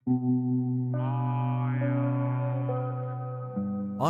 On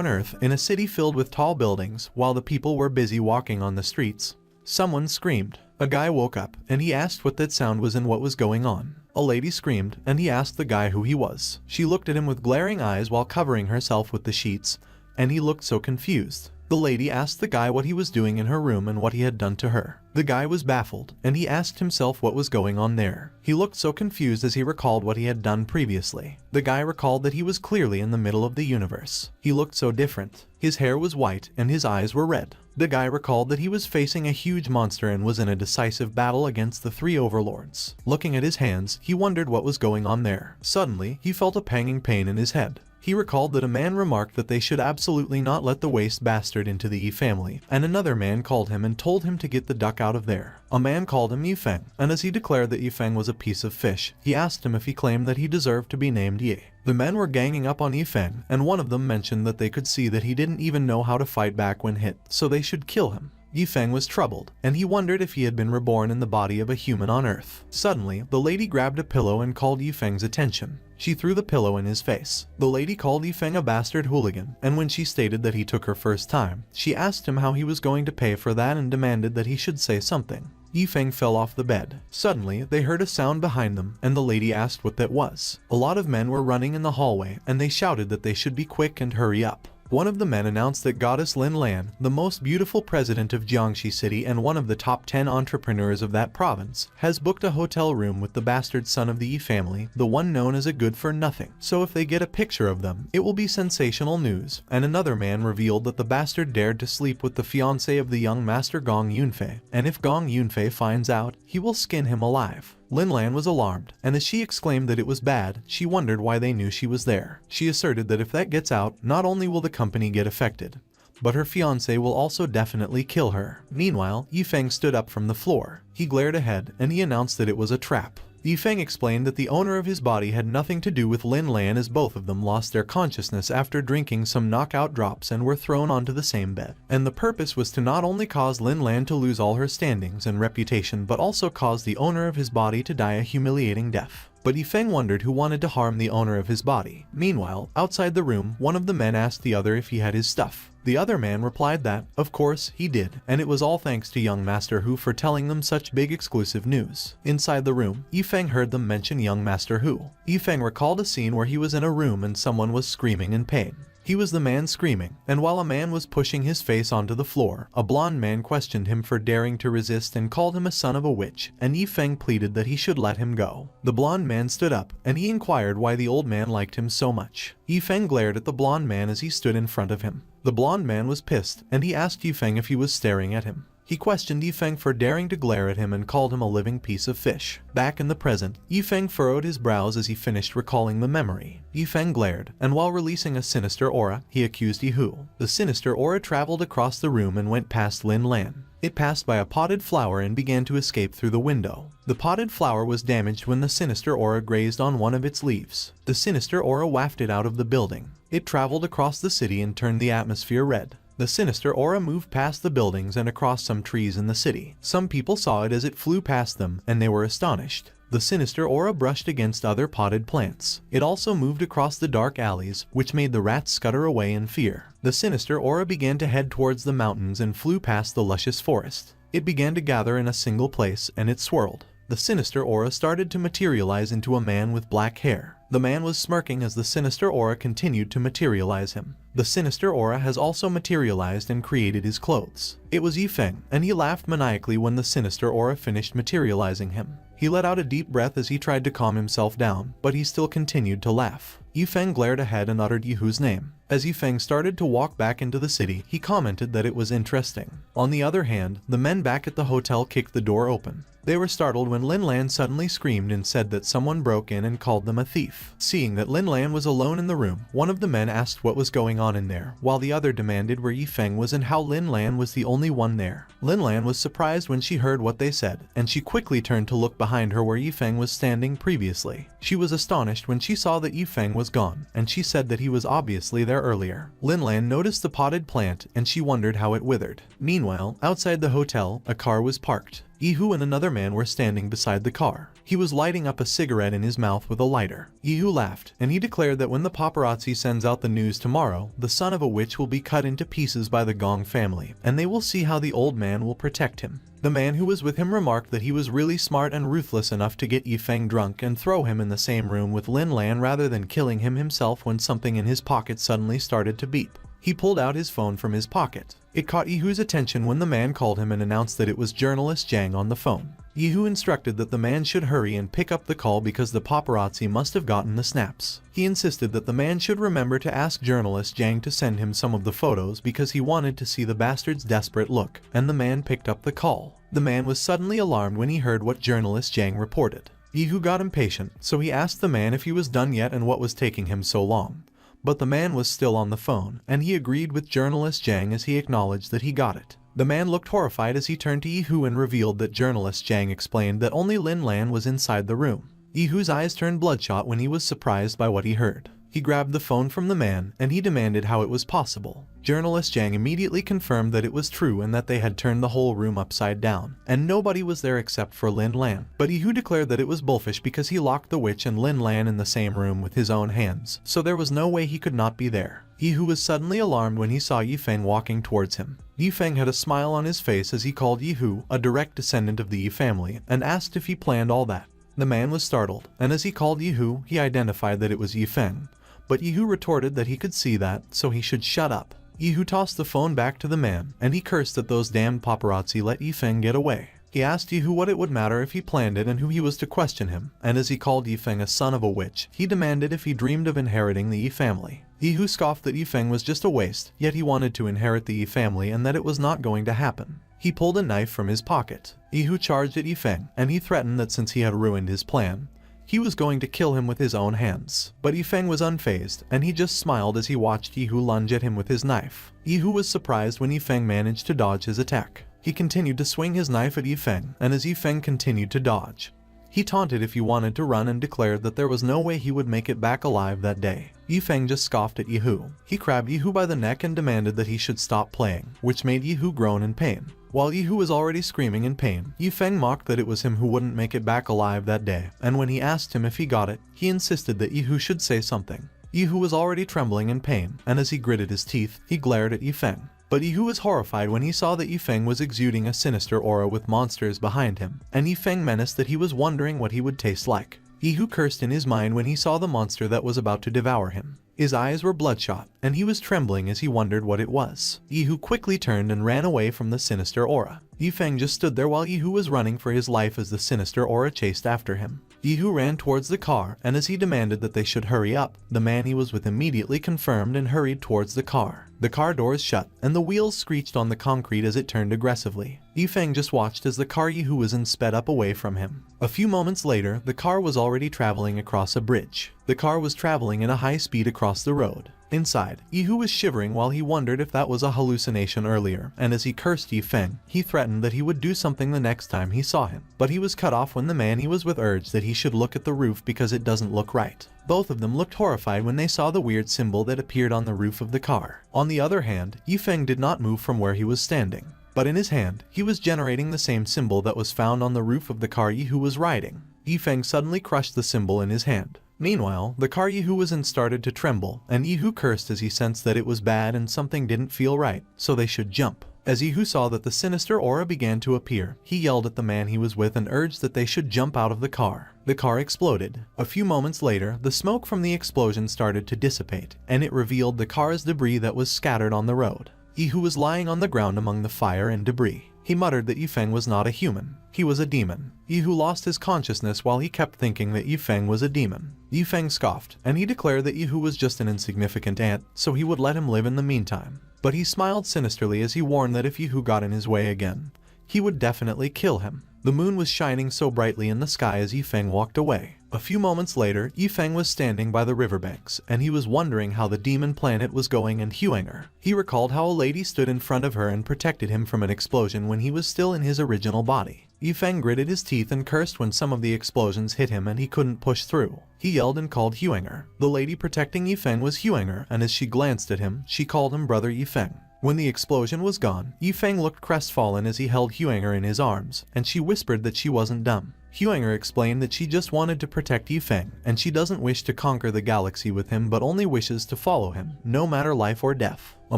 Earth, in a city filled with tall buildings, while the people were busy walking on the streets, someone screamed. A guy woke up, and he asked what that sound was and what was going on. A lady screamed, and he asked the guy who he was. She looked at him with glaring eyes while covering herself with the sheets, and he looked so confused. The lady asked the guy what he was doing in her room and what he had done to her. The guy was baffled, and he asked himself what was going on there. He looked so confused as he recalled what he had done previously. The guy recalled that he was clearly in the middle of the universe. He looked so different. His hair was white and his eyes were red. The guy recalled that he was facing a huge monster and was in a decisive battle against the three overlords. Looking at his hands, he wondered what was going on there. Suddenly, he felt a panging pain in his head. He recalled that a man remarked that they should absolutely not let the waste bastard into the Ye family, and another man called him and told him to get the duck out of there. A man called him Ye Feng, and as he declared that Ye Feng was a piece of fish, he asked him if he claimed that he deserved to be named Ye. The men were ganging up on Ye Feng, and one of them mentioned that they could see that he didn't even know how to fight back when hit, so they should kill him. Ye Feng was troubled, and he wondered if he had been reborn in the body of a human on Earth. Suddenly, the lady grabbed a pillow and called Ye Feng's attention. She threw the pillow in his face. The lady called Ye Feng a bastard hooligan, and when she stated that he took her first time, she asked him how he was going to pay for that and demanded that he should say something. Ye Feng fell off the bed. Suddenly, they heard a sound behind them, and the lady asked what that was. A lot of men were running in the hallway, and they shouted that they should be quick and hurry up. One of the men announced that goddess Lin Lan, the most beautiful president of Jiangxi City and one of the top 10 entrepreneurs of that province, has booked a hotel room with the bastard son of the Ye family, the one known as a good-for-nothing. So if they get a picture of them, it will be sensational news. And another man revealed that the bastard dared to sleep with the fiancée of the young master Gong Yunfei, and if Gong Yunfei finds out, he will skin him alive. Lin Lan was alarmed, and as she exclaimed that it was bad, she wondered why they knew she was there. She asserted that if that gets out, not only will the company get affected, but her fiancé will also definitely kill her. Meanwhile, Ye Feng stood up from the floor. He glared ahead, and he announced that it was a trap. Ye Feng explained that the owner of his body had nothing to do with Lin Lan as both of them lost their consciousness after drinking some knockout drops and were thrown onto the same bed. And the purpose was to not only cause Lin Lan to lose all her standings and reputation but also cause the owner of his body to die a humiliating death. But Ye Feng wondered who wanted to harm the owner of his body. Meanwhile, outside the room, one of the men asked the other if he had his stuff. The other man replied that, of course, he did, and it was all thanks to young Master Hu for telling them such big exclusive news. Inside the room, Ye Feng heard them mention young Master Hu. Ye Feng recalled a scene where he was in a room and someone was screaming in pain. He was the man screaming, and while a man was pushing his face onto the floor, a blonde man questioned him for daring to resist and called him a son of a witch, and Ye Feng pleaded that he should let him go. The blonde man stood up, and he inquired why the old man liked him so much. Ye Feng glared at the blonde man as he stood in front of him. The blonde man was pissed, and he asked Ye Feng if he was staring at him. He questioned Ye Feng for daring to glare at him and called him a living piece of fish. Back in the present, Ye Feng furrowed his brows as he finished recalling the memory. Ye Feng glared, and while releasing a sinister aura, he accused Ye Hu. The sinister aura traveled across the room and went past Lin Lan. It passed by a potted flower and began to escape through the window. The potted flower was damaged when the sinister aura grazed on one of its leaves. The sinister aura wafted out of the building. It traveled across the city and turned the atmosphere red. The sinister aura moved past the buildings and across some trees in the city. Some people saw it as it flew past them, and they were astonished. The sinister aura brushed against other potted plants. It also moved across the dark alleys, which made the rats scutter away in fear. The sinister aura began to head towards the mountains and flew past the luscious forest. It began to gather in a single place, and it swirled. The sinister aura started to materialize into a man with black hair. The man was smirking as the sinister aura continued to materialize him. The sinister aura has also materialized and created his clothes. It was Ye Feng, and he laughed maniacally when the sinister aura finished materializing him. He let out a deep breath as he tried to calm himself down, but he still continued to laugh. Ye Feng glared ahead and uttered Ye Hu's name. As Ye Feng started to walk back into the city, he commented that it was interesting. On the other hand, the men back at the hotel kicked the door open. They were startled when Lin Lan suddenly screamed and said that someone broke in and called them a thief. Seeing that Lin Lan was alone in the room, one of the men asked what was going on in there, while the other demanded where Ye Feng was and how Lin Lan was the only one there. Lin Lan was surprised when she heard what they said, and she quickly turned to look behind her where Ye Feng was standing previously. She was astonished when she saw that Ye Feng was gone, and she said that he was obviously there earlier. Lin Lan noticed the potted plant, and she wondered how it withered. Meanwhile, outside the hotel, a car was parked. Ye Hu and another man were standing beside the car. He was lighting up a cigarette in his mouth with a lighter. Ye Hu laughed, and he declared that when the paparazzi sends out the news tomorrow, the son of a witch will be cut into pieces by the Gong family, and they will see how the old man will protect him. The man who was with him remarked that he was really smart and ruthless enough to get Ye Feng drunk and throw him in the same room with Lin Lan rather than killing him himself when something in his pocket suddenly started to beep. He pulled out his phone from his pocket. It caught Ye Hu's attention when the man called him and announced that it was journalist Zhang on the phone. Ye Hu instructed that the man should hurry and pick up the call because the paparazzi must have gotten the snaps. He insisted that the man should remember to ask journalist Zhang to send him some of the photos because he wanted to see the bastard's desperate look, and the man picked up the call. The man was suddenly alarmed when he heard what journalist Zhang reported. Ye Hu got impatient, so he asked the man if he was done yet and what was taking him so long. But the man was still on the phone, and he agreed with journalist Zhang as he acknowledged that he got it. The man looked horrified as he turned to Ye Hu and revealed that journalist Zhang explained that only Lin Lan was inside the room. Ye Hu's eyes turned bloodshot when he was surprised by what he heard. He grabbed the phone from the man, and he demanded how it was possible. Journalist Zhang immediately confirmed that it was true and that they had turned the whole room upside down, and nobody was there except for Lin Lan. But Ye Hu declared that it was bullfish because he locked the witch and Lin Lan in the same room with his own hands, so there was no way he could not be there. Ye Hu was suddenly alarmed when he saw Ye Feng walking towards him. Ye Feng had a smile on his face as he called Ye Hu a direct descendant of the Ye family, and asked if he planned all that. The man was startled, and as he called Ye Hu, he identified that it was Ye Feng. But Ye Hu retorted that he could see that, so he should shut up. Ye Hu tossed the phone back to the man, and he cursed that those damned paparazzi let Ye Feng get away. He asked Ye Hu what it would matter if he planned it and who he was to question him, and as he called Ye Feng a son of a witch, he demanded if he dreamed of inheriting the Ye family. Ye Hu scoffed that Ye Feng was just a waste, yet he wanted to inherit the Ye family and that it was not going to happen. He pulled a knife from his pocket. Ye Hu charged at Ye Feng, and he threatened that since he had ruined his plan, he was going to kill him with his own hands. But Ye Feng was unfazed, and he just smiled as he watched Ye Hu lunge at him with his knife. Ye Hu was surprised when Ye Feng managed to dodge his attack. He continued to swing his knife at Ye Feng, and as Ye Feng continued to dodge, he taunted if he wanted to run and declared that there was no way he would make it back alive that day. Ye Feng just scoffed at Ye Hu. He grabbed Ye Hu by the neck and demanded that he should stop playing, which made Ye Hu groan in pain. While Ye Hu was already screaming in pain, Ye Feng mocked that it was him who wouldn't make it back alive that day, and when he asked him if he got it, he insisted that Ye Hu should say something. Ye Hu was already trembling in pain, and as he gritted his teeth, he glared at Ye Feng. But Ye Hu was horrified when he saw that Ye Feng was exuding a sinister aura with monsters behind him, and Ye Feng menaced that he was wondering what he would taste like. Ye Hu cursed in his mind when he saw the monster that was about to devour him. His eyes were bloodshot, and he was trembling as he wondered what it was. Ye Hu quickly turned and ran away from the sinister aura. Ye Feng just stood there while Ye Hu was running for his life as the sinister aura chased after him. Ye Hu ran towards the car, and as he demanded that they should hurry up, the man he was with immediately confirmed and hurried towards the car. The car doors shut, and the wheels screeched on the concrete as it turned aggressively. Ye Feng just watched as the car Ye Hu was in sped up away from him. A few moments later, the car was already traveling across a bridge. The car was traveling at a high speed across the road. Inside, Ye Hu was shivering while he wondered if that was a hallucination earlier, and as he cursed Ye Feng, he threatened that he would do something the next time he saw him. But he was cut off when the man he was with urged that he should look at the roof because it doesn't look right. Both of them looked horrified when they saw the weird symbol that appeared on the roof of the car. On the other hand, Ye Feng did not move from where he was standing. But in his hand, he was generating the same symbol that was found on the roof of the car Ye Hu was riding. Ye Feng suddenly crushed the symbol in his hand. Meanwhile, the car Ye Hu was in started to tremble, and Ye Hu cursed as he sensed that it was bad and something didn't feel right, so they should jump. As Ye Hu saw that the sinister aura began to appear, he yelled at the man he was with and urged that they should jump out of the car. The car exploded. A few moments later, the smoke from the explosion started to dissipate, and it revealed the car's debris that was scattered on the road. Ye Hu was lying on the ground among the fire and debris. He muttered that Ye Feng was not a human. He was a demon. Ye Hu lost his consciousness while he kept thinking that Ye Feng was a demon. Ye Feng scoffed, and he declared that Ye Hu was just an insignificant ant, so he would let him live in the meantime. But he smiled sinisterly as he warned that if Ye Hu got in his way again, he would definitely kill him. The moon was shining so brightly in the sky as Ye Feng walked away. A few moments later, Ye Feng was standing by the riverbanks, and he was wondering how the demon planet was going and Huang'er. He recalled how a lady stood in front of her and protected him from an explosion when he was still in his original body. Ye Feng gritted his teeth and cursed when some of the explosions hit him and he couldn't push through. He yelled and called Huang'er. The lady protecting Ye Feng was Huang'er, and as she glanced at him, she called him Brother Ye Feng. When the explosion was gone, Ye Feng looked crestfallen as he held Huang'er in his arms, and she whispered that she wasn't dumb. Huang'er explained that she just wanted to protect Ye Feng, and she doesn't wish to conquer the galaxy with him but only wishes to follow him, no matter life or death. A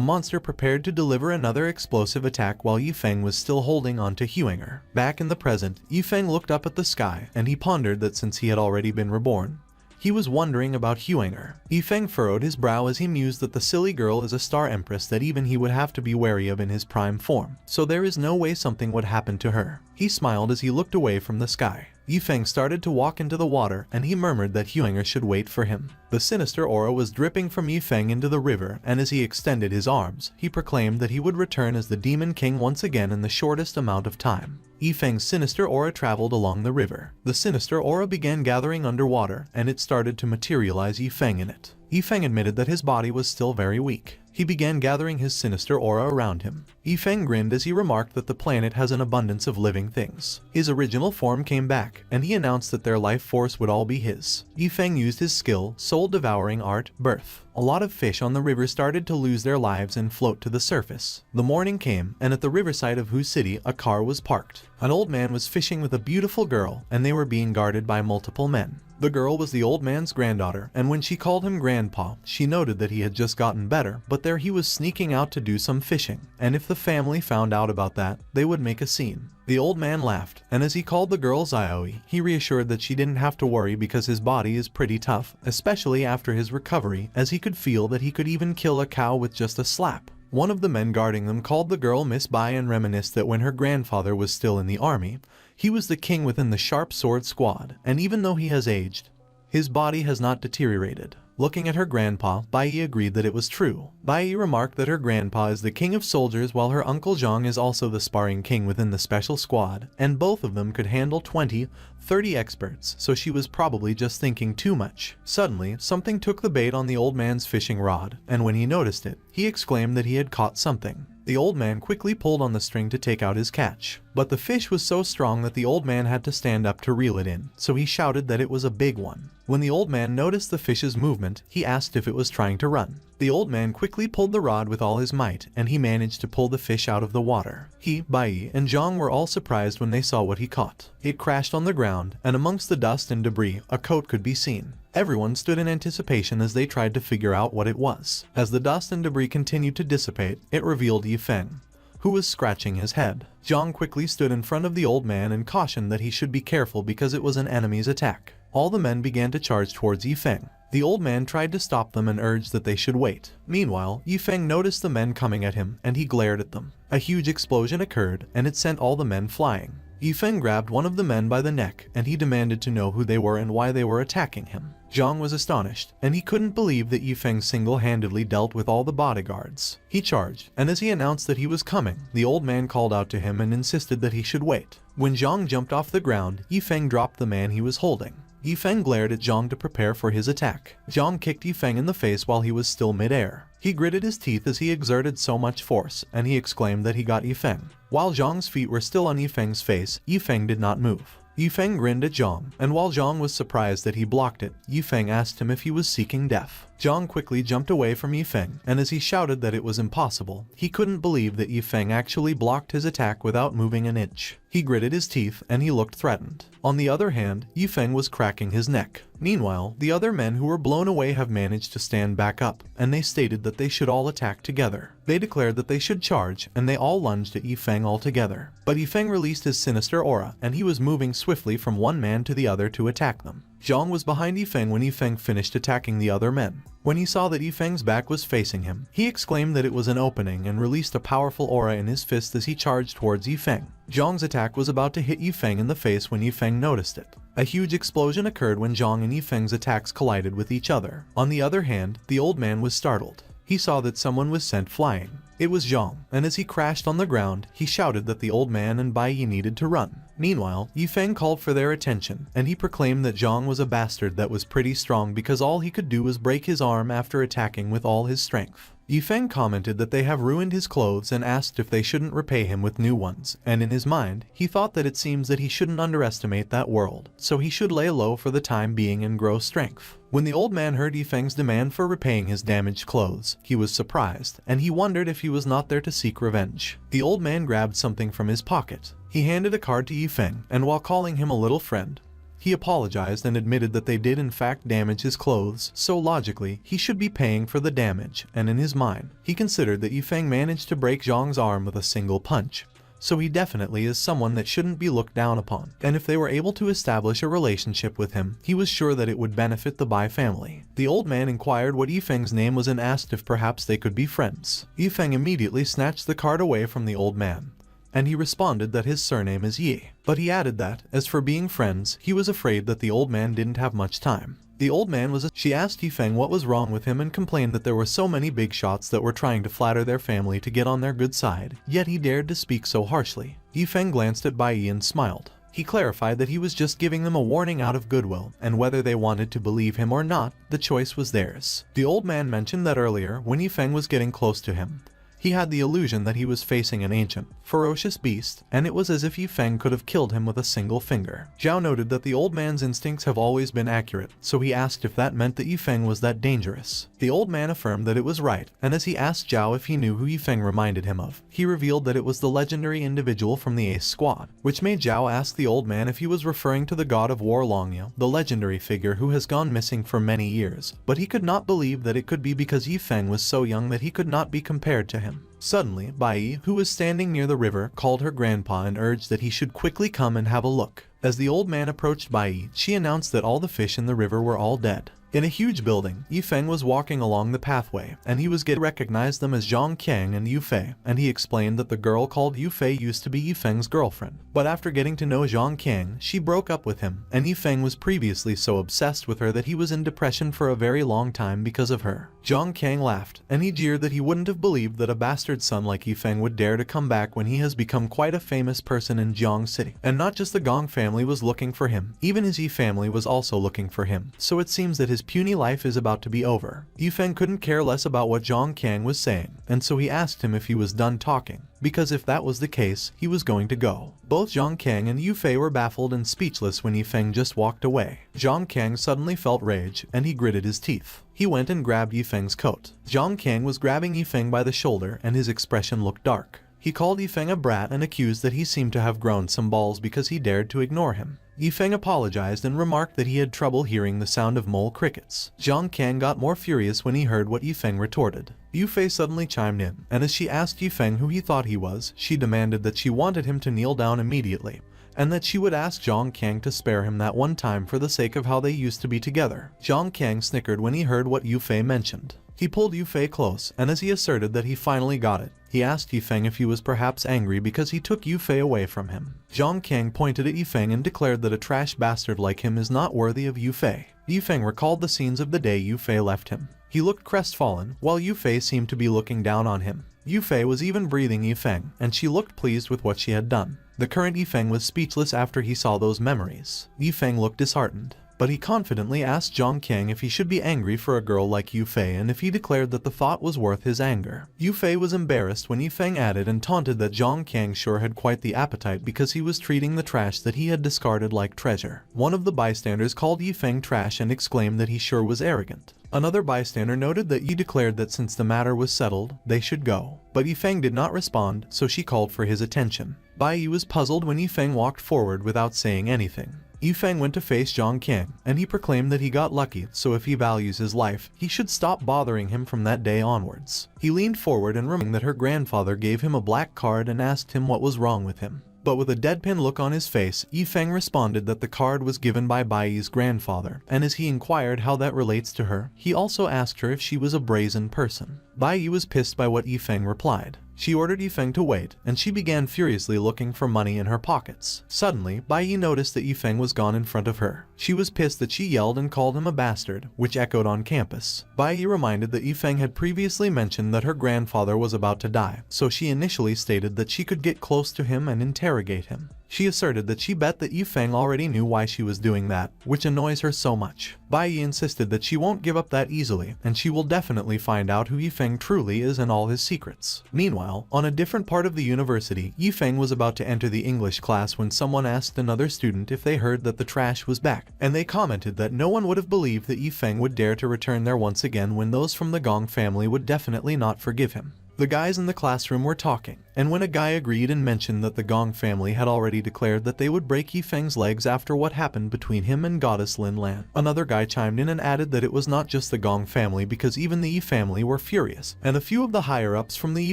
monster prepared to deliver another explosive attack while Ye Feng was still holding on to Huang'er. Back in the present, Ye Feng looked up at the sky, and he pondered that since he had already been reborn, he was wondering about Huang'er. Ye Feng furrowed his brow as he mused that the silly girl is a star empress that even he would have to be wary of in his prime form, so there is no way something would happen to her. He smiled as he looked away from the sky. Ye Feng started to walk into the water, and he murmured that Huang'er should wait for him. The sinister aura was dripping from Ye Feng into the river, and as he extended his arms, he proclaimed that he would return as the Demon King once again in the shortest amount of time. Ye Feng's sinister aura traveled along the river. The sinister aura began gathering underwater, and it started to materialize Ye Feng in it. Ye Feng admitted that his body was still very weak. He began gathering his sinister aura around him. Ye Feng grinned as he remarked that the planet has an abundance of living things. His original form came back, and he announced that their life force would all be his. Ye Feng used his skill, soul-devouring art, birth. A lot of fish on the river started to lose their lives and float to the surface. The morning came, and at the riverside of Hu City, a car was parked. An old man was fishing with a beautiful girl, and they were being guarded by multiple men. The girl was the old man's granddaughter, and when she called him grandpa, she noted that he had just gotten better, but there he was sneaking out to do some fishing, and if the family found out about that, they would make a scene. The old man laughed, and as he called the girl Xiaoi, he reassured that she didn't have to worry because his body is pretty tough, especially after his recovery, as he could feel that he could even kill a cow with just a slap. One of the men guarding them called the girl Miss Bai and reminisced that when her grandfather was still in the army, he was the king within the Sharp Sword Squad, and even though he has aged, his body has not deteriorated. Looking at her grandpa, Bai agreed that it was true. Bai remarked that her grandpa is the king of soldiers while her uncle Zhang is also the sparring king within the special squad, and both of them could handle 20, 30 experts, so she was probably just thinking too much. Suddenly, something took the bait on the old man's fishing rod, and when he noticed it, he exclaimed that he had caught something. The old man quickly pulled on the string to take out his catch, but the fish was so strong that the old man had to stand up to reel it in, so he shouted that it was a big one. When the old man noticed the fish's movement, he asked if it was trying to run. The old man quickly pulled the rod with all his might, and he managed to pull the fish out of the water. He, Bai, and Zhang were all surprised when they saw what he caught. It crashed on the ground, and amongst the dust and debris, a coat could be seen. Everyone stood in anticipation as they tried to figure out what it was. As the dust and debris continued to dissipate, it revealed Ye Feng, who was scratching his head. Zhang quickly stood in front of the old man and cautioned that he should be careful because it was an enemy's attack. All the men began to charge towards Ye Feng. The old man tried to stop them and urged that they should wait. Meanwhile, Ye Feng noticed the men coming at him, and he glared at them. A huge explosion occurred, and it sent all the men flying. Ye Feng grabbed one of the men by the neck, and he demanded to know who they were and why they were attacking him. Zhang was astonished, and he couldn't believe that Ye Feng single-handedly dealt with all the bodyguards. He charged, and as he announced that he was coming, the old man called out to him and insisted that he should wait. When Zhang jumped off the ground, Ye Feng dropped the man he was holding. Ye Feng glared at Zhang to prepare for his attack. Zhang kicked Ye Feng in the face while he was still mid-air. He gritted his teeth as he exerted so much force, and he exclaimed that he got Ye Feng. While Zhang's feet were still on Ye Feng's face, Ye Feng did not move. Ye Feng grinned at Zhang, and while Zhang was surprised that he blocked it, Ye Feng asked him if he was seeking death. Zhang quickly jumped away from Ye Feng, and as he shouted that it was impossible, he couldn't believe that Ye Feng actually blocked his attack without moving an inch. He gritted his teeth, and he looked threatened. On the other hand, Ye Feng was cracking his neck. Meanwhile, the other men who were blown away have managed to stand back up, and they stated that they should all attack together. They declared that they should charge, and they all lunged at Ye Feng all together. But Ye Feng released his sinister aura, and he was moving swiftly from one man to the other to attack them. Zhang was behind Ye Feng when Ye Feng finished attacking the other men. When he saw that Ye Feng's back was facing him, he exclaimed that it was an opening and released a powerful aura in his fist as he charged towards Ye Feng. Zhang's attack was about to hit Ye Feng in the face when Ye Feng noticed it. A huge explosion occurred when Zhang and Ye Feng's attacks collided with each other. On the other hand, the old man was startled. He saw that someone was sent flying. It was Zhang, and as he crashed on the ground, he shouted that the old man and Bai needed to run. Meanwhile, Ye Feng called for their attention, and he proclaimed that Zhang was a bastard that was pretty strong because all he could do was break his arm after attacking with all his strength. Ye Feng commented that they have ruined his clothes and asked if they shouldn't repay him with new ones, and in his mind, he thought that it seems that he shouldn't underestimate that world, so he should lay low for the time being and grow strength. When the old man heard Ye Feng's demand for repaying his damaged clothes, he was surprised, and he wondered if he was not there to seek revenge. The old man grabbed something from his pocket. He handed a card to Ye Feng, and while calling him a little friend, he apologized and admitted that they did in fact damage his clothes, so logically, he should be paying for the damage, and in his mind, he considered that Ye Feng managed to break Zhang's arm with a single punch. So he definitely is someone that shouldn't be looked down upon, and if they were able to establish a relationship with him, he was sure that it would benefit the Bai family. The old man inquired what Ye Feng's name was and asked if perhaps they could be friends. Ye Feng immediately snatched the card away from the old man, and he responded that his surname is Ye. But he added that, as for being friends, he was afraid that the old man didn't have much time. The old man was She asked Ye Feng what was wrong with him and complained that there were so many big shots that were trying to flatter their family to get on their good side, yet he dared to speak so harshly. Ye Feng glanced at Bai Yi and smiled. He clarified that he was just giving them a warning out of goodwill, and whether they wanted to believe him or not, the choice was theirs. The old man mentioned that earlier, when Ye Feng was getting close to him, he had the illusion that he was facing an ancient, ferocious beast, and it was as if Ye Feng could have killed him with a single finger. Zhao noted that the old man's instincts have always been accurate, so he asked if that meant that Ye Feng was that dangerous. The old man affirmed that it was right, and as he asked Zhao if he knew who Ye Feng reminded him of, he revealed that it was the legendary individual from the Ace Squad, which made Zhao ask the old man if he was referring to the god of war Huang'er, the legendary figure who has gone missing for many years, but he could not believe that it could be because Ye Feng was so young that he could not be compared to him. Suddenly, Bai Yi, who was standing near the river, called her grandpa and urged that he should quickly come and have a look. As the old man approached Bai Yi, she announced that all the fish in the river were all dead. In a huge building, Ye Feng was walking along the pathway, and he was recognized them as Zhang Qiang and Yu Fei, and he explained that the girl called Yu Fei used to be Ye Feng's girlfriend. But after getting to know Zhang Qiang, she broke up with him, and Ye Feng was previously so obsessed with her that he was in depression for a very long time because of her. Zhang Qiang laughed, and he jeered that he wouldn't have believed that a bastard son like Ye Feng would dare to come back when he has become quite a famous person in Jiang City. And not just the Gong family was looking for him, even his Yi family was also looking for him, so it seems that his puny life is about to be over. Ye Feng couldn't care less about what Zhang Qiang was saying, and so he asked him if he was done talking, because if that was the case, he was going to go. Both Zhang Qiang and Yu Fei were baffled and speechless when Ye Feng just walked away. Zhang Qiang suddenly felt rage, and he gritted his teeth. He went and grabbed Ye Feng's coat. Zhang Qiang was grabbing Ye Feng by the shoulder, and his expression looked dark. He called Ye Feng a brat and accused that he seemed to have grown some balls because he dared to ignore him. Ye Feng apologized and remarked that he had trouble hearing the sound of mole crickets. Zhang Qiang got more furious when he heard what Ye Feng retorted. Yu Fei suddenly chimed in, and as she asked Ye Feng who he thought he was, she demanded that she wanted him to kneel down immediately, and that she would ask Zhang Qiang to spare him that one time for the sake of how they used to be together. Zhang Qiang snickered when he heard what Yu Fei mentioned. He pulled Yu Fei close, and as he asserted that he finally got it, he asked Ye Feng if he was perhaps angry because he took Yu Fei away from him. Zhang Qiang pointed at Ye Feng and declared that a trash bastard like him is not worthy of Yu Fei. Ye Feng recalled the scenes of the day Yu Fei left him. He looked crestfallen, while Yu Fei seemed to be looking down on him. Yu Fei was even breathing Ye Feng, and she looked pleased with what she had done. The current Ye Feng was speechless after he saw those memories. Ye Feng looked disheartened, but he confidently asked Zhang Qiang if he should be angry for a girl like Yu Fei and if he declared that the thought was worth his anger. Yu Fei was embarrassed when Ye Feng added and taunted that Zhang Qiang sure had quite the appetite because he was treating the trash that he had discarded like treasure. One of the bystanders called Ye Feng trash and exclaimed that he sure was arrogant. Another bystander noted that Yi declared that since the matter was settled, they should go. But Ye Feng did not respond, so she called for his attention. Bai Yi was puzzled when Ye Feng walked forward without saying anything. Ye Feng went to face Zhang Qiang, and he proclaimed that he got lucky, so if he values his life, he should stop bothering him from that day onwards. He leaned forward and remembered that her grandfather gave him a black card and asked him what was wrong with him. But with a deadpan look on his face, Ye Feng responded that the card was given by Bai Yi's grandfather, and as he inquired how that relates to her, he also asked her if she was a brazen person. Bai Yi was pissed by what Ye Feng replied. She ordered Ye Feng to wait, and she began furiously looking for money in her pockets. Suddenly, Bai Yi noticed that Ye Feng was gone in front of her. She was pissed that she yelled and called him a bastard, which echoed on campus. Bai Yi reminded that Ye Feng had previously mentioned that her grandfather was about to die, so she initially stated that she could get close to him and interrogate him. She asserted that she bet that Ye Feng already knew why she was doing that, which annoys her so much. Bai Yi insisted that she won't give up that easily, and she will definitely find out who Ye Feng truly is and all his secrets. Meanwhile, on a different part of the university, Ye Feng was about to enter the English class when someone asked another student if they heard that the trash was back, and they commented that no one would have believed that Ye Feng would dare to return there once again when those from the Gong family would definitely not forgive him. The guys in the classroom were talking, and when a guy agreed and mentioned that the Gong family had already declared that they would break Ye Feng's legs after what happened between him and Goddess Lin Lan, another guy chimed in and added that it was not just the Gong family because even the Yi family were furious, and a few of the higher-ups from the Yi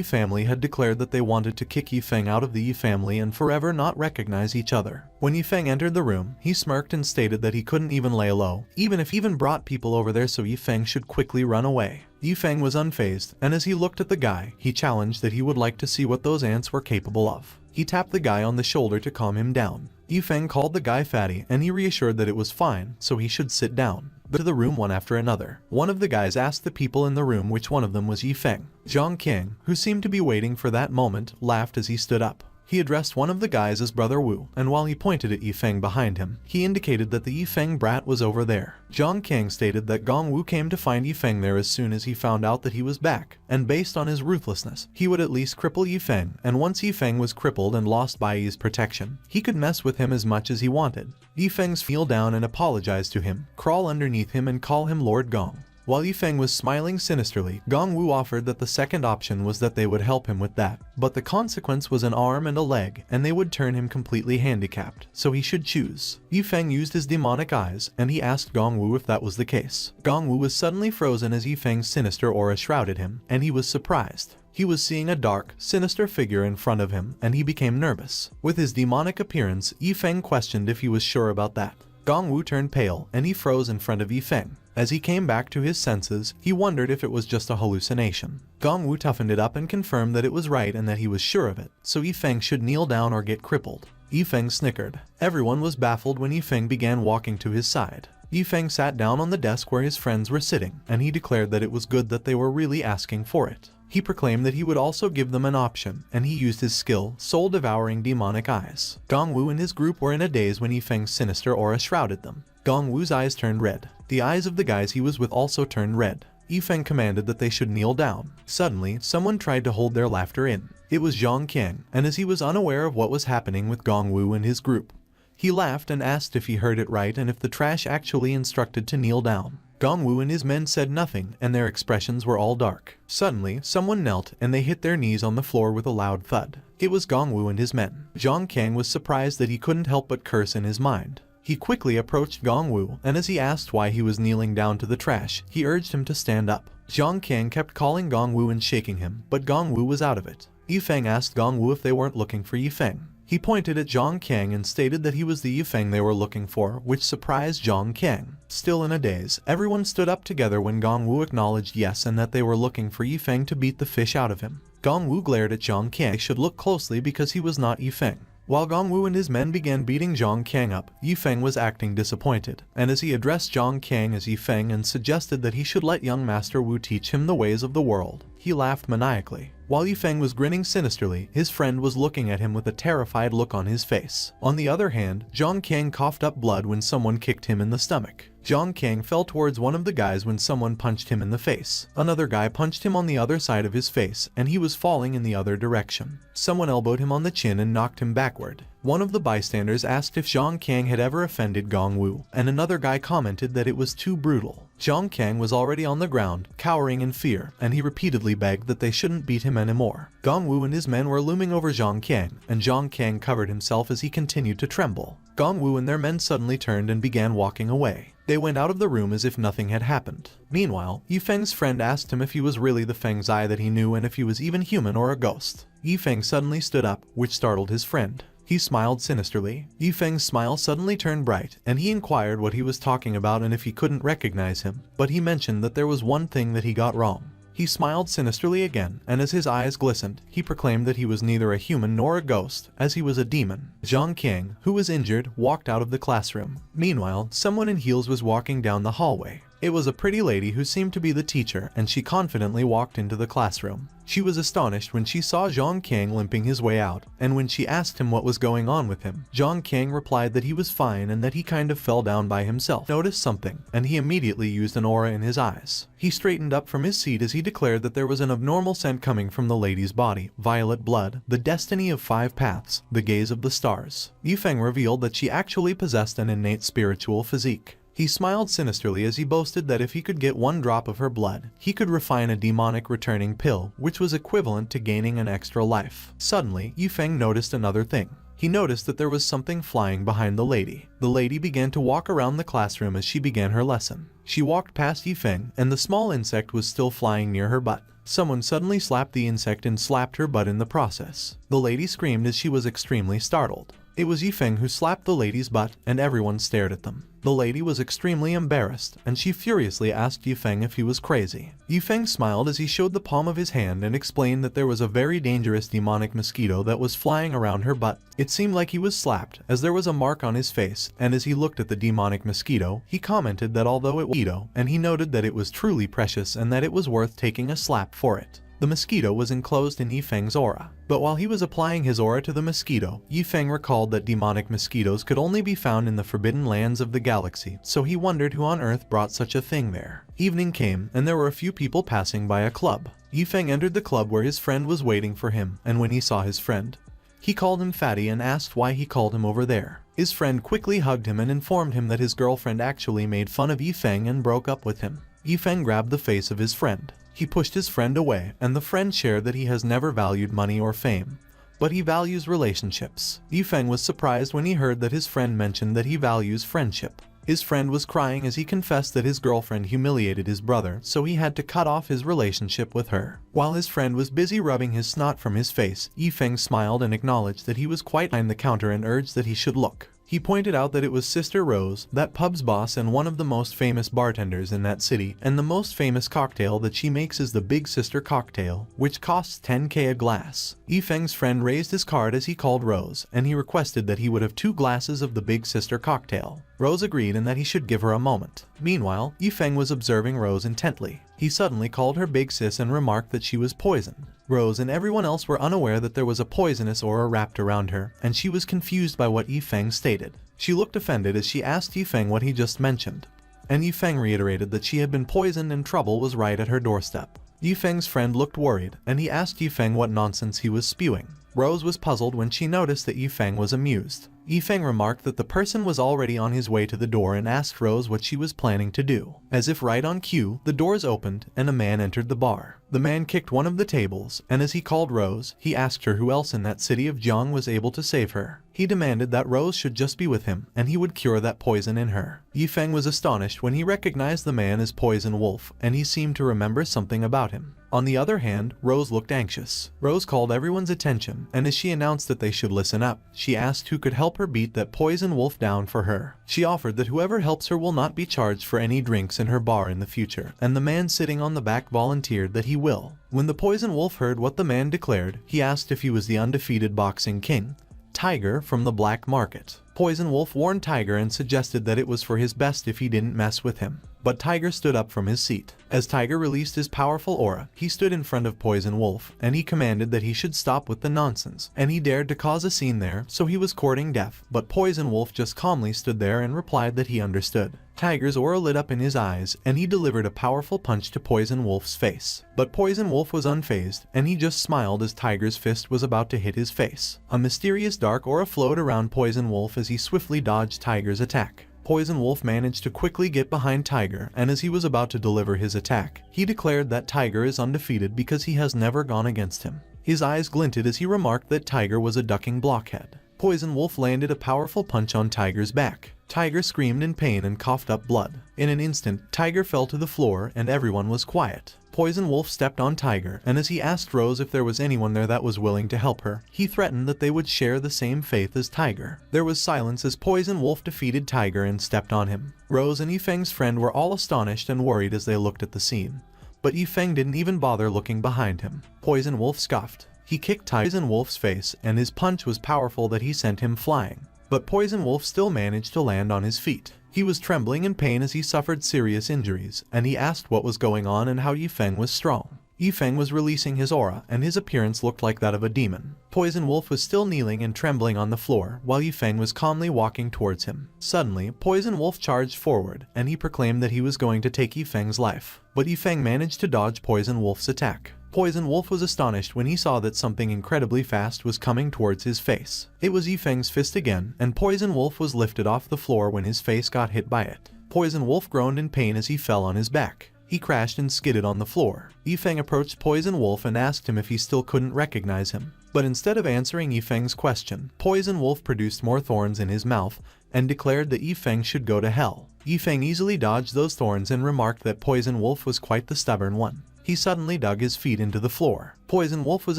family had declared that they wanted to kick Ye Feng out of the Yi family and forever not recognize each other. When Ye Feng entered the room, he smirked and stated that he couldn't even lay low, even if he even brought people over there, so Ye Feng should quickly run away. Ye Feng was unfazed, and as he looked at the guy, he challenged that he would like to see what those ants were capable of. He tapped the guy on the shoulder to calm him down. Ye Feng called the guy fatty, and he reassured that it was fine, so he should sit down. To the room one after another. One of the guys asked the people in the room which one of them was Ye Feng. Zhang King, who seemed to be waiting for that moment, laughed as he stood up. He addressed one of the guys as Brother Wu, and while he pointed at Ye Feng behind him, he indicated that the Ye Feng brat was over there. Zhang King stated that Gong Wu came to find Ye Feng there as soon as he found out that he was back, and based on his ruthlessness, he would at least cripple Ye Feng, and once Ye Feng was crippled and lost Bai Yi's protection, he could mess with him as much as he wanted. Ye Feng's feel down and apologize to him, crawl underneath him and call him Lord Gong. While Ye Feng was smiling sinisterly, Gong Wu offered that the second option was that they would help him with that, but the consequence was an arm and a leg, and they would turn him completely handicapped, so he should choose. Ye Feng used his demonic eyes, and he asked Gong Wu if that was the case. Gong Wu was suddenly frozen as Ye Feng's sinister aura shrouded him, and he was surprised. He was seeing a dark, sinister figure in front of him, and he became nervous. With his demonic appearance, Ye Feng questioned if he was sure about that. Gong Wu turned pale, and he froze in front of Ye Feng. As he came back to his senses, he wondered if it was just a hallucination. Gong Wu toughened it up and confirmed that it was right and that he was sure of it, so Ye Feng should kneel down or get crippled. Ye Feng snickered. Everyone was baffled when Ye Feng began walking to his side. Ye Feng sat down on the desk where his friends were sitting, and he declared that it was good that they were really asking for it. He proclaimed that he would also give them an option, and he used his skill, soul-devouring demonic eyes. Gong Wu and his group were in a daze when Ye Feng's sinister aura shrouded them. Gong Wu's eyes turned red. The eyes of the guys he was with also turned red. Ye Feng commanded that they should kneel down. Suddenly, someone tried to hold their laughter in. It was Zhang King, and as he was unaware of what was happening with Gong Wu and his group, he laughed and asked if he heard it right and if the trash actually instructed to kneel down. Gong Wu and his men said nothing, and their expressions were all dark. Suddenly, someone knelt, and they hit their knees on the floor with a loud thud. It was Gong Wu and his men. Zhang King was surprised that he couldn't help but curse in his mind. He quickly approached Gong Wu, and as he asked why he was kneeling down to the trash, he urged him to stand up. Zhang King kept calling Gong Wu and shaking him, but Gong Wu was out of it. Ye Feng asked Gong Wu if they weren't looking for Ye Feng. He pointed at Zhang King and stated that he was the Ye Feng they were looking for, which surprised Zhang King. Still in a daze, everyone stood up together when Gong Wu acknowledged yes and that they were looking for Ye Feng to beat the fish out of him. Gong Wu glared at Zhang King. They should look closely because he was not Ye Feng. While Gong Wu and his men began beating Zhang King up, Ye Feng was acting disappointed, and as he addressed Zhang King as Ye Feng and suggested that he should let young Master Wu teach him the ways of the world, he laughed maniacally. While Ye Feng was grinning sinisterly, his friend was looking at him with a terrified look on his face. On the other hand, Zhang King coughed up blood when someone kicked him in the stomach. Zhang King fell towards one of the guys when someone punched him in the face. Another guy punched him on the other side of his face, and he was falling in the other direction. Someone elbowed him on the chin and knocked him backward. One of the bystanders asked if Zhang King had ever offended Gong Wu, and another guy commented that it was too brutal. Zhang King was already on the ground, cowering in fear, and he repeatedly begged that they shouldn't beat him anymore. Gong Wu and his men were looming over Zhang King, and Zhang King covered himself as he continued to tremble. Gong Wu and their men suddenly turned and began walking away. They went out of the room as if nothing had happened. Meanwhile, Ye Feng's friend asked him if he was really the Feng Zai that he knew and if he was even human or a ghost. Ye Feng suddenly stood up, which startled his friend. He smiled sinisterly. Ye Feng's smile suddenly turned bright, and he inquired what he was talking about and if he couldn't recognize him, but he mentioned that there was one thing that he got wrong. He smiled sinisterly again, and as his eyes glistened, he proclaimed that he was neither a human nor a ghost, as he was a demon. Zhang Qiang, who was injured, walked out of the classroom. Meanwhile, someone in heels was walking down the hallway. It was a pretty lady who seemed to be the teacher, and she confidently walked into the classroom. She was astonished when she saw Zhang Qiang limping his way out, and when she asked him what was going on with him, Zhang Qiang replied that he was fine and that he kind of fell down by himself. Noticed something, and he immediately used an aura in his eyes. He straightened up from his seat as he declared that there was an abnormal scent coming from the lady's body. Violet blood, the destiny of 5 paths, the gaze of the stars. Ye Feng revealed that she actually possessed an innate spiritual physique. He smiled sinisterly as he boasted that if he could get 1 drop of her blood, he could refine a demonic returning pill, which was equivalent to gaining an extra life. Suddenly, Ye Feng noticed another thing. He noticed that there was something flying behind the lady. The lady began to walk around the classroom as she began her lesson. She walked past Ye Feng, and the small insect was still flying near her butt. Someone suddenly slapped the insect and slapped her butt in the process. The lady screamed as she was extremely startled. It was Ye Feng who slapped the lady's butt, and everyone stared at them. The lady was extremely embarrassed, and she furiously asked Ye Feng if he was crazy. Ye Feng smiled as he showed the palm of his hand and explained that there was a very dangerous demonic mosquito that was flying around her butt. It seemed like he was slapped, as there was a mark on his face, and as he looked at the demonic mosquito, he commented that although it was a mosquito, and he noted that it was truly precious and that it was worth taking a slap for it. The mosquito was enclosed in Ye Feng's aura. But while he was applying his aura to the mosquito, Ye Feng recalled that demonic mosquitoes could only be found in the forbidden lands of the galaxy, so he wondered who on earth brought such a thing there. Evening came, and there were a few people passing by a club. Ye Feng entered the club where his friend was waiting for him, and when he saw his friend, he called him Fatty and asked why he called him over there. His friend quickly hugged him and informed him that his girlfriend actually made fun of Ye Feng and broke up with him. Ye Feng grabbed the face of his friend. He pushed his friend away, and the friend shared that he has never valued money or fame, but he values relationships. Ye Feng was surprised when he heard that his friend mentioned that he values friendship. His friend was crying as he confessed that his girlfriend humiliated his brother, so he had to cut off his relationship with her. While his friend was busy rubbing his snot from his face, Ye Feng smiled and acknowledged that he was quite behind the counter and urged that he should look. He pointed out that it was Sister Rose, that pub's boss and one of the most famous bartenders in that city, and the most famous cocktail that she makes is the Big Sister cocktail, which costs 10k a glass. Ye Feng's friend raised his card as he called Rose, and he requested that he would have 2 glasses of the Big Sister cocktail. Rose agreed and that he should give her a moment. Meanwhile, Ye Feng was observing Rose intently. He suddenly called her Big Sis and remarked that she was poisoned. Rose and everyone else were unaware that there was a poisonous aura wrapped around her, and she was confused by what Ye Feng stated. She looked offended as she asked Ye Feng what he just mentioned, and Ye Feng reiterated that she had been poisoned and trouble was right at her doorstep. Ye Feng's friend looked worried, and he asked Ye Feng what nonsense he was spewing. Rose was puzzled when she noticed that Ye Feng was amused. Ye Feng remarked that the person was already on his way to the door and asked Rose what she was planning to do. As if right on cue, the doors opened and a man entered the bar. The man kicked one of the tables, and as he called Rose, he asked her who else in that city of Jiang was able to save her. He demanded that Rose should just be with him, and he would cure that poison in her. Ye Feng was astonished when he recognized the man as Poison Wolf, and he seemed to remember something about him. On the other hand, Rose looked anxious. Rose called everyone's attention, and as she announced that they should listen up, she asked who could help her beat that Poison Wolf down for her. She offered that whoever helps her will not be charged for any drinks in her bar in the future, and the man sitting on the back volunteered that he will. When the Poison Wolf heard what the man declared, he asked if he was the undefeated boxing king, Tiger from the black market. Poison Wolf warned Tiger and suggested that it was for his best if he didn't mess with him. But Tiger stood up from his seat. As Tiger released his powerful aura, he stood in front of Poison Wolf, and he commanded that he should stop with the nonsense, and he dared to cause a scene there, so he was courting death. But Poison Wolf just calmly stood there and replied that he understood. Tiger's aura lit up in his eyes, and he delivered a powerful punch to Poison Wolf's face. But Poison Wolf was unfazed, and he just smiled as Tiger's fist was about to hit his face. A mysterious dark aura flowed around Poison Wolf as he swiftly dodged Tiger's attack. Poison Wolf managed to quickly get behind Tiger, and as he was about to deliver his attack, he declared that Tiger is undefeated because he has never gone against him. His eyes glinted as he remarked that Tiger was a ducking blockhead. Poison Wolf landed a powerful punch on Tiger's back. Tiger screamed in pain and coughed up blood. In an instant, Tiger fell to the floor and everyone was quiet. Poison Wolf stepped on Tiger, and as he asked Rose if there was anyone there that was willing to help her, he threatened that they would share the same faith as Tiger. There was silence as Poison Wolf defeated Tiger and stepped on him. Rose and Ye Feng's friend were all astonished and worried as they looked at the scene. but Ye Feng didn't even bother looking behind him. Poison Wolf scoffed. He kicked Poison Wolf's face, and his punch was powerful that he sent him flying. But Poison Wolf still managed to land on his feet. He was trembling in pain as he suffered serious injuries, and he asked what was going on and how Ye Feng was strong. Ye Feng was releasing his aura, and his appearance looked like that of a demon. Poison Wolf was still kneeling and trembling on the floor, while Ye Feng was calmly walking towards him. Suddenly, Poison Wolf charged forward, and he proclaimed that he was going to take Ye Feng's life. But Ye Feng managed to dodge Poison Wolf's attack. Poison Wolf was astonished when he saw that something incredibly fast was coming towards his face. It was Ye Feng's fist again, and Poison Wolf was lifted off the floor when his face got hit by it. Poison Wolf groaned in pain as he fell on his back. He crashed and skidded on the floor. Ye Feng approached Poison Wolf and asked him if he still couldn't recognize him. But instead of answering Ye Feng's question, Poison Wolf produced more thorns in his mouth and declared that Ye Feng should go to hell. Ye Feng easily dodged those thorns and remarked that Poison Wolf was quite the stubborn one. He suddenly dug his feet into the floor. Poison Wolf was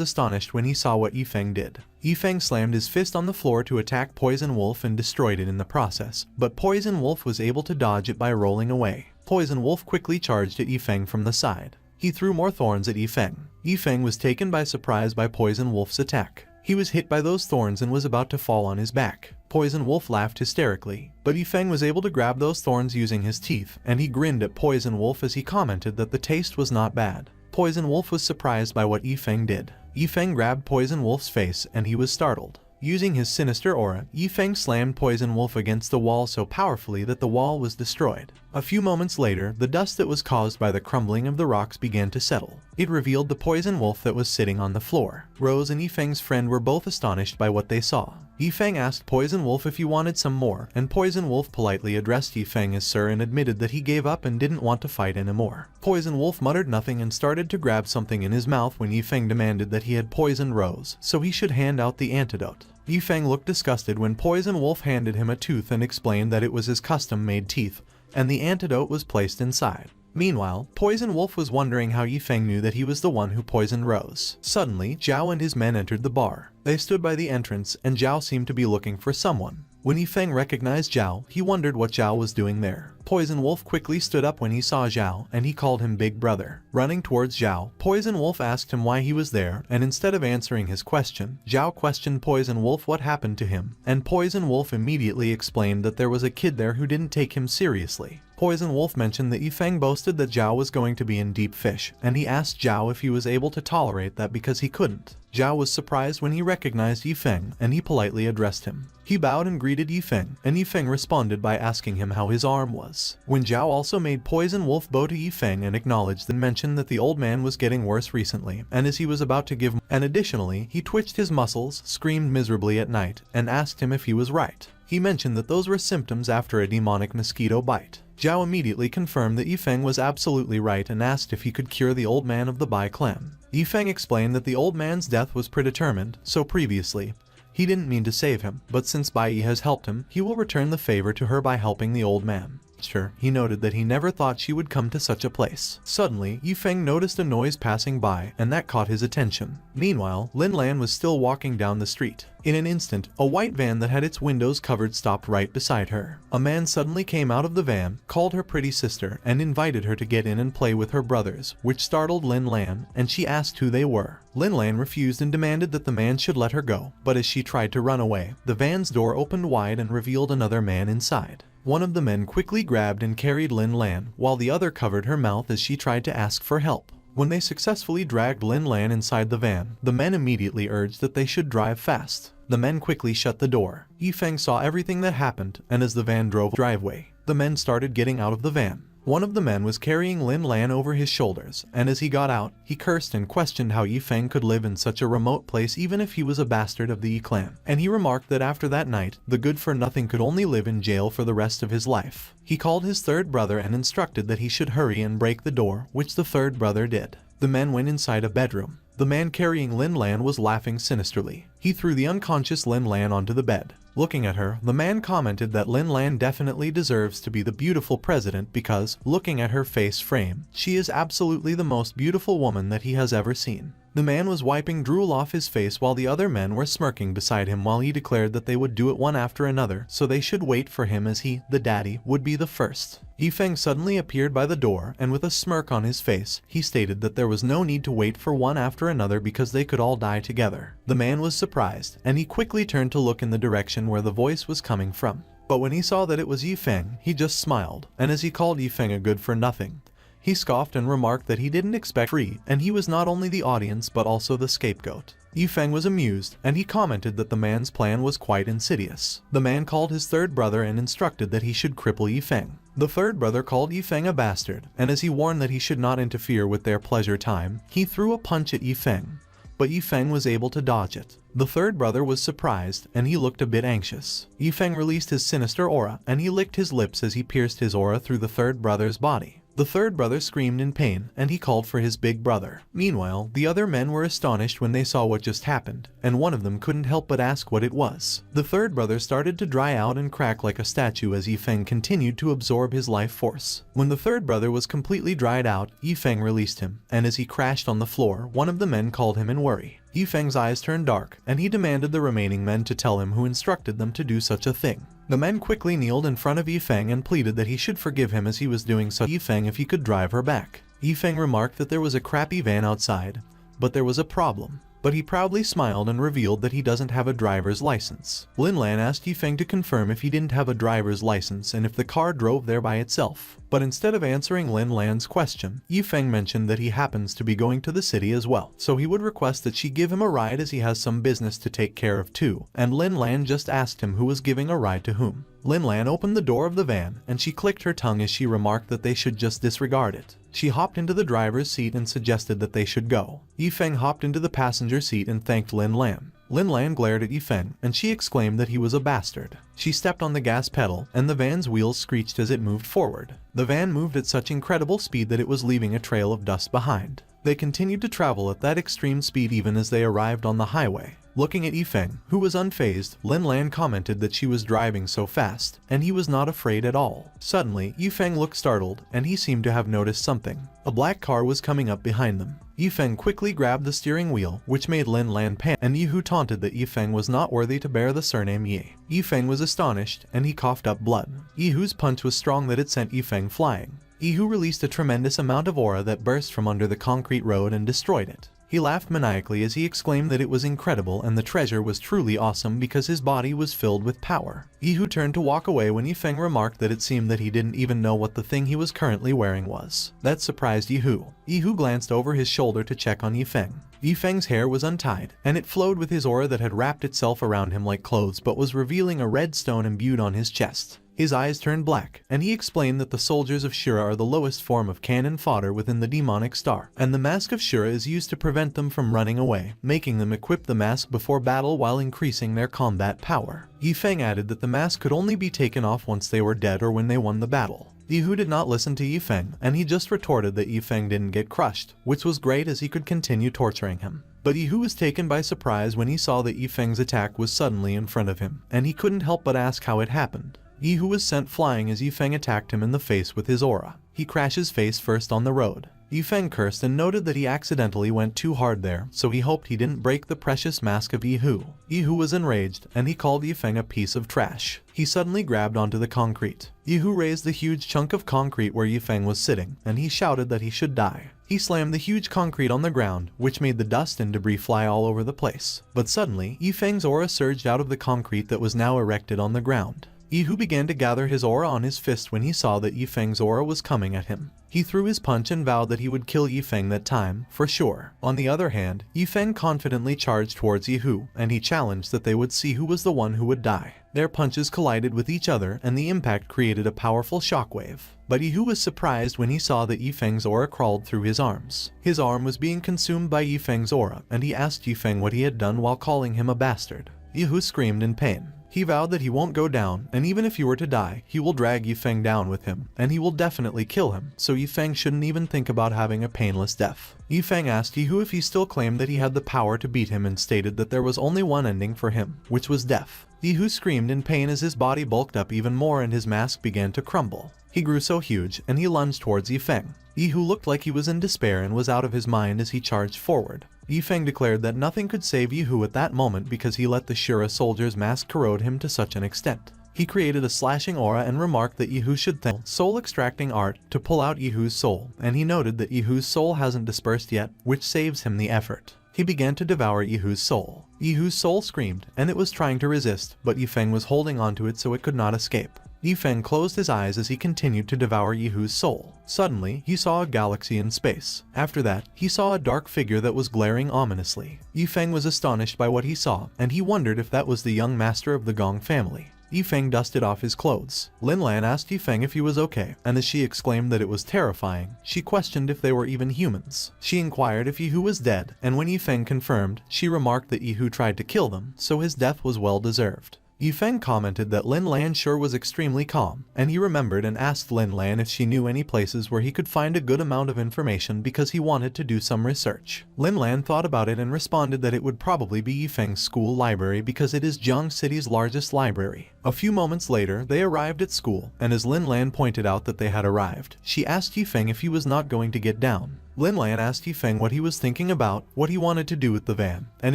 astonished when he saw what Ye Feng did. Ye Feng slammed his fist on the floor to attack Poison Wolf and destroyed it in the process, but Poison Wolf was able to dodge it by rolling away. Poison Wolf quickly charged at Ye Feng from the side. He threw more thorns at Ye Feng. Ye Feng was taken by surprise by Poison Wolf's attack. He was hit by those thorns and was about to fall on his back. Poison Wolf laughed hysterically, but Ye Feng was able to grab those thorns using his teeth, and he grinned at Poison Wolf as he commented that the taste was not bad. Poison Wolf was surprised by what Ye Feng did. Ye Feng grabbed Poison Wolf's face and he was startled. Using his sinister aura, Ye Feng slammed Poison Wolf against the wall so powerfully that the wall was destroyed. A few moments later, the dust that was caused by the crumbling of the rocks began to settle. It revealed the Poison Wolf that was sitting on the floor. Rose and Ye Feng's friend were both astonished by what they saw. Ye Feng asked Poison Wolf if he wanted some more, and Poison Wolf politely addressed Ye Feng as sir and admitted that he gave up and didn't want to fight anymore. Poison Wolf muttered nothing and started to grab something in his mouth when Ye Feng demanded that he had poisoned Rose, so he should hand out the antidote. Ye Feng looked disgusted when Poison Wolf handed him a tooth and explained that it was his custom-made teeth, and the antidote was placed inside. Meanwhile, Poison Wolf was wondering how Ye Feng knew that he was the one who poisoned Rose. Suddenly, Zhao and his men entered the bar. They stood by the entrance, and Zhao seemed to be looking for someone. When Ye Feng recognized Zhao, he wondered what Zhao was doing there. Poison Wolf quickly stood up when he saw Zhao, and he called him Big Brother. Running towards Zhao, Poison Wolf asked him why he was there, and instead of answering his question, Zhao questioned Poison Wolf what happened to him, and Poison Wolf immediately explained that there was a kid there who didn't take him seriously. Poison Wolf mentioned that Ye Feng boasted that Zhao was going to be in deep fish, and he asked Zhao if he was able to tolerate that because he couldn't. Zhao was surprised when he recognized Ye Feng, and he politely addressed him. He bowed and greeted Ye Feng, and Ye Feng responded by asking him how his arm was. When Zhao also made Poison Wolf bow to Ye Feng and acknowledged and mentioned that the old man was getting worse recently, and as he was about to give, and additionally, he twitched his muscles, screamed miserably at night, and asked him if he was right. He mentioned that those were symptoms after a demonic mosquito bite. Zhao immediately confirmed that Ye Feng was absolutely right and asked if he could cure the old man of the Bai clan. Ye Feng explained that the old man's death was predetermined, so previously, he didn't mean to save him, but since Bai Yi has helped him, he will return the favor to her by helping the old man. Sure, he noted that he never thought she would come to such a place. Suddenly, Ye Feng noticed a noise passing by, and that caught his attention. Meanwhile, Lin Lan was still walking down the street. In an instant, a white van that had its windows covered stopped right beside her. A man suddenly came out of the van, called her pretty sister, and invited her to get in and play with her brothers, which startled Lin Lan, and she asked who they were. Lin Lan refused and demanded that the man should let her go, but as she tried to run away, the van's door opened wide and revealed another man inside. One of the men quickly grabbed and carried Lin Lan, while the other covered her mouth as she tried to ask for help. When they successfully dragged Lin Lan inside the van, the men immediately urged that they should drive fast. The men quickly shut the door. Ye Feng saw everything that happened, and as the van drove the driveway, the men started getting out of the van. One of the men was carrying Lin Lan over his shoulders, and as he got out, he cursed and questioned how Ye Feng could live in such a remote place even if he was a bastard of the Yi clan. And he remarked that after that night, the good-for-nothing could only live in jail for the rest of his life. He called his third brother and instructed that he should hurry and break the door, which the third brother did. The men went inside a bedroom. The man carrying Lin Lan was laughing sinisterly. He threw the unconscious Lin Lan onto the bed. Looking at her, the man commented that Lin Lan definitely deserves to be the beautiful president because, looking at her face frame, she is absolutely the most beautiful woman that he has ever seen. The man was wiping drool off his face while the other men were smirking beside him while he declared that they would do it one after another, so they should wait for him as he, the daddy, would be the first. Ye Feng suddenly appeared by the door, and with a smirk on his face, he stated that there was no need to wait for one after another because they could all die together. The man was surprised, and he quickly turned to look in the direction where the voice was coming from. But when he saw that it was Ye Feng, he just smiled, and as he called Ye Feng a good-for-nothing, he scoffed and remarked that he didn't expect free, and he was not only the audience but also the scapegoat. Ye Feng was amused, and he commented that the man's plan was quite insidious. The man called his third brother and instructed that he should cripple Ye Feng. The third brother called Ye Feng a bastard, and as he warned that he should not interfere with their pleasure time, he threw a punch at Ye Feng. But Ye Feng was able to dodge it. The third brother was surprised, and he looked a bit anxious. Ye Feng released his sinister aura, and he licked his lips as he pierced his aura through the third brother's body. The third brother screamed in pain, and he called for his big brother. Meanwhile, the other men were astonished when they saw what just happened, and one of them couldn't help but ask what it was. The third brother started to dry out and crack like a statue as Ye Feng continued to absorb his life force. When the third brother was completely dried out, Ye Feng released him, and as he crashed on the floor, one of the men called him in worry. Ye Feng's eyes turned dark, and he demanded the remaining men to tell him who instructed them to do such a thing. The men quickly kneeled in front of Ye Feng and pleaded that he should forgive him as he was doing so Ye Feng if he could drive her back. Ye Feng remarked that there was a crappy van outside, but there was a problem. But he proudly smiled and revealed that he doesn't have a driver's license. Lin Lan asked Ye Feng to confirm if he didn't have a driver's license and if the car drove there by itself. But instead of answering Lin Lan's question, Ye Feng mentioned that he happens to be going to the city as well, so he would request that she give him a ride as he has some business to take care of too, and Lin Lan just asked him who was giving a ride to whom. Lin Lan opened the door of the van, and she clicked her tongue as she remarked that they should just disregard it. She hopped into the driver's seat and suggested that they should go. Ye Feng hopped into the passenger seat and thanked Lin Lan. Lin Lan glared at Ye Feng, and she exclaimed that he was a bastard. She stepped on the gas pedal, and the van's wheels screeched as it moved forward. The van moved at such incredible speed that it was leaving a trail of dust behind. They continued to travel at that extreme speed even as they arrived on the highway. Looking at Ye Feng, who was unfazed, Lin Lan commented that she was driving so fast, and he was not afraid at all. Suddenly, Ye Feng looked startled, and he seemed to have noticed something. A black car was coming up behind them. Ye Feng quickly grabbed the steering wheel, which made Lin Lan panic, and Ye Hu taunted that Ye Feng was not worthy to bear the surname Ye. Ye Feng was astonished, and he coughed up blood. Ye Hu's punch was strong that it sent Ye Feng flying. Ye Hu released a tremendous amount of aura that burst from under the concrete road and destroyed it. He laughed maniacally as he exclaimed that it was incredible and the treasure was truly awesome because his body was filled with power. Ye Hu turned to walk away when Ye Feng remarked that it seemed that he didn't even know what the thing he was currently wearing was. That surprised Ye Hu. Ye Hu glanced over his shoulder to check on Ye Feng. Ye Feng's hair was untied, and it flowed with his aura that had wrapped itself around him like clothes but was revealing a red stone imbued on his chest. His eyes turned black, and he explained that the soldiers of Shura are the lowest form of cannon fodder within the demonic star, and the mask of Shura is used to prevent them from running away, making them equip the mask before battle while increasing their combat power. Ye Feng added that the mask could only be taken off once they were dead or when they won the battle. Ye Hu did not listen to Ye Feng, and he just retorted that Ye Feng didn't get crushed, which was great as he could continue torturing him. But Ye Hu was taken by surprise when he saw that Ye Feng's attack was suddenly in front of him, and he couldn't help but ask how it happened. Ye Hu was sent flying as Ye Feng attacked him in the face with his aura. He crashes face first on the road. Ye Feng cursed and noted that he accidentally went too hard there, so he hoped he didn't break the precious mask of Ye Hu. Ye Hu was enraged, and he called Ye Feng a piece of trash. He suddenly grabbed onto the concrete. Ye Hu raised the huge chunk of concrete where Ye Feng was sitting, and he shouted that he should die. He slammed the huge concrete on the ground, which made the dust and debris fly all over the place. But suddenly, Ye Feng's aura surged out of the concrete that was now erected on the ground. Ye Hu began to gather his aura on his fist when he saw that Ye Feng's aura was coming at him. He threw his punch and vowed that he would kill Ye Feng that time, for sure. On the other hand, Ye Feng confidently charged towards Ye Hu, and he challenged that they would see who was the one who would die. Their punches collided with each other, and the impact created a powerful shockwave. But Ye Hu was surprised when he saw that Ye Feng's aura crawled through his arms. His arm was being consumed by Ye Feng's aura, and he asked Ye Feng what he had done while calling him a bastard. Ye Hu screamed in pain. He vowed that he won't go down, and even if he were to die, he will drag Ye Feng down with him, and he will definitely kill him, so Ye Feng shouldn't even think about having a painless death. Ye Feng asked Ye Hu if he still claimed that he had the power to beat him and stated that there was only one ending for him, which was death. Ye Hu screamed in pain as his body bulked up even more and his mask began to crumble. He grew so huge and he lunged towards Ye Feng. Ye Hu looked like he was in despair and was out of his mind as he charged forward. Ye Feng declared that nothing could save Ye Hu at that moment because he let the Shura soldier's mask corrode him to such an extent. He created a slashing aura and remarked that Ye Hu should thank soul extracting art to pull out Ye Hu's soul, and he noted that Ye Hu's soul hasn't dispersed yet, which saves him the effort. He began to devour Ye Hu's soul. Ye Hu's soul screamed, and it was trying to resist, but Ye Feng was holding onto it so it could not escape. Ye Feng closed his eyes as he continued to devour Ye Hu's soul. Suddenly, he saw a galaxy in space. After that, he saw a dark figure that was glaring ominously. Ye Feng was astonished by what he saw, and he wondered if that was the young master of the Gong family. Ye Feng dusted off his clothes. Lin Lan asked Ye Feng if he was okay, and as she exclaimed that it was terrifying, she questioned if they were even humans. She inquired if Ye Hu was dead, and when Ye Feng confirmed, she remarked that Ye Hu tried to kill them, so his death was well deserved. Ye Feng commented that Lin Lan sure was extremely calm, and he remembered and asked Lin Lan if she knew any places where he could find a good amount of information because he wanted to do some research. Lin Lan thought about it and responded that it would probably be Ye Feng's school library because it is Jiang City's largest library. A few moments later, they arrived at school, and as Lin Lan pointed out that they had arrived, she asked Ye Feng if he was not going to get down. Lin Lan asked Ye Feng what he was thinking about, what he wanted to do with the van, and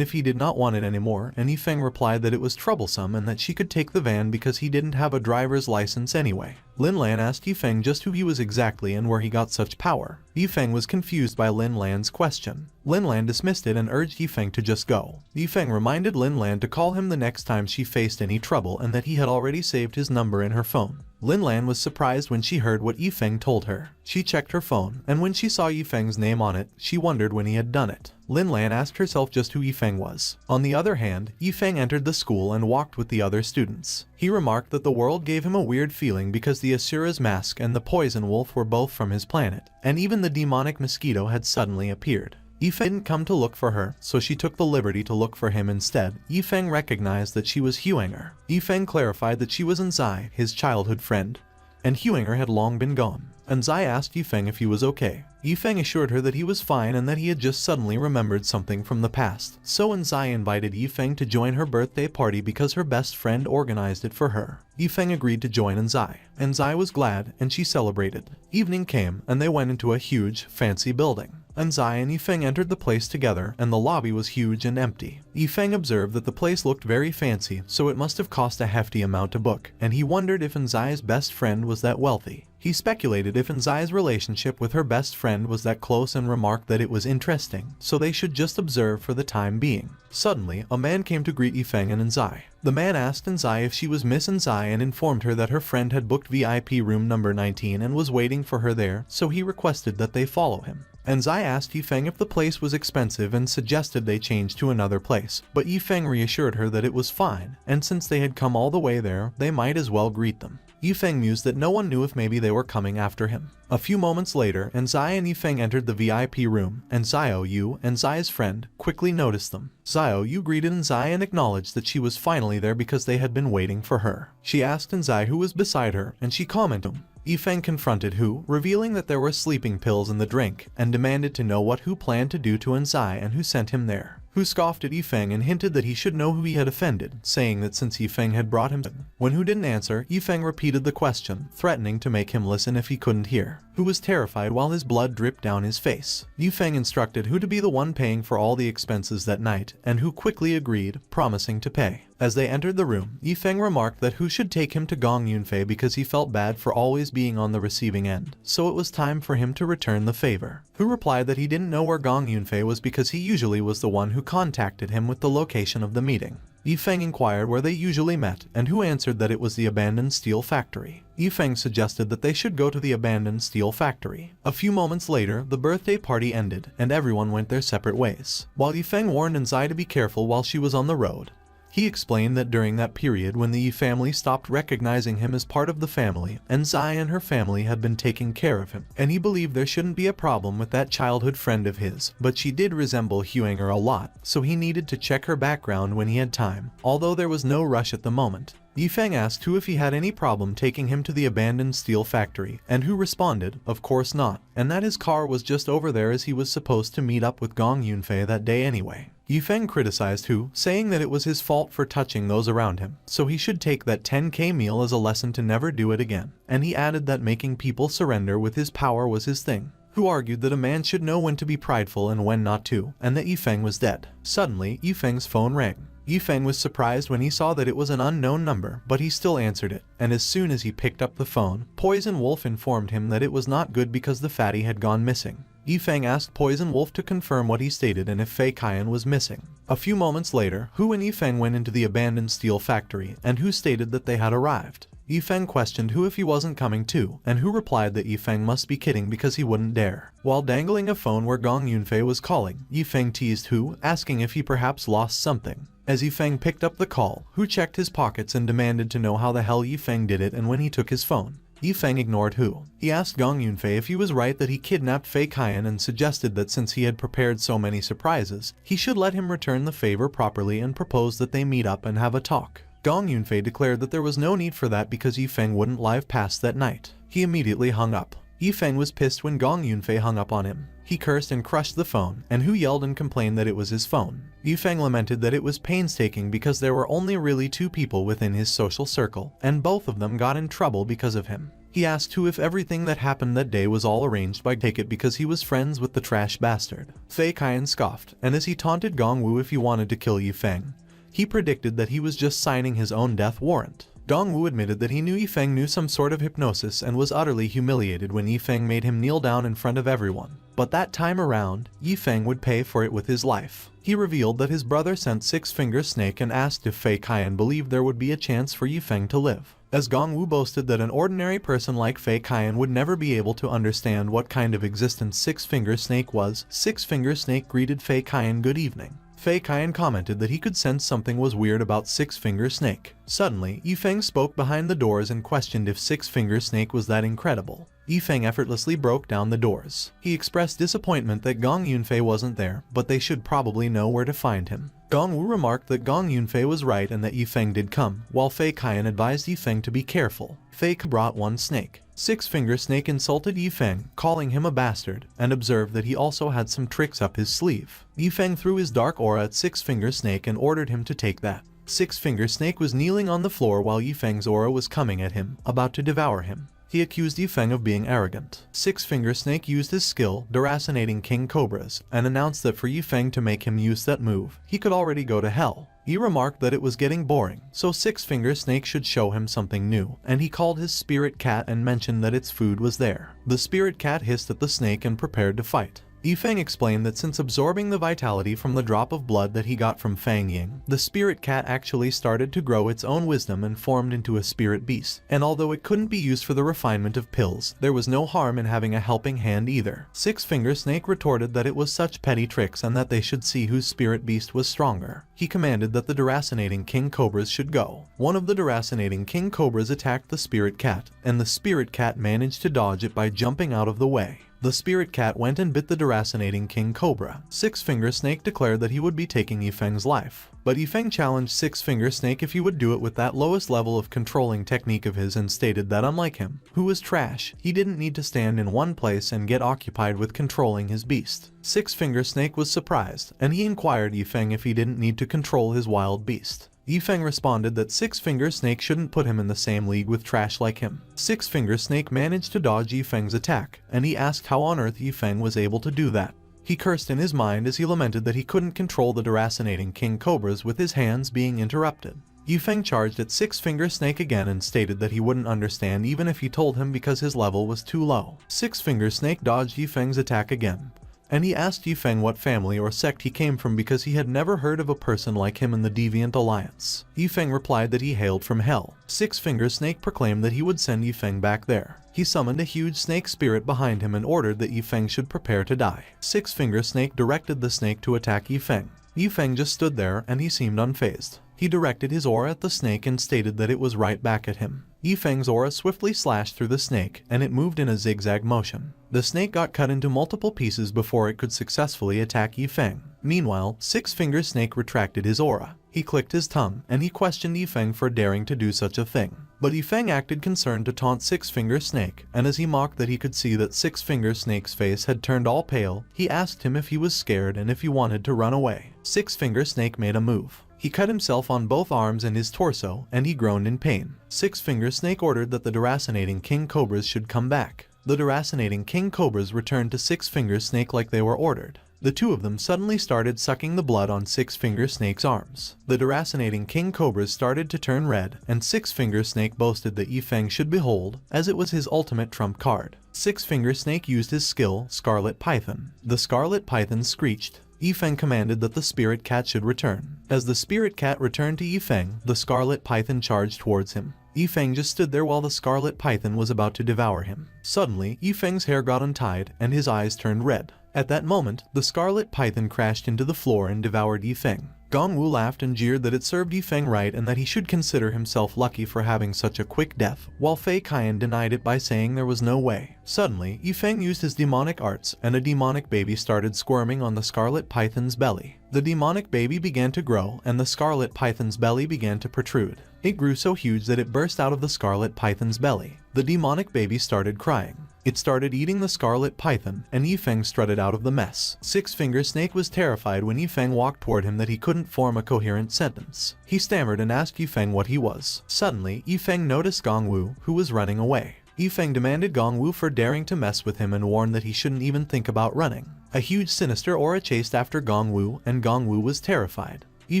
if he did not want it anymore, and Ye Feng replied that it was troublesome and that she could take the van because he didn't have a driver's license anyway. Lin Lan asked Ye Feng just who he was exactly and where he got such power. Ye Feng was confused by Lin Lan's question. Lin Lan dismissed it and urged Ye Feng to just go. Ye Feng reminded Lin Lan to call him the next time she faced any trouble and that he had already saved his number in her phone. Lin Lan was surprised when she heard what Ye Feng told her. She checked her phone, and when she saw Ye Feng's name on it, she wondered when he had done it. Lin Lan asked herself just who Ye Feng was. On the other hand, Ye Feng entered the school and walked with the other students. He remarked that the world gave him a weird feeling because the Asura's mask and the poison wolf were both from his planet, and even the demonic mosquito had suddenly appeared. Ye Feng didn't come to look for her, so she took the liberty to look for him instead. Ye Feng recognized that she was Huang'er. Ye Feng clarified that she was Anzai, his childhood friend, and Huang'er had long been gone. Anzai asked Ye Feng if he was okay. Ye Feng assured her that he was fine and that he had just suddenly remembered something from the past. So Anzai invited Ye Feng to join her birthday party because her best friend organized it for her. Ye Feng agreed to join Anzai. Anzai was glad, and she celebrated. Evening came, and they went into a huge, fancy building. Anzai and Ye Feng entered the place together, and the lobby was huge and empty. Ye Feng observed that the place looked very fancy, so it must have cost a hefty amount to book, and he wondered if Anzai's best friend was that wealthy. He speculated if Anzai's relationship with her best friend was that close and remarked that it was interesting, so they should just observe for the time being. Suddenly, a man came to greet Ye Feng and Anzai. The man asked Anzai if she was Miss Anzai and informed her that her friend had booked VIP room number 19 and was waiting for her there, so he requested that they follow him. Anzai asked Ye Feng if the place was expensive and suggested they change to another place, but Ye Feng reassured her that it was fine, and since they had come all the way there, they might as well greet them. Ye Feng mused that no one knew if maybe they were coming after him. A few moments later, Anzai and Ye Feng entered the VIP room, and Xiao Yu, Anzai's friend, quickly noticed them. Xiao Yu greeted Anzai and acknowledged that she was finally there because they had been waiting for her. She asked Anzai who was beside her, and she commented. Ye Feng confronted Hu, revealing that there were sleeping pills in the drink, and demanded to know what Hu planned to do to Anzai and who sent him there. Hu scoffed at Ye Feng and hinted that he should know who he had offended, saying that since Ye Feng had brought him. When Hu didn't answer, Ye Feng repeated the question, threatening to make him listen if he couldn't hear. Hu was terrified while his blood dripped down his face. Ye Feng instructed Hu to be the one paying for all the expenses that night, and Hu quickly agreed, promising to pay. As they entered the room, Ye Feng remarked that Hu should take him to Gong Yunfei because he felt bad for always being on the receiving end, so it was time for him to return the favor. Hu replied that he didn't know where Gong Yunfei was because he usually was the one who contacted him with the location of the meeting. Ye Feng inquired where they usually met, and Hu answered that it was the abandoned steel factory. Ye Feng suggested that they should go to the abandoned steel factory. A few moments later, the birthday party ended, and everyone went their separate ways. While Ye Feng warned Anzai to be careful while she was on the road, he explained that during that period when the Yi family stopped recognizing him as part of the family, Anzai and her family had been taking care of him, and he believed there shouldn't be a problem with that childhood friend of his, but she did resemble Huang'er a lot, so he needed to check her background when he had time, although there was no rush at the moment. Ye Feng asked Hu if he had any problem taking him to the abandoned steel factory, and Hu responded, of course not, and that his car was just over there as he was supposed to meet up with Gong Yunfei that day anyway. Ye Feng criticized Hu, saying that it was his fault for touching those around him, so he should take that 10K meal as a lesson to never do it again, and he added that making people surrender with his power was his thing. Hu argued that a man should know when to be prideful and when not to, and that Ye Feng was dead. Suddenly, Ye Feng's phone rang. Ye Feng was surprised when he saw that it was an unknown number, but he still answered it, and as soon as he picked up the phone, Poison Wolf informed him that it was not good because the fatty had gone missing. Ye Feng asked Poison Wolf to confirm what he stated and if Fei Qian was missing. A few moments later, Hu and Ye Feng went into the abandoned steel factory, and Hu stated that they had arrived. Ye Feng questioned Hu if he wasn't coming too, and Hu replied that Ye Feng must be kidding because he wouldn't dare. While dangling a phone where Gong Yunfei was calling, Ye Feng teased Hu, asking if he perhaps lost something. As Ye Feng picked up the call, Hu checked his pockets and demanded to know how the hell Ye Feng did it and when he took his phone. Ye Feng ignored Hu. He asked Gong Yunfei if he was right that he kidnapped Fei Qian and suggested that since he had prepared so many surprises, he should let him return the favor properly and proposed that they meet up and have a talk. Gong Yunfei declared that there was no need for that because Ye Feng wouldn't live past that night. He immediately hung up. Ye Feng was pissed when Gong Yunfei hung up on him. He cursed and crushed the phone, and Hu yelled and complained that it was his phone. Ye Feng lamented that it was painstaking because there were only really 2 people within his social circle, and both of them got in trouble because of him. He asked Hu if everything that happened that day was all arranged by Take It because he was friends with the trash bastard. Fei Qian scoffed, and as he taunted Gong Wu if he wanted to kill Ye Feng, he predicted that he was just signing his own death warrant. Gong Wu admitted that he knew Ye Feng knew some sort of hypnosis and was utterly humiliated when Ye Feng made him kneel down in front of everyone. But that time around, Ye Feng would pay for it with his life. He revealed that his brother sent Six-Finger Snake and asked if Fei Qian believed there would be a chance for Ye Feng to live. As Gong Wu boasted that an ordinary person like Fei Qian would never be able to understand what kind of existence Six-Finger Snake was, Six-Finger Snake greeted Fei Qian good evening. Fei Qian commented that he could sense something was weird about Six-Finger Snake. Suddenly, Ye Feng spoke behind the doors and questioned if Six-Finger Snake was that incredible. Ye Feng effortlessly broke down the doors. He expressed disappointment that Gong Yunfei wasn't there, but they should probably know where to find him. Gong Wu remarked that Gong Yunfei was right and that Ye Feng did come, while Fei Qian advised Ye Feng to be careful. Fei brought one snake. Six-Finger Snake insulted Ye Feng, calling him a bastard, and observed that he also had some tricks up his sleeve. Ye Feng threw his dark aura at Six-Finger Snake and ordered him to take that. Six-Finger Snake was kneeling on the floor while Ye Feng's aura was coming at him, about to devour him. He accused Ye Feng of being arrogant. Six-Finger Snake used his skill, deracinating King Cobras, and announced that for Ye Feng to make him use that move, he could already go to hell. He remarked that it was getting boring, so Six-Finger Snake should show him something new, and he called his spirit cat and mentioned that its food was there. The spirit cat hissed at the snake and prepared to fight. Ye Feng explained that since absorbing the vitality from the drop of blood that he got from Fang Ying, the spirit cat actually started to grow its own wisdom and formed into a spirit beast, and although it couldn't be used for the refinement of pills, there was no harm in having a helping hand either. Six-Finger Snake retorted that it was such petty tricks and that they should see whose spirit beast was stronger. He commanded that the deracinating King Cobras should go. One of the deracinating King Cobras attacked the spirit cat, and the spirit cat managed to dodge it by jumping out of the way. The spirit cat went and bit the deracinating King Cobra. Six-Finger Snake declared that he would be taking Ye Feng's life. But Ye Feng challenged Six-Finger Snake if he would do it with that lowest level of controlling technique of his and stated that unlike him, who was trash, he didn't need to stand in one place and get occupied with controlling his beast. Six-Finger Snake was surprised, and he inquired Ye Feng if he didn't need to control his wild beast. Ye Feng responded that Six-Finger Snake shouldn't put him in the same league with trash like him. Six-Finger Snake managed to dodge Ye Feng's attack, and he asked how on earth Ye Feng was able to do that. He cursed in his mind as he lamented that he couldn't control the deracinating King Cobras with his hands being interrupted. Ye Feng charged at Six-Finger Snake again and stated that he wouldn't understand even if he told him because his level was too low. Six-Finger Snake dodged Ye Feng's attack again, and he asked Ye Feng what family or sect he came from because he had never heard of a person like him in the Deviant Alliance. Ye Feng replied that he hailed from hell. Six-Finger Snake proclaimed that he would send Ye Feng back there. He summoned a huge snake spirit behind him and ordered that Ye Feng should prepare to die. Six-Finger Snake directed the snake to attack Ye Feng. Ye Feng just stood there and he seemed unfazed. He directed his aura at the snake and stated that it was right back at him. Ye Feng's aura swiftly slashed through the snake, and it moved in a zigzag motion. The snake got cut into multiple pieces before it could successfully attack Ye Feng. Meanwhile, Six-Finger Snake retracted his aura. He clicked his tongue, and he questioned Ye Feng for daring to do such a thing. But Ye Feng acted concerned to taunt Six Finger Snake, and as he mocked that he could see that Six Finger Snake's face had turned all pale, he asked him if he was scared and if he wanted to run away. Six Finger Snake made a move. He cut himself on both arms and his torso, and he groaned in pain. Six Finger Snake ordered that the deracinating King Cobras should come back. The deracinating King Cobras returned to Six Finger Snake like they were ordered. The two of them suddenly started sucking the blood on Six Finger Snake's arms. The deracinating King Cobras started to turn red, and Six Finger Snake boasted that Ye Feng should behold, as it was his ultimate trump card. Six Finger Snake used his skill, Scarlet Python. The Scarlet Python screeched. Ye Feng commanded that the Spirit Cat should return. As the Spirit Cat returned to Ye Feng, the Scarlet Python charged towards him. Ye Feng just stood there while the Scarlet Python was about to devour him. Suddenly, Ye Feng's hair got untied, and his eyes turned red. At that moment, the Scarlet Python crashed into the floor and devoured Ye Feng. Gong Wu laughed and jeered that it served Ye Feng right and that he should consider himself lucky for having such a quick death, while Fei Qian denied it by saying there was no way. Suddenly, Ye Feng used his demonic arts, and a demonic baby started squirming on the Scarlet Python's belly. The demonic baby began to grow, and the Scarlet Python's belly began to protrude. It grew so huge that it burst out of the Scarlet Python's belly. The demonic baby started crying. It started eating the Scarlet Python, and Ye Feng strutted out of the mess. Six Finger Snake was terrified when Ye Feng walked toward him that he couldn't form a coherent sentence. He stammered and asked Ye Feng what he was. Suddenly, Ye Feng noticed Gong Wu, who was running away. Ye Feng demanded Gong Wu for daring to mess with him and warned that he shouldn't even think about running. A huge sinister aura chased after Gong Wu, and Gong Wu was terrified. Ye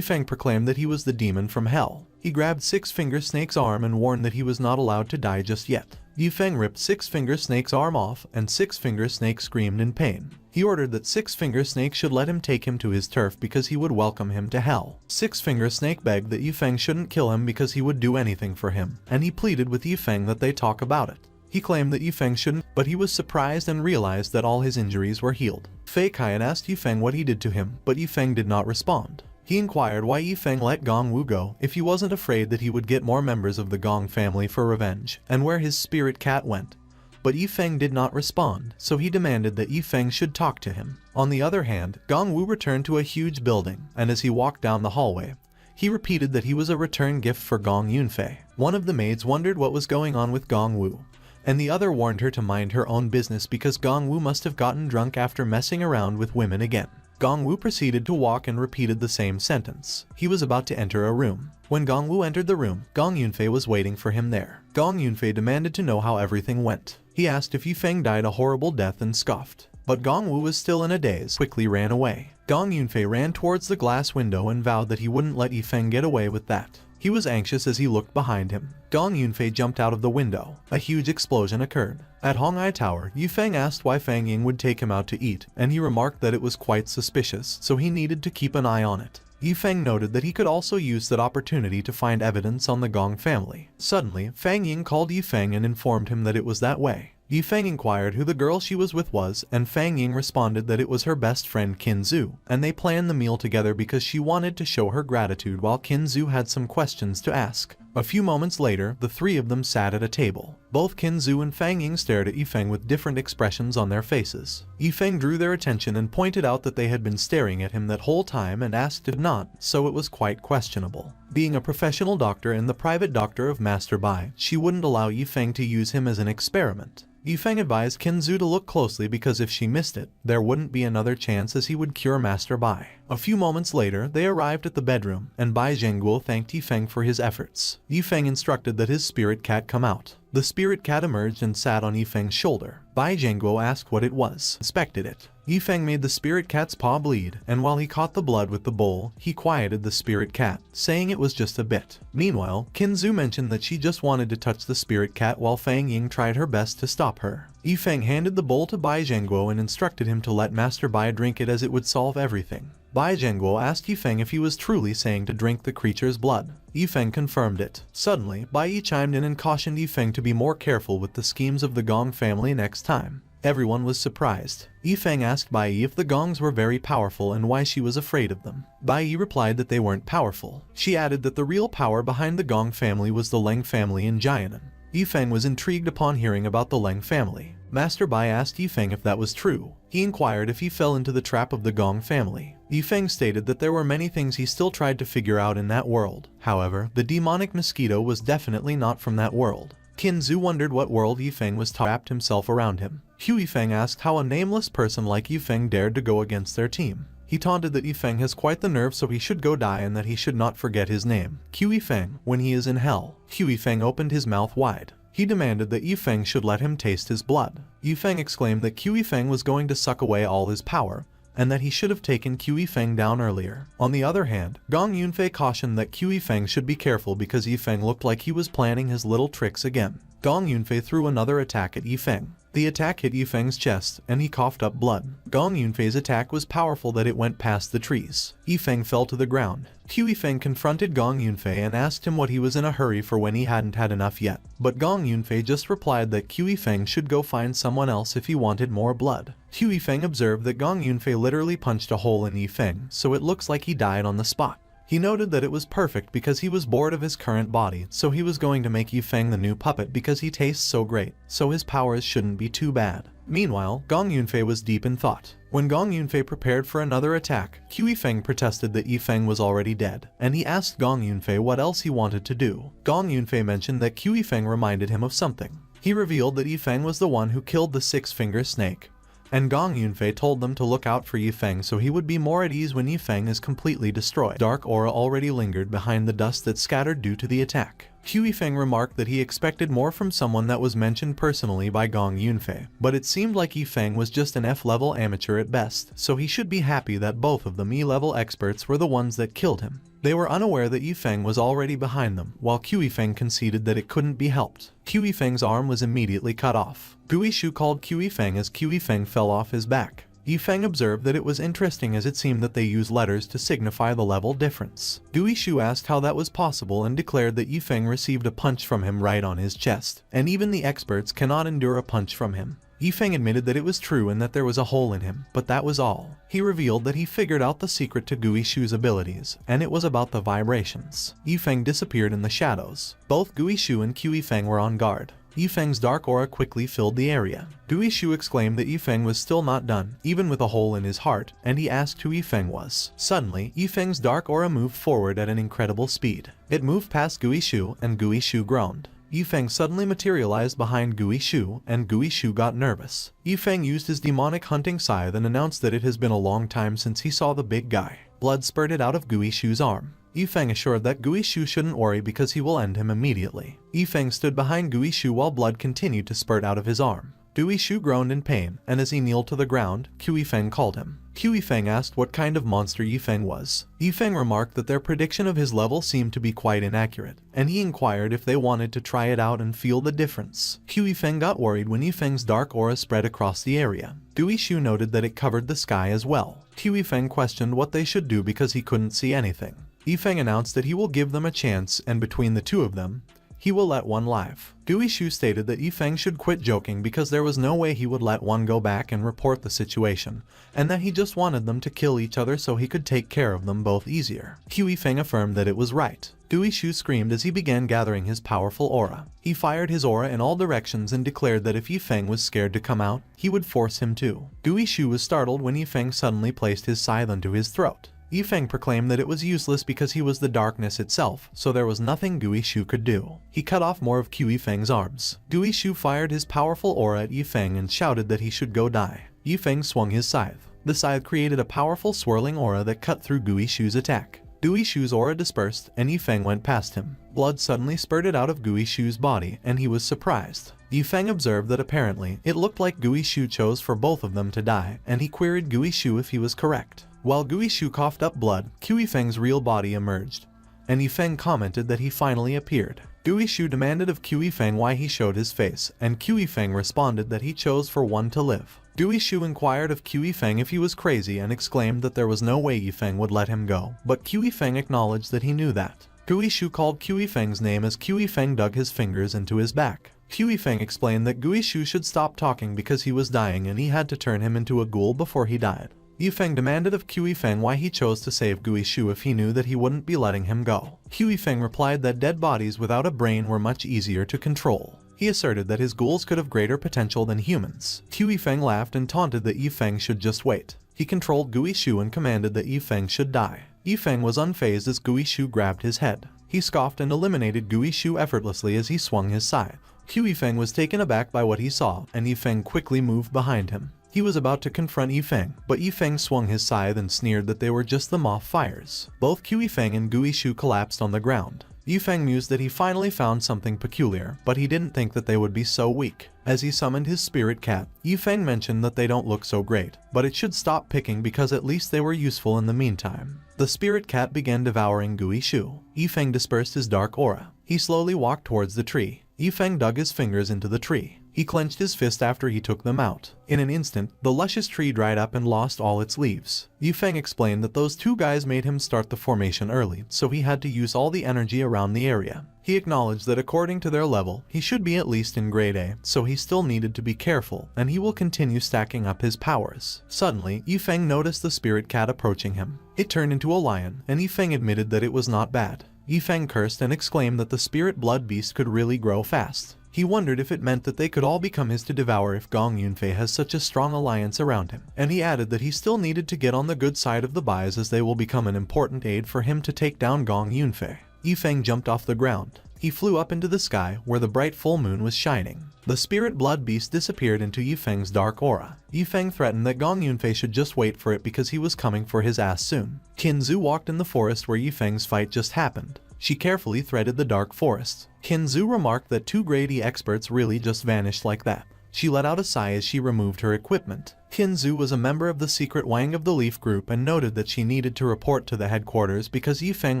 Feng proclaimed that he was the demon from hell. He grabbed Six Finger Snake's arm and warned that he was not allowed to die just yet. Ye Feng ripped Six Finger Snake's arm off, and Six Finger Snake screamed in pain. He ordered that Six Finger Snake should let him take him to his turf because he would welcome him to hell. Six Finger Snake begged that Ye Feng shouldn't kill him because he would do anything for him, and he pleaded with Ye Feng that they talk about it. He claimed that Ye Feng shouldn't, but he was surprised and realized that all his injuries were healed. Fei Qian asked Ye Feng what he did to him, but Ye Feng did not respond. He inquired why Ye Feng let Gong Wu go if he wasn't afraid that he would get more members of the Gong family for revenge, and where his Spirit Cat went. But Ye Feng did not respond, so he demanded that Ye Feng should talk to him. On the other hand, Gong Wu returned to a huge building, and as he walked down the hallway, he repeated that he was a return gift for Gong Yunfei. One of the maids wondered what was going on with Gong Wu, and the other warned her to mind her own business because Gong Wu must have gotten drunk after messing around with women again. Gong Wu proceeded to walk and repeated the same sentence. He was about to enter a room. When Gong Wu entered the room, Gong Yunfei was waiting for him there. Gong Yunfei demanded to know how everything went. He asked if Ye Feng died a horrible death and scoffed. But Gong Wu was still in a daze, quickly ran away. Gong Yunfei ran towards the glass window and vowed that he wouldn't let Ye Feng get away with that. He was anxious as he looked behind him. Gong Yunfei jumped out of the window. A huge explosion occurred. At Huang'er Tower, Ye Feng asked why Fang Ying would take him out to eat, and he remarked that it was quite suspicious, so he needed to keep an eye on it. Ye Feng noted that he could also use that opportunity to find evidence on the Gong family. Suddenly, Fang Ying called Ye Feng and informed him that it was that way. Ye Feng inquired who the girl she was with was, and Fang Ying responded that it was her best friend Qin Zhu, and they planned the meal together because she wanted to show her gratitude while Qin Zhu had some questions to ask. A few moments later, the three of them sat at a table. Both Qin Zhu and Fang Ying stared at Ye Feng with different expressions on their faces. Ye Feng drew their attention and pointed out that they had been staring at him that whole time and asked if not, so it was quite questionable. Being a professional doctor and the private doctor of Master Bai, she wouldn't allow Ye Feng to use him as an experiment. Ye Feng advised Qin Zhu to look closely because if she missed it, there wouldn't be another chance as he would cure Master Bai. A few moments later, they arrived at the bedroom, and Bai Zhengguo thanked Ye Feng for his efforts. Ye Feng instructed that his Spirit Cat come out. The Spirit Cat emerged and sat on Ye Feng's shoulder. Bai Zhengguo asked what it was, inspected it. Ye Feng made the Spirit Cat's paw bleed, and while he caught the blood with the bowl, he quieted the Spirit Cat, saying it was just a bit. Meanwhile, Qin Zhu mentioned that she just wanted to touch the Spirit Cat while Fang Ying tried her best to stop her. Ye Feng handed the bowl to Bai Zhengguo and instructed him to let Master Bai drink it as it would solve everything. Bai Zhengguo asked Ye Feng if he was truly saying to drink the creature's blood. Ye Feng confirmed it. Suddenly, Bai Yi chimed in and cautioned Ye Feng to be more careful with the schemes of the Gong family next time. Everyone was surprised. Ye Feng asked Bai Yi if the Gongs were very powerful and why she was afraid of them. Bai Yi replied that they weren't powerful. She added that the real power behind the Gong family was the Leng family in Jianan. Ye Feng was intrigued upon hearing about the Leng family. Master Bai asked Ye Feng if that was true. He inquired if he fell into the trap of the Gong family. Ye Feng stated that there were many things he still tried to figure out in that world. However, the demonic mosquito was definitely not from that world. Qin Zhu wondered what world Ye Feng was wrapped himself around him. Ye Feng asked how a nameless person like Ye Feng dared to go against their team. He taunted that Ye Feng has quite the nerve, so he should go die and that he should not forget his name. Ye Feng, when he is in hell. Ye Feng opened his mouth wide. He demanded that Ye Feng should let him taste his blood. Ye Feng exclaimed that Ye Feng was going to suck away all his power, and that he should have taken Ye Feng down earlier. On the other hand, Gong Yunfei cautioned that Ye Feng should be careful because Ye Feng looked like he was planning his little tricks again. Gong Yunfei threw another attack at Ye Feng. The attack hit Ye Feng's chest, and he coughed up blood. Gong Yunfei's attack was powerful that it went past the trees. Ye Feng fell to the ground. Ye Feng confronted Gong Yunfei and asked him what he was in a hurry for when he hadn't had enough yet. But Gong Yunfei just replied that Ye Feng should go find someone else if he wanted more blood. Ye Feng observed that Gong Yunfei literally punched a hole in Ye Feng, so it looks like he died on the spot. He noted that it was perfect because he was bored of his current body, so he was going to make Ye Feng the new puppet because he tastes so great, so his powers shouldn't be too bad. Meanwhile, Gong Yunfei was deep in thought. When Gong Yunfei prepared for another attack, Ye Feng protested that Ye Feng was already dead, and he asked Gong Yunfei what else he wanted to do. Gong Yunfei mentioned that Ye Feng reminded him of something. He revealed that Ye Feng was the one who killed the six-finger snake, and Gong Yunfei told them to look out for Ye Feng so he would be more at ease when Ye Feng is completely destroyed. Dark aura already lingered behind the dust that scattered due to the attack. Ye Feng remarked that he expected more from someone that was mentioned personally by Gong Yunfei, but it seemed like Ye Feng was just an F-level amateur at best, so he should be happy that both of the Me-level experts were the ones that killed him. They were unaware that Ye Feng was already behind them, while Ye Feng conceded that it couldn't be helped. Ye Feng's arm was immediately cut off. Gui Shu called Ye Feng as Ye Feng fell off his back. Ye Feng observed that it was interesting as it seemed that they used letters to signify the level difference. Gui Shu asked how that was possible and declared that Ye Feng received a punch from him right on his chest, and even the experts cannot endure a punch from him. Ye Feng admitted that it was true and that there was a hole in him, but that was all. He revealed that he figured out the secret to Gui Shu's abilities, and it was about the vibrations. Ye Feng disappeared in the shadows. Both Gui Shu and Ye Feng were on guard. Ye Feng's dark aura quickly filled the area. Gui Shu exclaimed that Ye Feng was still not done, even with a hole in his heart, and he asked who Ye Feng was. Suddenly, Ye Feng's dark aura moved forward at an incredible speed. It moved past Gui Shu, and Gui Shu groaned. Ye Feng suddenly materialized behind Gui Shu, and Gui Shu got nervous. Ye Feng used his demonic hunting scythe and announced that it has been a long time since he saw the big guy. Blood spurted out of Gui Shu's arm. Ye Feng assured that Gui Shu shouldn't worry because he will end him immediately. Ye Feng stood behind Gui Shu while blood continued to spurt out of his arm. Gui Shu groaned in pain, and as he kneeled to the ground, Ye Feng called him. Ye Feng asked what kind of monster Ye Feng was. Ye Feng remarked that their prediction of his level seemed to be quite inaccurate, and he inquired if they wanted to try it out and feel the difference. Ye Feng got worried when Ye Feng's dark aura spread across the area. Gui Shu noted that it covered the sky as well. Ye Feng questioned what they should do because he couldn't see anything. Ye Feng announced that he will give them a chance, and between the two of them, he will let one live. Gui Shu stated that Ye Feng should quit joking because there was no way he would let one go back and report the situation, and that he just wanted them to kill each other so he could take care of them both easier. Ye Feng affirmed that it was right. Gui Shu screamed as he began gathering his powerful aura. He fired his aura in all directions and declared that if Ye Feng was scared to come out, he would force him to. Gui Shu was startled when Ye Feng suddenly placed his scythe onto his throat. Ye Feng proclaimed that it was useless because he was the darkness itself, so there was nothing Gui Shu could do. He cut off more of Ye Feng's arms. Gui Shu fired his powerful aura at Ye Feng and shouted that he should go die. Ye Feng swung his scythe. The scythe created a powerful swirling aura that cut through Gui Shu's attack. Gui Shu's aura dispersed, and Ye Feng went past him. Blood suddenly spurted out of Gui Shu's body, and he was surprised. Ye Feng observed that apparently, it looked like Gui Shu chose for both of them to die, and he queried Gui Shu if he was correct. While Gui Shu coughed up blood, Ye Feng's real body emerged, and Ye Feng commented that he finally appeared. Gui Shu demanded of Ye Feng why he showed his face, and Ye Feng responded that he chose for one to live. Gui Shu inquired of Ye Feng if he was crazy and exclaimed that there was no way Ye Feng would let him go, but Ye Feng acknowledged that he knew that. Gui Shu called Ye Feng's name as Ye Feng dug his fingers into his back. Ye Feng explained that Gui Shu should stop talking because he was dying and he had to turn him into a ghoul before he died. Ye Feng demanded of Ye Feng why he chose to save Gui Shu if he knew that he wouldn't be letting him go. Ye Feng replied that dead bodies without a brain were much easier to control. He asserted that his ghouls could have greater potential than humans. Ye Feng laughed and taunted that Ye Feng should just wait. He controlled Gui Shu and commanded that Ye Feng should die. Ye Feng was unfazed as Gui Shu grabbed his head. He scoffed and eliminated Gui Shu effortlessly as he swung his scythe. Ye Feng was taken aback by what he saw, and Ye Feng quickly moved behind him. He was about to confront Ye Feng, but Ye Feng swung his scythe and sneered that they were just the moth fires. Both Ye Feng and Gui Shu collapsed on the ground. Ye Feng mused that he finally found something peculiar, but he didn't think that they would be so weak. As he summoned his spirit cat, Ye Feng mentioned that they don't look so great, but it should stop picking because at least they were useful in the meantime. The spirit cat began devouring Gui Shu. Ye Feng dispersed his dark aura. He slowly walked towards the tree. Ye Feng dug his fingers into the tree. He clenched his fist after he took them out. In an instant, the luscious tree dried up and lost all its leaves. Ye Feng explained that those two guys made him start the formation early, so he had to use all the energy around the area. He acknowledged that according to their level, he should be at least in grade A, so he still needed to be careful, and he will continue stacking up his powers. Suddenly, Ye Feng noticed the spirit cat approaching him. It turned into a lion, and Ye Feng admitted that it was not bad. Ye Feng cursed and exclaimed that the spirit blood beast could really grow fast. He wondered if it meant that they could all become his to devour if Gong Yunfei has such a strong alliance around him, and he added that he still needed to get on the good side of the Bais as they will become an important aid for him to take down Gong Yunfei. Ye Feng jumped off the ground. He flew up into the sky where the bright full moon was shining. The spirit blood beast disappeared into Ye Feng's dark aura. Ye Feng threatened that Gong Yunfei should just wait for it because he was coming for his ass soon. Qin Zhu walked in the forest where Ye Feng's fight just happened. She carefully threaded the dark forest. Qin Zhu remarked that two grade E experts really just vanished like that. She let out a sigh as she removed her equipment. Qin Zhu was a member of the secret Wang of the Leaf group and noted that she needed to report to the headquarters because Ye Feng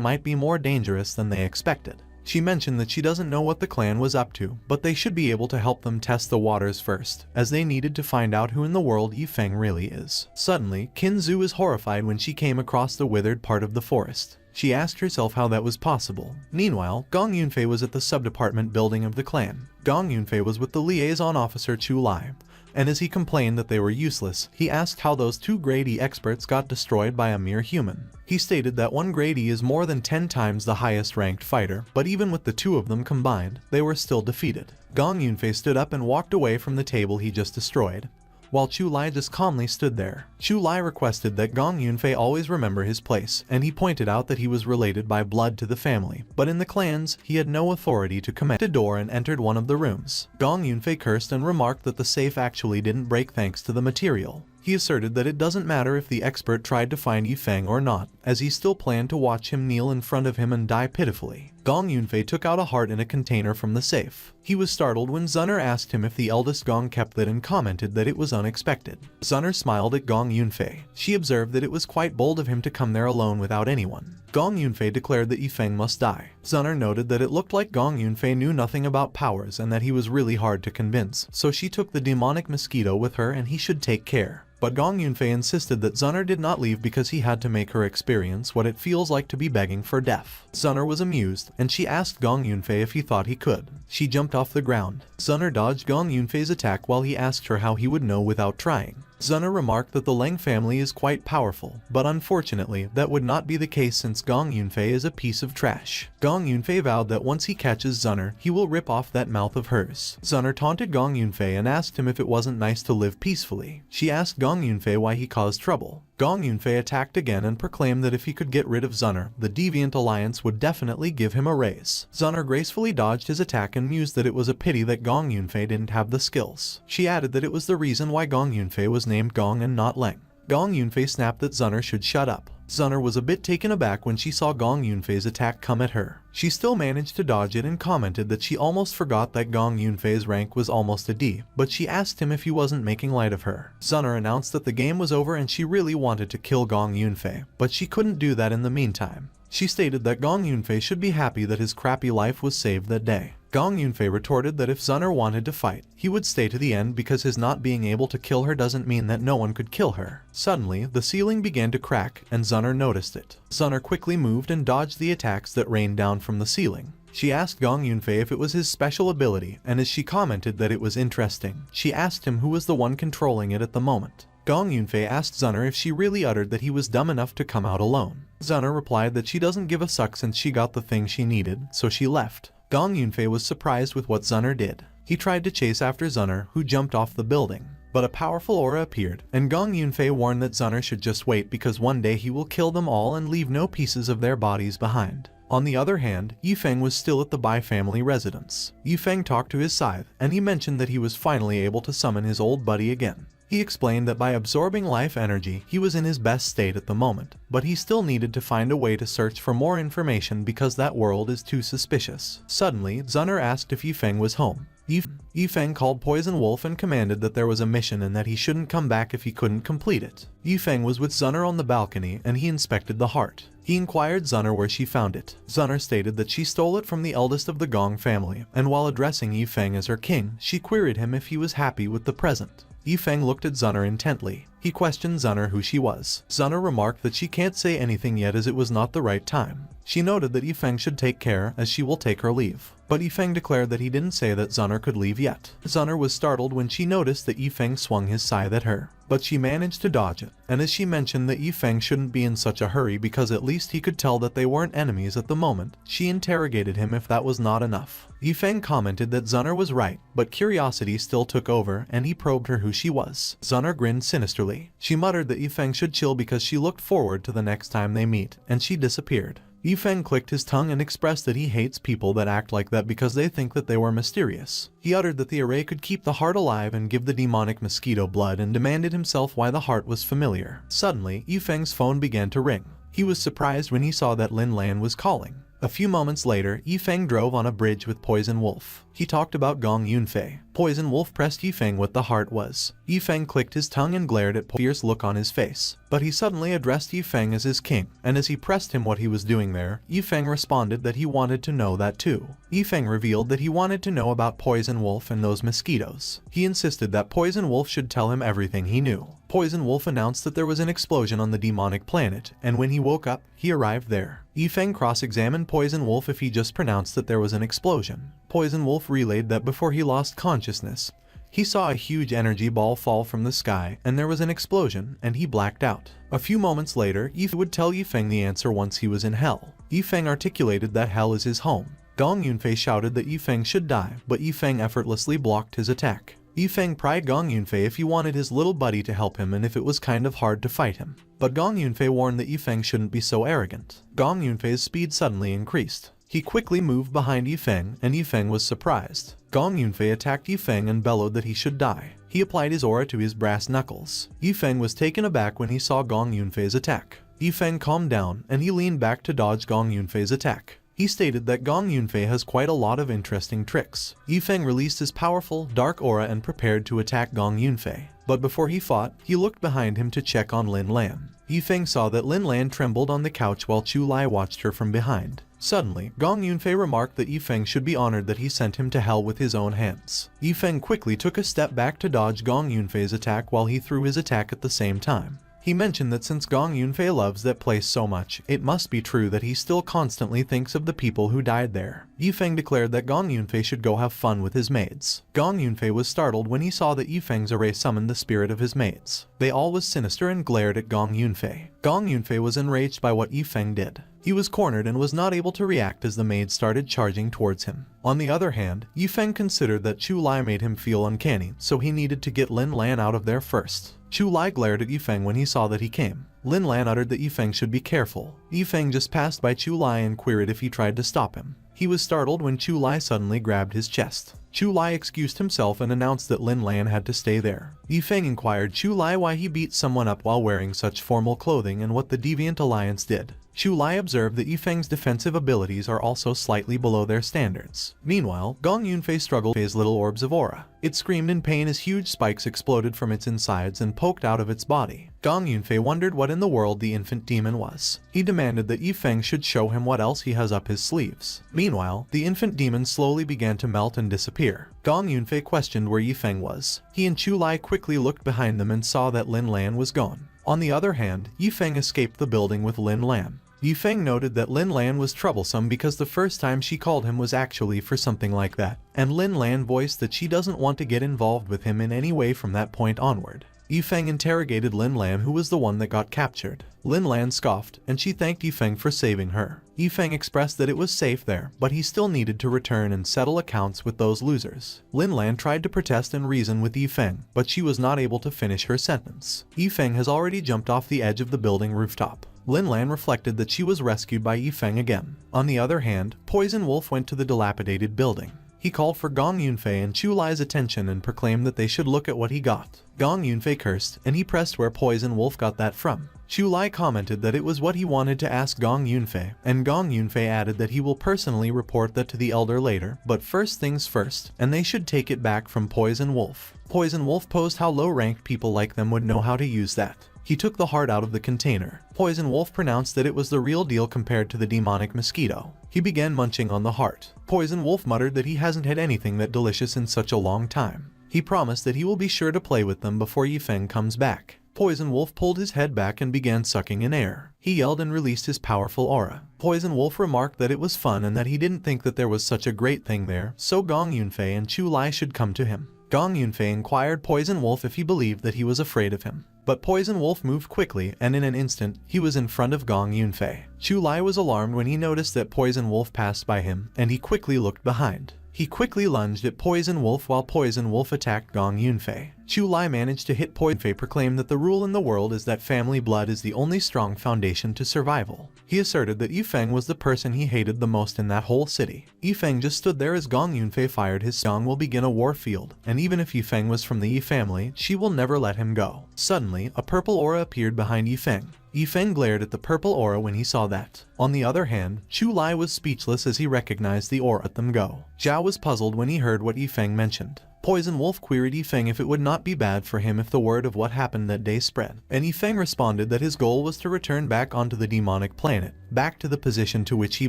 might be more dangerous than they expected. She mentioned that she doesn't know what the clan was up to, but they should be able to help them test the waters first, as they needed to find out who in the world Ye Feng really is. Suddenly, Qin Zhu was horrified when she came across the withered part of the forest. She asked herself how that was possible. Meanwhile, Gong Yunfei was at the sub-department building of the clan. Gong Yunfei was with the liaison officer Chu Lai, and as he complained that they were useless, he asked how those two grade E experts got destroyed by a mere human. He stated that one grade E is more than 10 times the highest ranked fighter, but even with the two of them combined, they were still defeated. Gong Yunfei stood up and walked away from the table he just destroyed, while Chu Lai just calmly stood there. Chu Lai requested that Gong Yunfei always remember his place, and he pointed out that he was related by blood to the family, but in the clans, he had no authority to command a door and entered one of the rooms. Gong Yunfei cursed and remarked that the safe actually didn't break thanks to the material. He asserted that it doesn't matter if the expert tried to find Ye Feng or not, as he still planned to watch him kneel in front of him and die pitifully. Gong Yunfei took out a heart in a container from the safe. He was startled when Zunner asked him if the eldest Gong kept that and commented that it was unexpected. Zunner smiled at Gong Yunfei. She observed that it was quite bold of him to come there alone without anyone. Gong Yunfei declared that Ye Feng must die. Zunner noted that it looked like Gong Yunfei knew nothing about powers and that he was really hard to convince, so she took the demonic mosquito with her and he should take care. But Gong Yunfei insisted that Zunner did not leave because he had to make her experience what it feels like to be begging for death. Zunner was amused, and she asked Gong Yunfei if he thought he could. She jumped off the ground. Zunner dodged Gong Yunfei's attack while he asked her how he would know without trying. Zunner remarked that the Leng family is quite powerful, but unfortunately, that would not be the case since Gong Yunfei is a piece of trash. Gong Yunfei vowed that once he catches Zunner, he will rip off that mouth of hers. Zunner taunted Gong Yunfei and asked him if it wasn't nice to live peacefully. She asked Gong Yunfei why he caused trouble. Gong Yunfei attacked again and proclaimed that if he could get rid of Zunner, the Deviant Alliance would definitely give him a raise. Zunner gracefully dodged his attack and mused that it was a pity that Gong Yunfei didn't have the skills. She added that it was the reason why Gong Yunfei was named Gong and not Leng. Gong Yunfei snapped that Zunner should shut up. Zunner was a bit taken aback when she saw Gong Yunfei's attack come at her. She still managed to dodge it and commented that she almost forgot that Gong Yunfei's rank was almost a D, but she asked him if he wasn't making light of her. Zunner announced that the game was over and she really wanted to kill Gong Yunfei, but she couldn't do that in the meantime. She stated that Gong Yunfei should be happy that his crappy life was saved that day. Gong Yunfei retorted that if Zunner wanted to fight, he would stay to the end because his not being able to kill her doesn't mean that no one could kill her. Suddenly, the ceiling began to crack, and Zunner noticed it. Zunner quickly moved and dodged the attacks that rained down from the ceiling. She asked Gong Yunfei if it was his special ability, and as she commented that it was interesting, she asked him who was the one controlling it at the moment. Gong Yunfei asked Zunner if she really uttered that he was dumb enough to come out alone. Zunner replied that she doesn't give a suck since she got the thing she needed, so she left. Gong Yunfei was surprised with what Zunner did. He tried to chase after Zunner, who jumped off the building. But a powerful aura appeared, and Gong Yunfei warned that Zunner should just wait because one day he will kill them all and leave no pieces of their bodies behind. On the other hand, Ye Feng was still at the Bai family residence. Ye Feng talked to his scythe, and he mentioned that he was finally able to summon his old buddy again. He explained that by absorbing life energy, he was in his best state at the moment, but he still needed to find a way to search for more information because that world is too suspicious. Suddenly, Zunner asked if Ye Feng was home. Ye Feng called Poison Wolf and commanded that there was a mission and that he shouldn't come back if he couldn't complete it. Ye Feng was with Zunner on the balcony and he inspected the heart. He inquired Zunner where she found it. Zunner stated that she stole it from the eldest of the Gong family, and while addressing Ye Feng as her king, she queried him if he was happy with the present. Ye Feng looked at Zunner intently. He questioned Zunner who she was. Zunner remarked that she can't say anything yet as it was not the right time. She noted that Ye Feng should take care as she will take her leave. But Ye Feng declared that he didn't say that Zunner could leave yet. Zunner was startled when she noticed that Ye Feng swung his scythe at her. But she managed to dodge it, and as she mentioned that Ye Feng shouldn't be in such a hurry because at least he could tell that they weren't enemies at the moment, she interrogated him if that was not enough. Ye Feng commented that Zunner was right, but curiosity still took over and he probed her who she was. Zunner grinned sinisterly. She muttered that Ye Feng should chill because she looked forward to the next time they meet, and she disappeared. Ye Feng clicked his tongue and expressed that he hates people that act like that because they think that they were mysterious. He uttered that the array could keep the heart alive and give the demonic mosquito blood and demanded himself why the heart was familiar. Suddenly, Ye Feng's phone began to ring. He was surprised when he saw that Lin Lan was calling. A few moments later, Ye Feng drove on a bridge with Poison Wolf. He talked about Gong Yunfei. Poison Wolf pressed Ye Feng what the heart was. Ye Feng clicked his tongue and glared at fierce look on his face. But he suddenly addressed Ye Feng as his king, and as he pressed him what he was doing there, Ye Feng responded that he wanted to know that too. Ye Feng revealed that he wanted to know about Poison Wolf and those mosquitoes. He insisted that Poison Wolf should tell him everything he knew. Poison Wolf announced that there was an explosion on the demonic planet, and when he woke up, he arrived there. Ye Feng cross-examined Poison Wolf if he just pronounced that there was an explosion. Poison Wolf relayed that before he lost consciousness, he saw a huge energy ball fall from the sky, and there was an explosion, and he blacked out. A few moments later, Ye Feng would tell Ye Feng the answer once he was in hell. Ye Feng articulated that hell is his home. Gong Yunfei shouted that Ye Feng should die, but Ye Feng effortlessly blocked his attack. Ye Feng pried Gong Yunfei if he wanted his little buddy to help him and if it was kind of hard to fight him. But Gong Yunfei warned that Ye Feng shouldn't be so arrogant. Gong Yunfei's speed suddenly increased. He quickly moved behind Ye Feng, and Ye Feng was surprised. Gong Yunfei attacked Ye Feng and bellowed that he should die. He applied his aura to his brass knuckles. Ye Feng was taken aback when he saw Gong Yunfei's attack. Ye Feng calmed down, and he leaned back to dodge Gong Yunfei's attack. He stated that Gong Yunfei has quite a lot of interesting tricks. Ye Feng released his powerful, dark aura and prepared to attack Gong Yunfei. But before he fought, he looked behind him to check on Lin Lan. Ye Feng saw that Lin Lan trembled on the couch while Chu Lai watched her from behind. Suddenly, Gong Yunfei remarked that Ye Feng should be honored that he sent him to hell with his own hands. Ye Feng quickly took a step back to dodge Gong Yunfei's attack while he threw his attack at the same time. He mentioned that since Gong Yunfei loves that place so much, it must be true that he still constantly thinks of the people who died there. Ye Feng declared that Gong Yunfei should go have fun with his maids. Gong Yunfei was startled when he saw that Ye Feng's array summoned the spirit of his maids. They all was sinister and glared at Gong Yunfei. Gong Yunfei was enraged by what Ye Feng did. He was cornered and was not able to react as the maids started charging towards him. On the other hand, Ye Feng considered that Chu Lai made him feel uncanny, so he needed to get Lin Lan out of there first. Chu Lai glared at Ye Feng when he saw that he came. Lin Lan uttered that Ye Feng should be careful. Ye Feng just passed by Chu Lai and queried if he tried to stop him. He was startled when Chu Lai suddenly grabbed his chest. Chu Lai excused himself and announced that Lin Lan had to stay there. Ye Feng inquired Chu Lai why he beat someone up while wearing such formal clothing and what the Deviant Alliance did. Chu Lai observed that Ye Feng's defensive abilities are also slightly below their standards. Meanwhile, Gong Yunfei struggled with his little orbs of aura. It screamed in pain as huge spikes exploded from its insides and poked out of its body. Gong Yunfei wondered what in the world the infant demon was. He demanded that Ye Feng should show him what else he has up his sleeves. Meanwhile, the infant demon slowly began to melt and disappear. Gong Yunfei questioned where Ye Feng was. He and Chu Lai quickly looked behind them and saw that Lin Lan was gone. On the other hand, Ye Feng escaped the building with Lin Lan. Ye Feng noted that Lin Lan was troublesome because the first time she called him was actually for something like that, and Lin Lan voiced that she doesn't want to get involved with him in any way from that point onward. Ye Feng interrogated Lin Lan, who was the one that got captured. Lin Lan scoffed, and she thanked Ye Feng for saving her. Ye Feng expressed that it was safe there, but he still needed to return and settle accounts with those losers. Lin Lan tried to protest and reason with Ye Feng, but she was not able to finish her sentence. Ye Feng has already jumped off the edge of the building rooftop. Lin Lan reflected that she was rescued by Ye Feng again. On the other hand, Poison Wolf went to the dilapidated building. He called for Gong Yunfei and Chu Lai's attention and proclaimed that they should look at what he got. Gong Yunfei cursed, and he pressed where Poison Wolf got that from. Chu Lai commented that it was what he wanted to ask Gong Yunfei, and Gong Yunfei added that he will personally report that to the elder later, but first things first, and they should take it back from Poison Wolf. Poison Wolf posed how low-ranked people like them would know how to use that. He took the heart out of the container. Poison Wolf pronounced that it was the real deal compared to the demonic mosquito. He began munching on the heart. Poison Wolf muttered that he hasn't had anything that delicious in such a long time. He promised that he will be sure to play with them before Ye Feng comes back. Poison Wolf pulled his head back and began sucking in air. He yelled and released his powerful aura. Poison Wolf remarked that it was fun and that he didn't think that there was such a great thing there, so Gong Yunfei and Chu Lai should come to him. Gong Yunfei inquired Poison Wolf if he believed that he was afraid of him. But Poison Wolf moved quickly, and in an instant, he was in front of Gong Yunfei. Chu Lai was alarmed when he noticed that Poison Wolf passed by him, and he quickly looked behind. He quickly lunged at Poison Wolf while Poison Wolf attacked Gong Yunfei. Chu Lai managed to hit Poison Wolf, proclaimed that the rule in the world is that family blood is the only strong foundation to survival. He asserted that Ye Feng was the person he hated the most in that whole city. Ye Feng just stood there as Gong Yunfei fired his song will begin a war field, and even if Ye Feng was from the Ye family, she will never let him go. Suddenly, a purple aura appeared behind Ye Feng. Ye Feng glared at the purple aura when he saw that. On the other hand, Chu Lai was speechless as he recognized the aura. Let them go. Zhao was puzzled when he heard what Ye Feng mentioned. Poison Wolf queried Ye Feng if it would not be bad for him if the word of what happened that day spread, and Ye Feng responded that his goal was to return back onto the demonic planet, back to the position to which he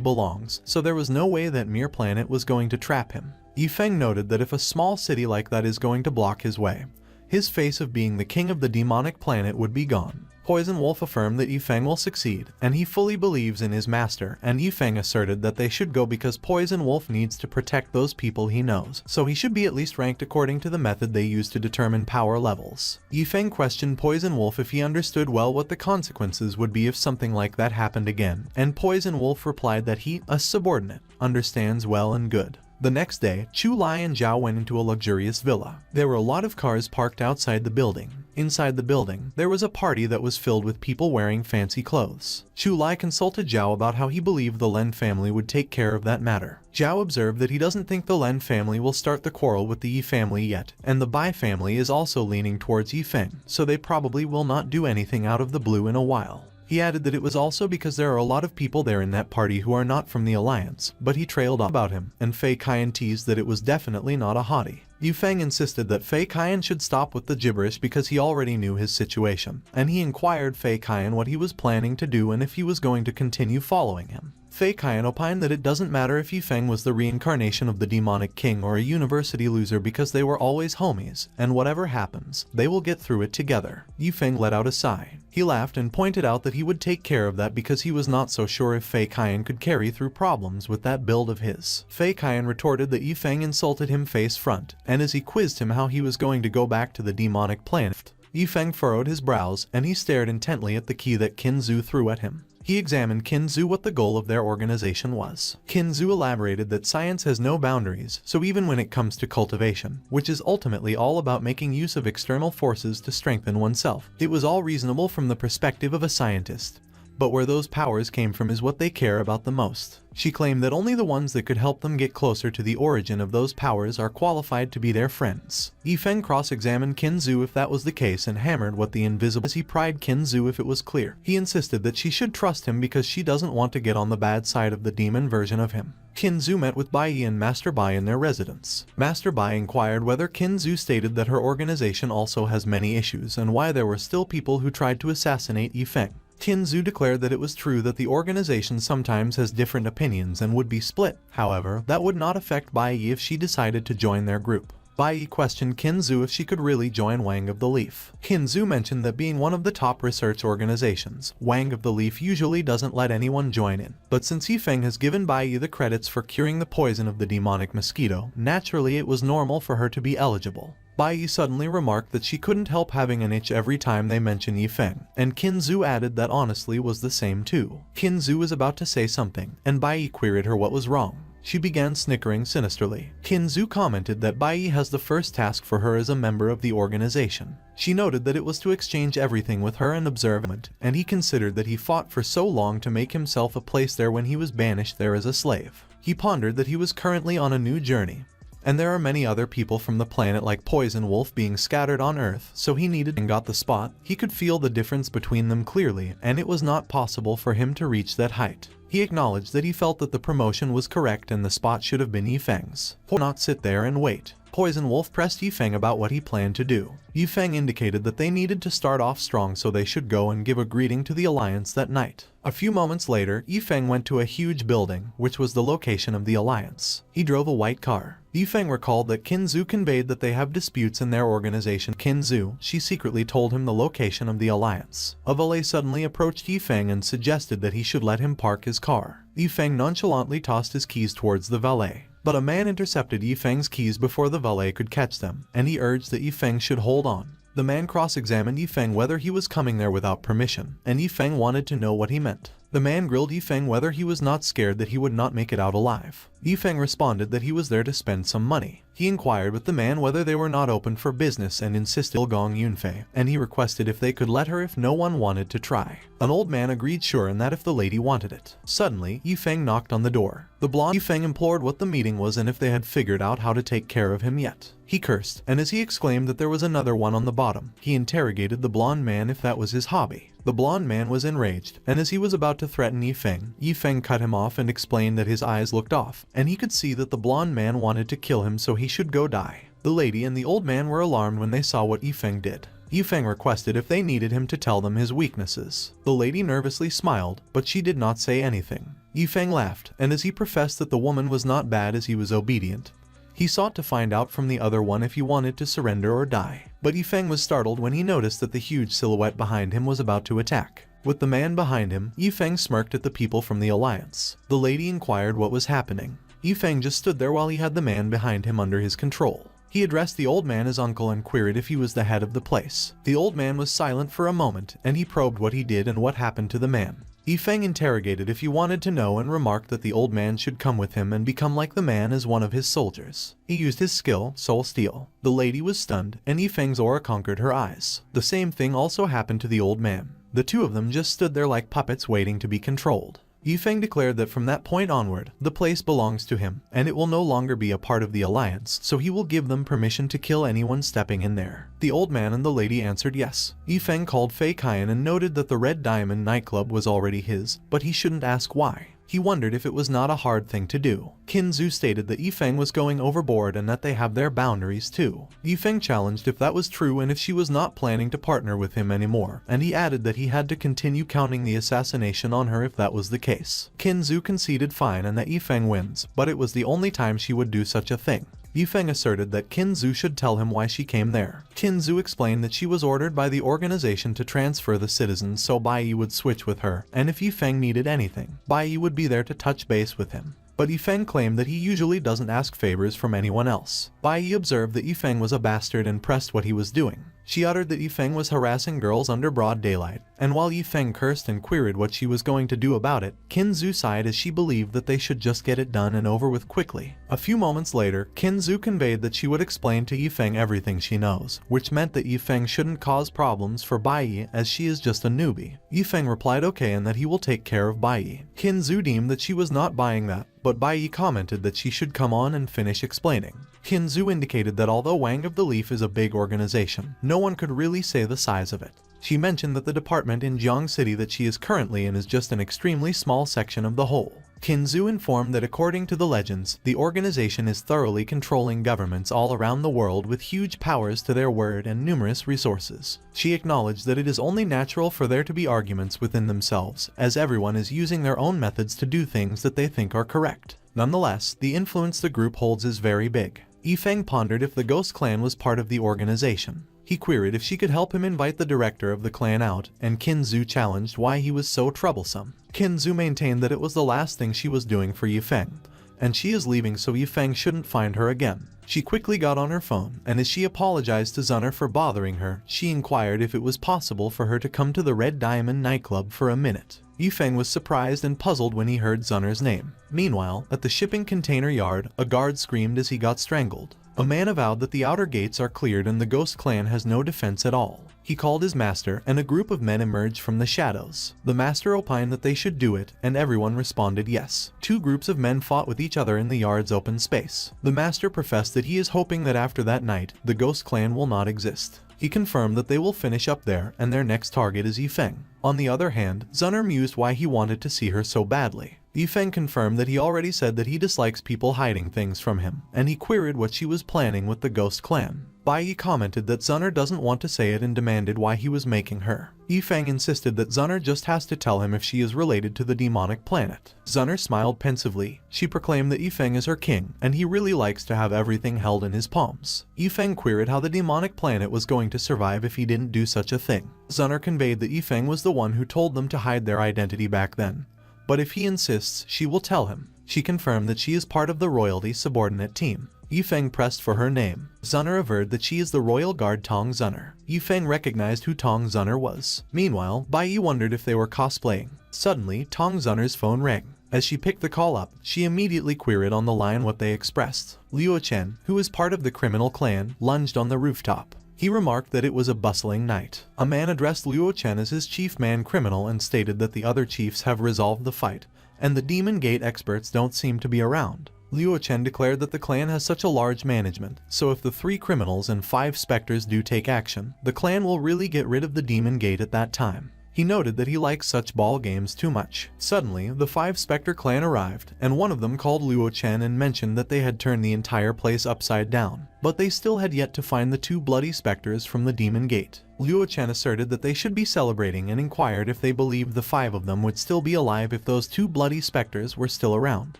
belongs, so there was no way that mere planet was going to trap him. Ye Feng noted that if a small city like that is going to block his way, his face of being the king of the demonic planet would be gone. Poison Wolf affirmed that Ye Feng will succeed, and he fully believes in his master, and Ye Feng asserted that they should go because Poison Wolf needs to protect those people he knows, so he should be at least ranked according to the method they use to determine power levels. Ye Feng questioned Poison Wolf if he understood well what the consequences would be if something like that happened again, and Poison Wolf replied that he, a subordinate, understands well and good. The next day, Chu Lai and Zhao went into a luxurious villa. There were a lot of cars parked outside the building. Inside the building, there was a party that was filled with people wearing fancy clothes. Chu Lai consulted Zhao about how he believed the Len family would take care of that matter. Zhao observed that he doesn't think the Len family will start the quarrel with the Yi family yet, and the Bai family is also leaning towards Ye Feng, so they probably will not do anything out of the blue in a while. He added that it was also because there are a lot of people there in that party who are not from the alliance, but he trailed on about him, and Fei Qian teased that it was definitely not a hottie. Yu Feng insisted that Fei Qian should stop with the gibberish because he already knew his situation, and he inquired Fei Qian what he was planning to do and if he was going to continue following him. Fei Qian opined that it doesn't matter if Ye Feng was the reincarnation of the demonic king or a university loser because they were always homies, and whatever happens, they will get through it together. Ye Feng let out a sigh. He laughed and pointed out that he would take care of that because he was not so sure if Fei Qian could carry through problems with that build of his. Fei Qian retorted that Ye Feng insulted him face front, and as he quizzed him how he was going to go back to the demonic planet, Ye Feng furrowed his brows and he stared intently at the key that Qin Zhu threw at him. He examined Qin Zhu what the goal of their organization was. Qin Zhu elaborated that science has no boundaries, so even when it comes to cultivation, which is ultimately all about making use of external forces to strengthen oneself, it was all reasonable from the perspective of a scientist. But where those powers came from is what they care about the most. She claimed that only the ones that could help them get closer to the origin of those powers are qualified to be their friends. Ye Feng cross-examined Qin Zhu if that was the case and hammered what the invisible as he pried Qin Zhu if it was clear. He insisted that she should trust him because she doesn't want to get on the bad side of the demon version of him. Qin Zhu met with Bai Yi and Master Bai in their residence. Master Bai inquired whether Qin Zhu stated that her organization also has many issues and why there were still people who tried to assassinate Ye Feng. Qin Zhu declared that it was true that the organization sometimes has different opinions and would be split. However, that would not affect Bai Yi if she decided to join their group. Bai Yi questioned Qin Zhu if she could really join Wang of the Leaf. Qin Zhu mentioned that being one of the top research organizations, Wang of the Leaf usually doesn't let anyone join in. But since Ye Feng has given Bai Yi the credits for curing the poison of the demonic mosquito, naturally it was normal for her to be eligible. Bai Yi suddenly remarked that she couldn't help having an itch every time they mention Ye Feng, and Qin Zhu added that honestly was the same too. Qin Zhu was about to say something, and Bai Yi queried her what was wrong. She began snickering sinisterly. Qin Zhu commented that Bai Yi has the first task for her as a member of the organization. She noted that it was to exchange everything with her and observe it, and he considered that he fought for so long to make himself a place there when he was banished there as a slave. He pondered that he was currently on a new journey, and there are many other people from the planet like Poison Wolf being scattered on Earth, so he needed and got the spot. He could feel the difference between them clearly, and it was not possible for him to reach that height. He acknowledged that he felt that the promotion was correct and the spot should have been Ye Feng's. Not sit there and wait. Poison Wolf pressed Ye Feng about what he planned to do. Ye Feng indicated that they needed to start off strong, so they should go and give a greeting to the Alliance that night. A few moments later, Ye Feng went to a huge building, which was the location of the Alliance. He drove a white car. Ye Feng recalled that Qin Zhu conveyed that they have disputes in their organization. Qin Zhu, she secretly told him the location of the Alliance. A valet suddenly approached Ye Feng and suggested that he should let him park his car. Ye Feng nonchalantly tossed his keys towards the valet, but a man intercepted Ye Feng's keys before the valet could catch them, and he urged that Ye Feng should hold on. The man cross-examined Ye Feng whether he was coming there without permission, and Ye Feng wanted to know what he meant. The man grilled Ye Feng whether he was not scared that he would not make it out alive. Ye Feng responded that he was there to spend some money. He inquired with the man whether they were not open for business and insisted on Gong Yunfei, and he requested if they could let her if no one wanted to try. An old man agreed sure and that if the lady wanted it. Suddenly, Ye Feng knocked on the door. The blonde Ye Feng implored what the meeting was and if they had figured out how to take care of him yet. He cursed, and as he exclaimed that there was another one on the bottom, he interrogated the blonde man if that was his hobby. The blonde man was enraged, and as he was about to threaten Ye Feng cut him off and explained that his eyes looked off, and he could see that the blonde man wanted to kill him so he should go die. The lady and the old man were alarmed when they saw what Ye Feng did. Ye Feng requested if they needed him to tell them his weaknesses. The lady nervously smiled, but she did not say anything. Ye Feng laughed, and as he professed that the woman was not bad as he was obedient, he sought to find out from the other one if he wanted to surrender or die. But Ye Feng was startled when he noticed that the huge silhouette behind him was about to attack. With the man behind him, Ye Feng smirked at the people from the Alliance. The lady inquired what was happening. Ye Feng just stood there while he had the man behind him under his control. He addressed the old man as uncle and queried if he was the head of the place. The old man was silent for a moment, and he probed what he did and what happened to the man. Ye Feng interrogated if he wanted to know and remarked that the old man should come with him and become like the man as one of his soldiers. He used his skill, Soul Steel. The lady was stunned, and Ye Feng's aura conquered her eyes. The same thing also happened to the old man. The two of them just stood there like puppets waiting to be controlled. Ye Feng declared that from that point onward, the place belongs to him, and it will no longer be a part of the Alliance, so he will give them permission to kill anyone stepping in there. The old man and the lady answered yes. Ye Feng called Fei Qian and noted that the Red Diamond nightclub was already his, but he shouldn't ask why. He wondered if it was not a hard thing to do. Qin Zhu stated that Ye Feng was going overboard and that they have their boundaries too. Ye Feng challenged if that was true and if she was not planning to partner with him anymore, and he added that he had to continue counting the assassination on her if that was the case. Qin Zhu conceded fine and that Ye Feng wins, but it was the only time she would do such a thing. Ye Feng asserted that Qin Zhu should tell him why she came there. Qin Zhu explained that she was ordered by the organization to transfer the citizens so Bai Yi would switch with her, and if Ye Feng needed anything, Bai Yi would be there to touch base with him. But Ye Feng claimed that he usually doesn't ask favors from anyone else. Bai Yi observed that Ye Feng was a bastard and pressed what he was doing. She uttered that Ye Feng was harassing girls under broad daylight, and while Ye Feng cursed and queried what she was going to do about it, Qin Zhu sighed as she believed that they should just get it done and over with quickly. A few moments later, Qin Zhu conveyed that she would explain to Ye Feng everything she knows, which meant that Ye Feng shouldn't cause problems for Bai Yi as she is just a newbie. Ye Feng replied okay and that he will take care of Bai Yi. Qin Zhu deemed that she was not buying that, but Bai Yi commented that she should come on and finish explaining. Qin Zhu indicated that although Wang of the Leaf is a big organization, no one could really say the size of it. She mentioned that the department in Jiang City that she is currently in is just an extremely small section of the whole. Qin Zhu informed that according to the legends, the organization is thoroughly controlling governments all around the world with huge powers to their word and numerous resources. She acknowledged that it is only natural for there to be arguments within themselves, as everyone is using their own methods to do things that they think are correct. Nonetheless, the influence the group holds is very big. Ye Feng pondered if the Ghost Clan was part of the organization. He queried if she could help him invite the director of the clan out, and Qin Zhu challenged why he was so troublesome. Qin Zhu maintained that it was the last thing she was doing for Ye Feng, and she is leaving so Ye Feng shouldn't find her again. She quickly got on her phone, and as she apologized to Zunner for bothering her, she inquired if it was possible for her to come to the Red Diamond nightclub for a minute. Ye Feng was surprised and puzzled when he heard Zunner's name. Meanwhile, at the shipping container yard, a guard screamed as he got strangled. A man avowed that the outer gates are cleared and the Ghost Clan has no defense at all. He called his master, and a group of men emerged from the shadows. The master opined that they should do it, and everyone responded yes. Two groups of men fought with each other in the yard's open space. The master professed that he is hoping that after that night, the Ghost Clan will not exist. He confirmed that they will finish up there, and their next target is Ye Feng. On the other hand, Zunner mused why he wanted to see her so badly. Ye Feng confirmed that he already said that he dislikes people hiding things from him, and he queried what she was planning with the Ghost Clan. Bai commented that Zunner doesn't want to say it and demanded why he was making her. Ye Feng insisted that Zunner just has to tell him if she is related to the demonic planet. Zunner smiled pensively. She proclaimed that Ye Feng is her king, and he really likes to have everything held in his palms. Ye Feng queried how the demonic planet was going to survive if he didn't do such a thing. Zunner conveyed that Ye Feng was the one who told them to hide their identity back then. But if he insists, she will tell him. She confirmed that she is part of the royalty subordinate team. Ye Feng pressed for her name. Zunner averred that she is the royal guard Tong Zunner. Ye Feng recognized who Tong Zunner was. Meanwhile, Bai wondered if they were cosplaying. Suddenly, Tong Zunner's phone rang. As she picked the call up, she immediately queried on the line what they expressed. Liu Chen, who is part of the criminal clan, lunged on the rooftop. He remarked that it was a bustling night. A man addressed Liu Chen as his chief man criminal and stated that the other chiefs have resolved the fight, and the Demon Gate experts don't seem to be around. Liu Chen declared that the clan has such a large management, so if the 3 criminals and 5 specters do take action, the clan will really get rid of the Demon Gate at that time. He noted that he likes such ball games too much. Suddenly, the 5 Spectre clan arrived, and one of them called Liu Chen and mentioned that they had turned the entire place upside down, but they still had yet to find the 2 bloody specters from the Demon Gate. Liu Chen asserted that they should be celebrating and inquired if they believed the 5 of them would still be alive if those 2 bloody specters were still around.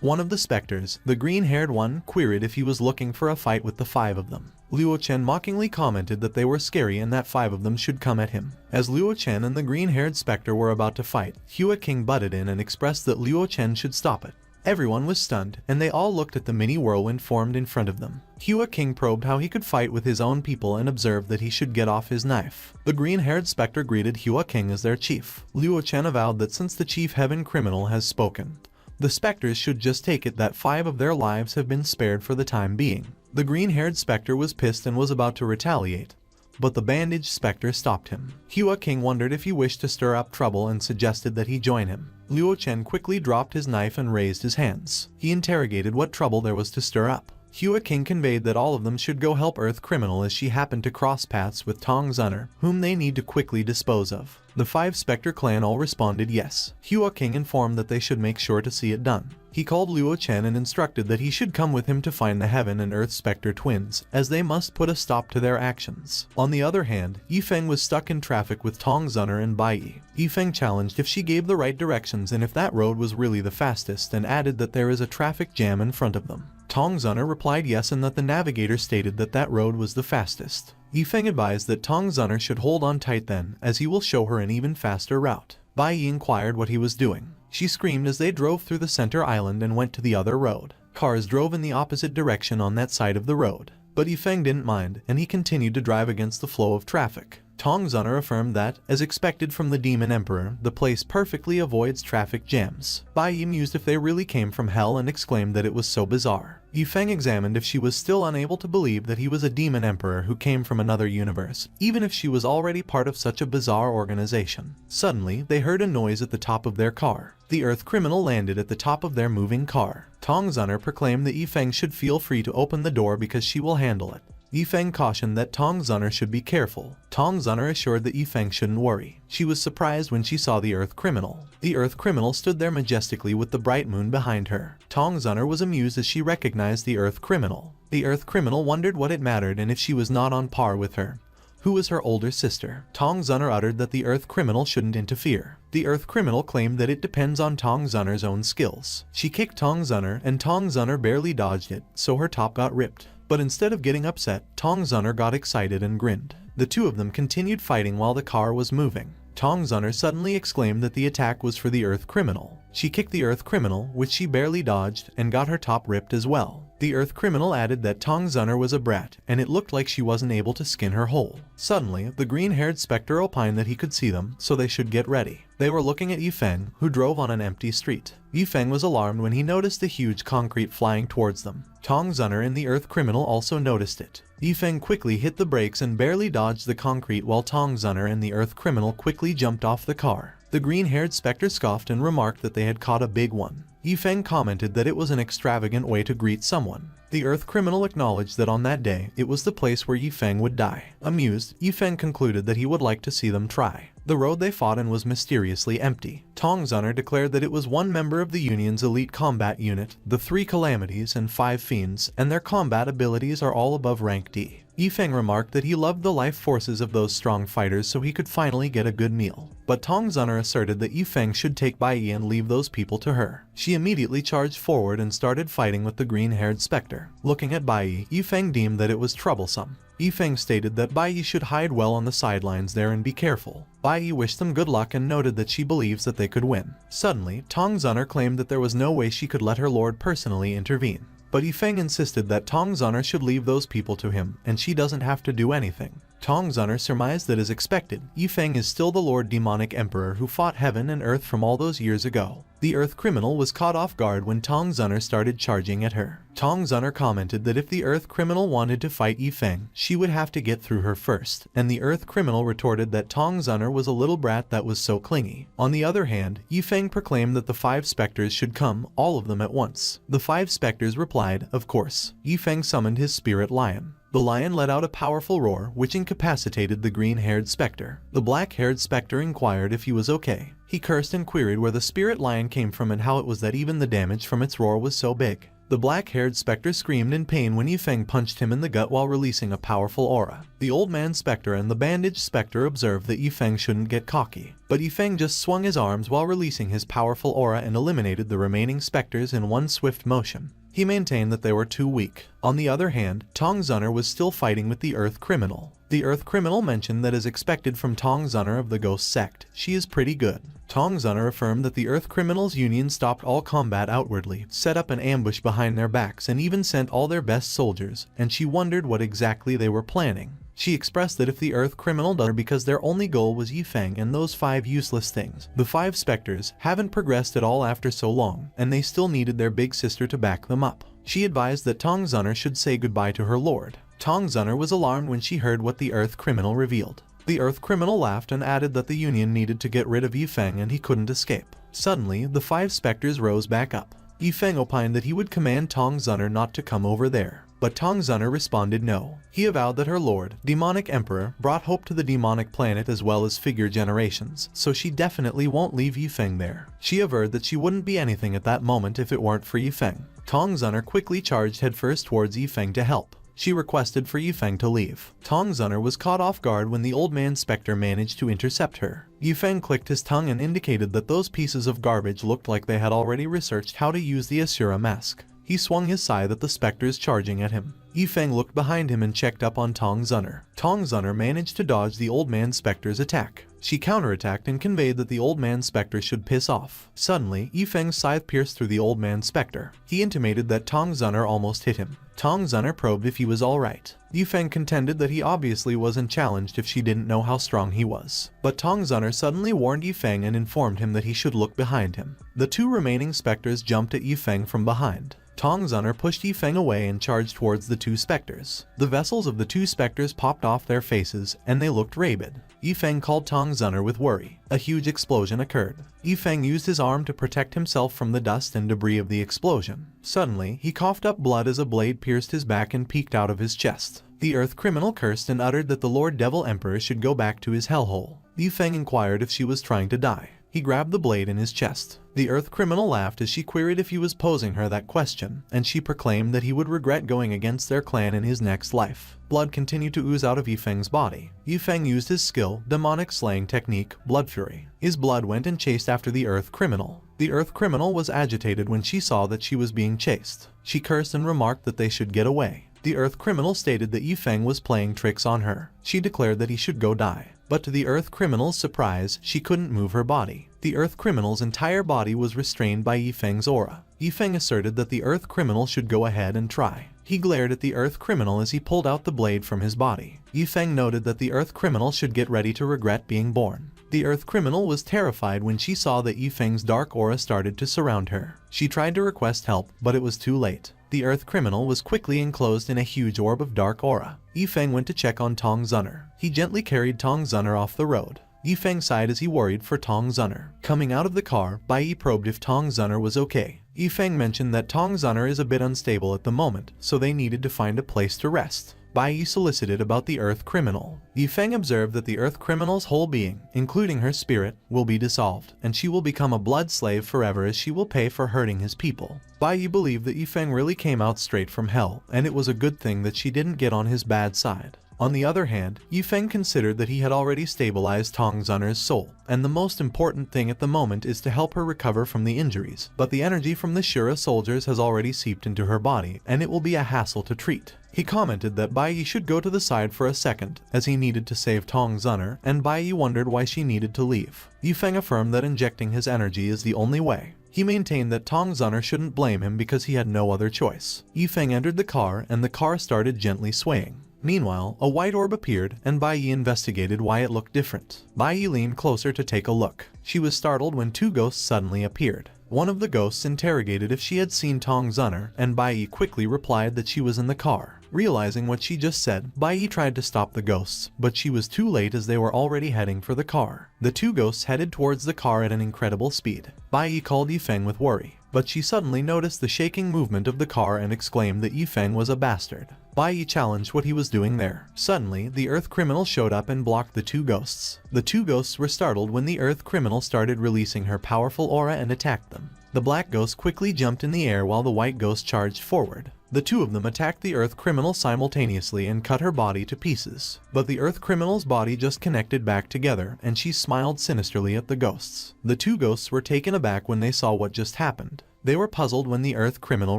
One of the specters, the green-haired one, queried if he was looking for a fight with the 5 of them. Liu Chen mockingly commented that they were scary and that 5 of them should come at him. As Liu Chen and the green-haired specter were about to fight, Hua King butted in and expressed that Liu Chen should stop it. Everyone was stunned, and they all looked at the mini whirlwind formed in front of them. Hua King probed how he could fight with his own people and observed that he should get off his knife. The green-haired specter greeted Hua King as their chief. Liu Chen avowed that since the chief heaven criminal has spoken, the specters should just take it that 5 of their lives have been spared for the time being. The green-haired specter was pissed and was about to retaliate, but the bandaged specter stopped him. Hua King wondered if he wished to stir up trouble and suggested that he join him. Liu Chen quickly dropped his knife and raised his hands. He interrogated what trouble there was to stir up. Hua King conveyed that all of them should go help Earth Criminal as she happened to cross paths with Tong Zunner, whom they need to quickly dispose of. The 5 Spectre clan all responded yes. Hua King informed that they should make sure to see it done. He called Liu Chen and instructed that he should come with him to find the Heaven and Earth Spectre twins, as they must put a stop to their actions. On the other hand, Ye Feng was stuck in traffic with Tong Zunner and Bai. Ye Feng challenged if she gave the right directions and if that road was really the fastest, and added that there is a traffic jam in front of them. Tong Zunner replied yes, and that the navigator stated that that road was the fastest. Ye Feng advised that Tong Zunner should hold on tight then, as he will show her an even faster route. Bai inquired what he was doing. She screamed as they drove through the center island and went to the other road. Cars drove in the opposite direction on that side of the road, but Ye Feng didn't mind, and he continued to drive against the flow of traffic. Tong Zunner affirmed that, as expected from the Demon Emperor, the place perfectly avoids traffic jams. Bai mused if they really came from hell and exclaimed that it was so bizarre. Ye Feng examined if she was still unable to believe that he was a Demon Emperor who came from another universe, even if she was already part of such a bizarre organization. Suddenly, they heard a noise at the top of their car. The Earth Criminal landed at the top of their moving car. Tong Zunner proclaimed that Ye Feng should feel free to open the door because she will handle it. Ye Feng cautioned that Tong Zunner should be careful. Tong Zunner assured that Ye Feng shouldn't worry. She was surprised when she saw the Earth Criminal. The Earth Criminal stood there majestically with the bright moon behind her. Tong Zunner was amused as she recognized the Earth Criminal. The Earth Criminal wondered what it mattered and if she was not on par with her, who was her older sister. Tong Zunner uttered that the Earth Criminal shouldn't interfere. The Earth Criminal claimed that it depends on Tong Zunner's own skills. She kicked Tong Zunner, and Tong Zunner barely dodged it, so her top got ripped. But instead of getting upset, Tong Zunner got excited and grinned. The two of them continued fighting while the car was moving. Tong Zunner suddenly exclaimed that the attack was for the Earth Criminal. She kicked the Earth Criminal, which she barely dodged, and got her top ripped as well. The Earth Criminal added that Tong Zunner was a brat, and it looked like she wasn't able to skin her whole. Suddenly, the green-haired specter opined that he could see them, so they should get ready. They were looking at Ye Feng, who drove on an empty street. Ye Feng was alarmed when he noticed the huge concrete flying towards them. Tong Zunner and the Earth Criminal also noticed it. Ye Feng quickly hit the brakes and barely dodged the concrete while Tong Zunner and the Earth Criminal quickly jumped off the car. The green-haired specter scoffed and remarked that they had caught a big one. Ye Feng commented that it was an extravagant way to greet someone. The Earth Criminal acknowledged that on that day, it was the place where Ye Feng would die. Amused, Ye Feng concluded that he would like to see them try. The road they fought in was mysteriously empty. Tong Zunner declared that it was one member of the Union's elite combat unit, the 3 Calamities and 5 Fiends, and their combat abilities are all above rank D. Ye Feng remarked that he loved the life forces of those strong fighters so he could finally get a good meal. But Tong Zunner asserted that Ye Feng should take Bai Yi and leave those people to her. She immediately charged forward and started fighting with the green-haired specter. Looking at Bai Yi, Ye Feng deemed that it was troublesome. Ye Feng stated that Bai Yi should hide well on the sidelines there and be careful. Bai Yi wished them good luck and noted that she believes that they could win. Suddenly, Tong Zunner claimed that there was no way she could let her lord personally intervene. But Ye Feng insisted that Tong Zunner should leave those people to him, and she doesn't have to do anything. Tong Zunner surmised that as expected, Ye Feng is still the Lord Demonic Emperor who fought heaven and earth from all those years ago. The Earth Criminal was caught off guard when Tong Zunner started charging at her. Tong Zunner commented that if the Earth Criminal wanted to fight Ye Feng, she would have to get through her first, and the Earth Criminal retorted that Tong Zunner was a little brat that was so clingy. On the other hand, Ye Feng proclaimed that the 5 specters should come, all of them at once. The 5 specters replied, of course. Ye Feng summoned his spirit lion. The lion let out a powerful roar, which incapacitated the green-haired specter. The black-haired specter inquired if he was okay. He cursed and queried where the spirit lion came from and how it was that even the damage from its roar was so big. The black-haired specter screamed in pain when Ye Feng punched him in the gut while releasing a powerful aura. The old man specter and the bandaged specter observed that Ye Feng shouldn't get cocky. But Ye Feng just swung his arms while releasing his powerful aura and eliminated the remaining specters in one swift motion. He maintained that they were too weak. On the other hand, Tong Zunner was still fighting with the Earth Criminal. The Earth Criminal mentioned that as expected from Tong Zunner of the Ghost Sect, she is pretty good. Tong Zunner affirmed that the Earth Criminals Union stopped all combat outwardly, set up an ambush behind their backs and even sent all their best soldiers, and she wondered what exactly they were planning. She expressed that if the Earth Criminal does because their only goal was Ye Feng and those 5 useless things. The 5 specters haven't progressed at all after so long, and they still needed their big sister to back them up. She advised that Tong Zunner should say goodbye to her lord. Tong Zunner was alarmed when she heard what the Earth Criminal revealed. The Earth Criminal laughed and added that the Union needed to get rid of Ye Feng and he couldn't escape. Suddenly, the 5 specters rose back up. Ye Feng opined that he would command Tong Zunner not to come over there. But Tong Zunner responded no. He avowed that her lord, Demonic Emperor, brought hope to the demonic planet as well as figure generations, so she definitely won't leave Ye Feng there. She averred that she wouldn't be anything at that moment if it weren't for Ye Feng. Tong Zunner quickly charged headfirst towards Ye Feng to help. She requested for Ye Feng to leave. Tong Zunner was caught off guard when the old man specter managed to intercept her. Ye Feng clicked his tongue and indicated that those pieces of garbage looked like they had already researched how to use the Asura mask. He swung his scythe at the specters charging at him. Ye Feng looked behind him and checked up on Tong Zunner. Tong Zunner managed to dodge the old man specter's attack. She counterattacked and conveyed that the old man specter should piss off. Suddenly, Ye Feng's scythe pierced through the old man specter. He intimated that Tong Zunner almost hit him. Tong Zunner probed if he was alright. Ye Feng contended that he obviously wasn't challenged if she didn't know how strong he was. But Tong Zunner suddenly warned Ye Feng and informed him that he should look behind him. The 2 remaining specters jumped at Ye Feng from behind. Tong Zunner pushed Ye Feng away and charged towards the 2 specters. The vessels of the 2 specters popped off their faces, and they looked rabid. Ye Feng called Tong Zunner with worry. A huge explosion occurred. Ye Feng used his arm to protect himself from the dust and debris of the explosion. Suddenly, he coughed up blood as a blade pierced his back and peeked out of his chest. The Earth Criminal cursed and uttered that the Lord Devil Emperor should go back to his hellhole. Ye Feng inquired if she was trying to die. He grabbed the blade in his chest. The Earth Criminal laughed as she queried if he was posing her that question, and she proclaimed that he would regret going against their clan in his next life. Blood continued to ooze out of Ye Feng's body. Ye Feng used his skill, demonic slaying technique, Blood Fury. His blood went and chased after the Earth Criminal. The Earth Criminal was agitated when she saw that she was being chased. She cursed and remarked that they should get away. The Earth Criminal stated that Ye Feng was playing tricks on her. She declared that he should go die. but to the Earth criminal's surprise, she couldn't move her body. The Earth criminal's entire body was restrained by Ye Feng's aura. Ye Feng asserted that the Earth criminal should go ahead and try. He glared at the Earth criminal as he pulled out the blade from his body. Ye Feng noted that the Earth criminal should get ready to regret being born. The Earth criminal was terrified when she saw that Ye Feng's dark aura started to surround her. She tried to request help, but it was too late. The Earth criminal was quickly enclosed in a huge orb of dark aura. Ye Feng went to check on Tong Zunner. He gently carried Tong Zunner off the road. Ye Feng sighed as he worried for Tong Zunner. Coming out of the car, Bai Yi probed if Tong Zunner was okay. Ye Feng mentioned that Tong Zunner is a bit unstable at the moment, so they needed to find a place to rest. Bai Yi solicited about the Earth criminal. Ye Feng observed that the Earth criminal's whole being, including her spirit, will be dissolved, and she will become a blood slave forever as she will pay for hurting his people. Bai Yi believed that Ye Feng really came out straight from hell, and it was a good thing that she didn't get on his bad side. On the other hand, Ye Feng considered that he had already stabilized Tong Zunner's soul, and the most important thing at the moment is to help her recover from the injuries. But the energy from the Shura soldiers has already seeped into her body, and it will be a hassle to treat. He commented that Bai Yi should go to the side for a second, as he needed to save Tong Zunner, and Bai Yi wondered why she needed to leave. Ye Feng affirmed that injecting his energy is the only way. He maintained that Tong Zunner shouldn't blame him because he had no other choice. Ye Feng entered the car, and the car started gently swaying. Meanwhile, a white orb appeared, and Bai Yi investigated why it looked different. Bai Yi leaned closer to take a look. She was startled when two ghosts suddenly appeared. One of the ghosts interrogated if she had seen Tong Zunner, and Bai Yi quickly replied that she was in the car. Realizing what she just said, Bai Yi tried to stop the ghosts, but she was too late as they were already heading for the car. The two ghosts headed towards the car at an incredible speed. Bai Yi called Ye Feng with worry, but she suddenly noticed the shaking movement of the car and exclaimed that Ye Feng was a bastard. Bai Yi challenged what he was doing there. Suddenly, the Earth criminal showed up and blocked the two ghosts. The two ghosts were startled when the Earth criminal started releasing her powerful aura and attacked them. The black ghost quickly jumped in the air while the white ghost charged forward. The two of them attacked the Earth criminal simultaneously and cut her body to pieces. But the Earth criminal's body just connected back together, and she smiled sinisterly at the ghosts. The two ghosts were taken aback when they saw what just happened. They were puzzled when the Earth criminal